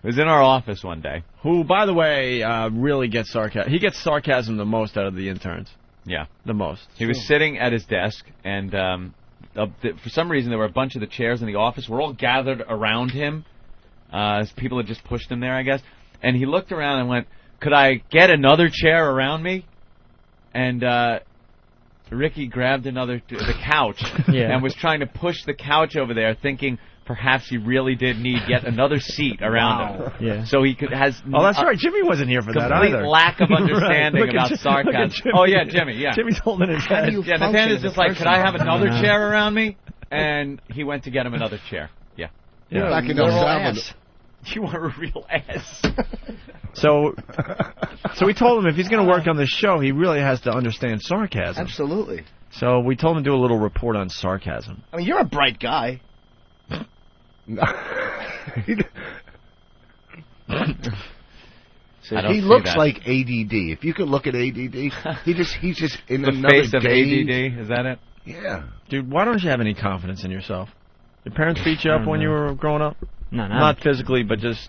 was in our office one day. Who, by the way, really gets sarcasm. He gets sarcasm the most out of the interns. Yeah. The most. He was sitting at his desk, and for some reason there were a bunch of the chairs in the office were all gathered around him. As people had just pushed him there, I guess. And he looked around and went, "Could I get another chair around me?" And Ricky grabbed the couch and was trying to push the couch over there, thinking perhaps he really did need yet another seat around him. Yeah. So he has... Oh, that's right. Jimmy wasn't here for that either. Complete lack of understanding right. about sarcasm. Oh, yeah, Jimmy, yeah. Jimmy's holding his head. Yeah, Nathaniel's just like, "Could I have another chair around me?" And he went to get him another chair. Yeah. Yeah. Back in El Salvador. You are a real ass. So we told him if he's going to work on this show, he really has to understand sarcasm. Absolutely. So we told him to do a little report on sarcasm. I mean, you're a bright guy. He looks like ADD. If you could look at ADD, he's just in the another face of game. ADD. Is that it? Yeah. Dude, why don't you have any confidence in yourself? Your parents beat you up when you were growing up? No. Not physically, but just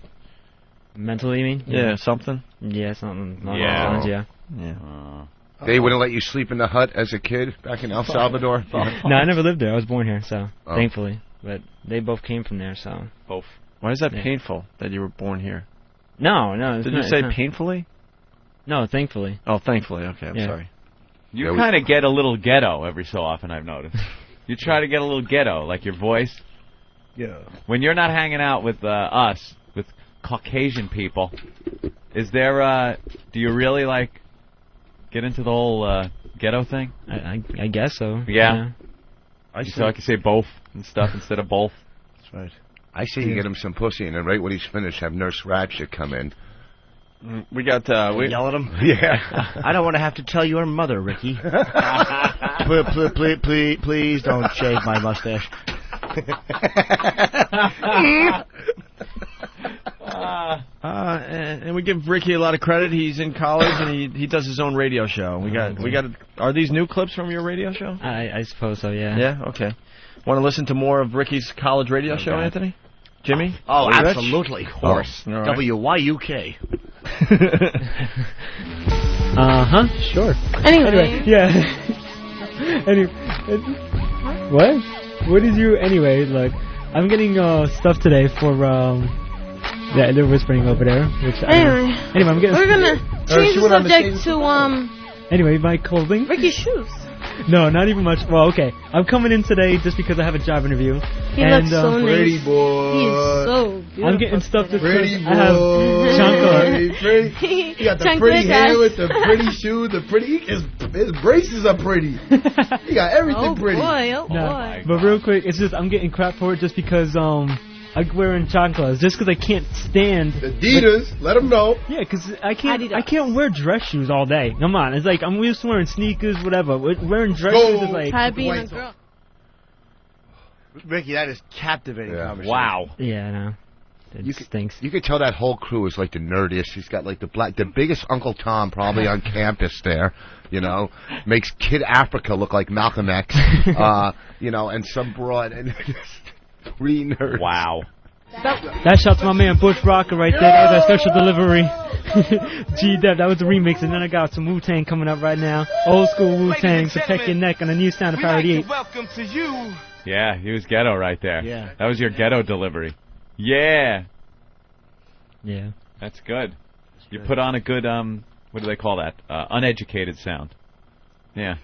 Mentally, you mean? Yeah, something. Yeah, something. Yeah. They wouldn't let you sleep in the hut as a kid back in El Salvador? No, I never lived there. I was born here, so thankfully. But they both came from there, so. Both. Why is that painful that you were born here? No. Did you say painfully? No, thankfully. Oh, thankfully. Okay, I'm sorry. You kind of get a little ghetto every so often, I've noticed. You try to get a little ghetto, like your voice. Yeah. When you're not hanging out with us, with Caucasian people, is there, do you really, like, get into the whole ghetto thing? I guess so. Yeah. So I can say both and stuff instead of both. That's right. I say you get him some pussy, and then right when he's finished, have Nurse Ratchet come in. We got we yell at him. Yeah. I don't want to have to tell your mother, Ricky. please don't shave my mustache. And we give Ricky a lot of credit. He's in college and he does his own radio show. We got. Are these new clips from your radio show? I suppose so. Yeah. Yeah. Okay. Want to listen to more of Ricky's college radio show, Anthony? Jimmy? Oh, Rich? absolutely. Of course. All right. WYUK. Sure. Anyway. Yeah. What? What is you? Anyway, look, I'm getting stuff today for yeah, they're whispering over there. Which anyway, I'm getting. We're gonna change the subject to Anyway, my clothing. Ricky's shoes. No, not even much. Well, okay. I'm coming in today just because I have a job interview. He looks so nice. Pretty boy. He is so beautiful. I'm getting stuff to Pretty boy. I have chocolate. You got the pretty hair with the pretty shoe, the pretty. His braces are pretty. You got everything pretty. Oh boy. But real quick, it's just I'm getting crap for it just because I'm wearing chanclas just because I can't stand Adidas. Let them know. Yeah, because I can't wear dress shoes all day. Come on, it's like I'm used to wearing sneakers, whatever. Wearing dress shoes is like try being a girl. Ricky, that is captivating conversation. Wow. Yeah, I know. It stinks. You could tell that whole crew is like the nerdiest. He's got like the biggest Uncle Tom probably on campus there. You know, makes Kid Africa look like Malcolm X. You know, and some broad and just 3 nerds. Wow. That shot to my man Bush Rocker right there. That was that special delivery. G-Dep, that was the remix. And then I got some Wu-Tang coming up right now. Old school Wu-Tang, Protect Your Neck on the new sound of Parody 8. Welcome to you. Yeah, he was ghetto right there. Yeah. That was your ghetto delivery. Yeah. Yeah. That's good. You put on a good, what do they call that? Uneducated sound. Yeah.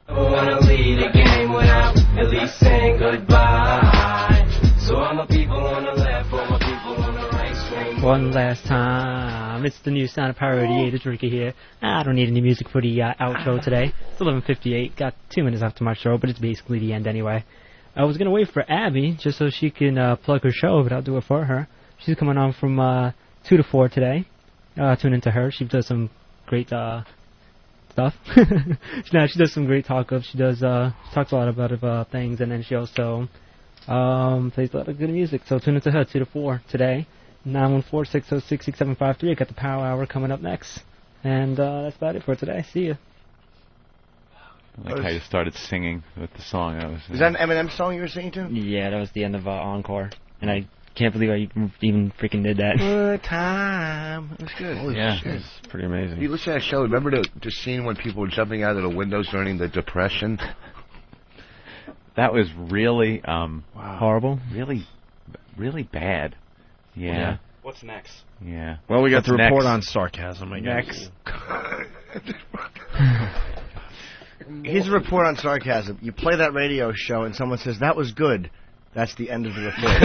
Wanna lead a game without at least saying goodbye. So all my people on the left, all my people on the right swing. One last time. It's the new sound of Parody 8. It's Ricky here. I don't need any music for the outro today. It's 11:58. Got 2 minutes after my show, but it's basically the end anyway. I was going to wait for Abby just so she can plug her show, but I'll do it for her. She's coming on from 2 to 4 today. Tune into her. She does some great stuff. She does some great talk-ups. She does talks a lot about things, and then she also plays a lot of good music. So tune into her 2 to 4 today. 914-606-6753. I got the Power Hour coming up next. And that's about it for today. See ya. I like how you started singing with the song. Is that an Eminem song you were singing to? Yeah, that was the end of Encore. And I can't believe I even freaking did that. Good time. It was good. Holy yeah, shit. it's pretty amazing. You listen to that show, remember the scene when people were jumping out of the windows during the Depression? That was really horrible. Really bad. Yeah. What's next? Yeah. Well, we got What's the report next? on sarcasm, I guess. Here's a report on sarcasm. You play that radio show and someone says, that was good. That's the end of the report.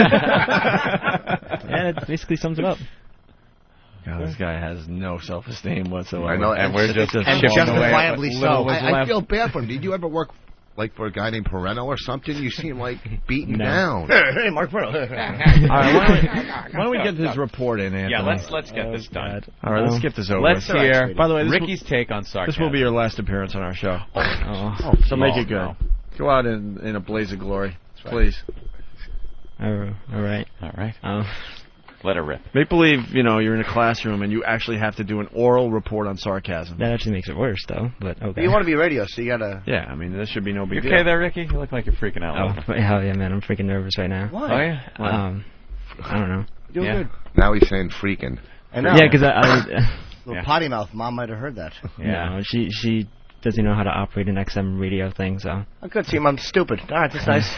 Yeah, it basically sums it up. God, this guy has no self-esteem whatsoever. I know, and we're just and chipping justifiably away. so. I feel bad for him. Did you ever work like for a guy named Pereno or something? You seem like beaten down. Hey, Mark Pereno. All right, why don't we get this report in, Anthony? Yeah, let's get this done. All right, let's get this over. Let's hear. By the way, Ricky's take on sarcasm. This will be your last appearance on our show. So make it good. Go out in a blaze of glory, please. All right. Let her rip. Make believe, you're in a classroom and you actually have to do an oral report on sarcasm. That actually makes it worse, though. But okay. You want to be radio, so you gotta. Yeah, I mean, this should be no big You deal. okay there, Ricky? You look like you're freaking out. Oh, hell yeah, man! I'm freaking nervous right now. Why? Oh yeah. I don't know. You're good. Now he's saying freaking. I know. Yeah, because Little potty mouth. Mom might have heard that. No, she doesn't know how to operate an XM radio thing, so. Oh, good. See, Mom's stupid. All right, that's nice.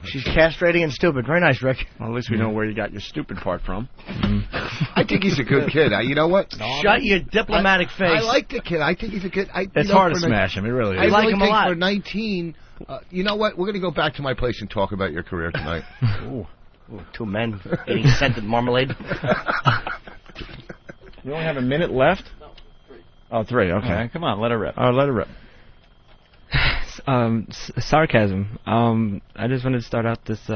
She's castrating and stupid. Very nice, Rick. Well, at least we know where you got your stupid part from. I think he's a good kid. You know what? Shut your diplomatic face. I like the kid. I think he's a good. It's hard to smash him. It really is. I like really him a think lot. for 19. You know what? We're going to go back to my place and talk about your career tonight. Ooh, two men eating scented marmalade. We only have a minute left? Oh, 3, okay. Right, come on, let her rip. Let her rip. Sarcasm. I just wanted to start out this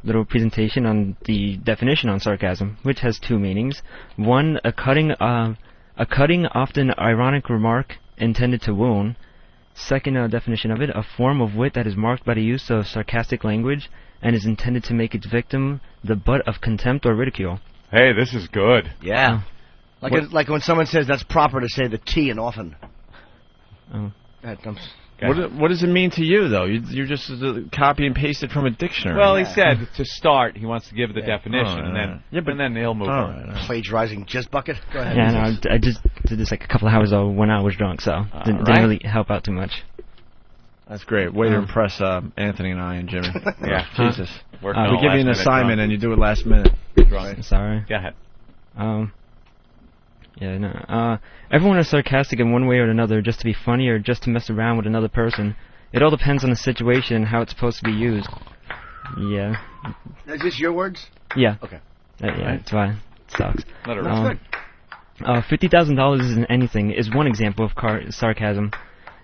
little presentation on the definition on sarcasm, which has 2 meanings. One, a cutting, often ironic remark intended to wound. Second definition of it, a form of wit that is marked by the use of sarcastic language and is intended to make its victim the butt of contempt or ridicule. Hey, this is good. Yeah. Like when someone says that's proper to say the T and often. Oh. What does it mean to you, though? You just copy and paste it from a dictionary. Well, he said to start, he wants to give the definition, and then he'll move on. Plagiarizing jizz bucket. Go ahead. Yeah, no, I just did this like a couple of hours ago when I was drunk, so didn't really help out too much. That's great. Way to impress Anthony and I and Jimmy. Yeah. Jesus. We give you an assignment and you do it last minute. Sorry. Go ahead. Yeah, no. Everyone is sarcastic in one way or another, just to be funny or just to mess around with another person. It all depends on the situation and how it's supposed to be used. Yeah. Is this your words? Yeah. Okay. Yeah, that's why it sucks. Let her That's good. $50,000 isn't anything is one example of sarcasm.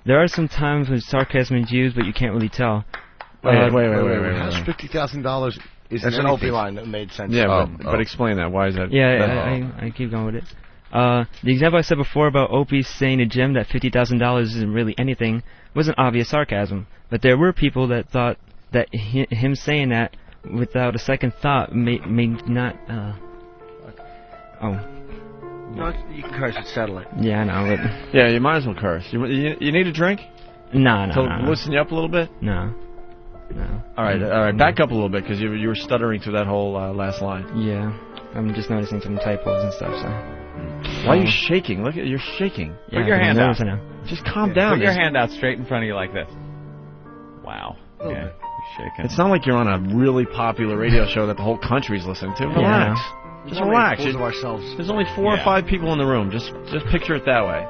There are some times when sarcasm is used, but you can't really tell. Wait. How's $50,000? That's an Opie line that made sense. Yeah, but explain that. Why is that? Yeah, I keep going with it. The example I said before about Opie saying to Jim that $50,000 isn't really anything wasn't obvious sarcasm, but there were people that thought that him saying that without a second thought may not. No, you can curse and settle it. Yeah, I know. But yeah, you might as well curse. You need a drink? No. To loosen you up a little bit? No. All right. Back up a little bit because you were stuttering through that whole last line. Yeah, I'm just noticing some typos and stuff. So. Why are you shaking? Look, you're shaking. Yeah, Put your hand out. Just calm down. Put your hand out straight in front of you like this. Wow. Yeah, you're shaking. It's not like you're on a really popular radio show that the whole country's listening to. Relax. Just relax. There's only 4 or 5 people in the room. Just picture it that way.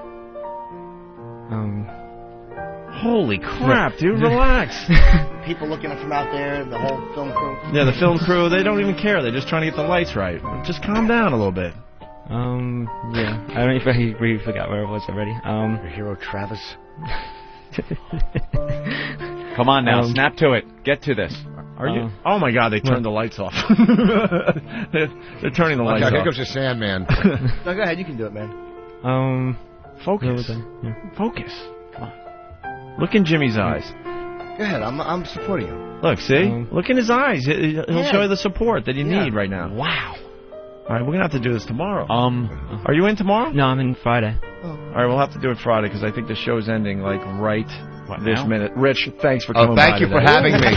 Holy crap, dude! Relax. People looking from out there, the whole film crew. Yeah, the film crew. They don't even care. They're just trying to get the lights right. Just calm down a little bit. Yeah. I don't even really forgot where I was already. Your hero Travis. Come on now, snap to it. Get to this. Are you? Oh my God! They turned the lights off. They're turning the lights off. Here comes the Sandman. No, go ahead. You can do it, man. Focus. Focus. Come on. Look in Jimmy's eyes. Go ahead. I'm supporting you. Look, see? Look in his eyes. He'll show you the support that you need right now. Wow. All right, we're gonna have to do this tomorrow. Are you in tomorrow? No, I'm in Friday. All right, we'll have to do it Friday because I think the show's ending like right What, this now? minute. Rich, thanks for coming by. Thank you for having me.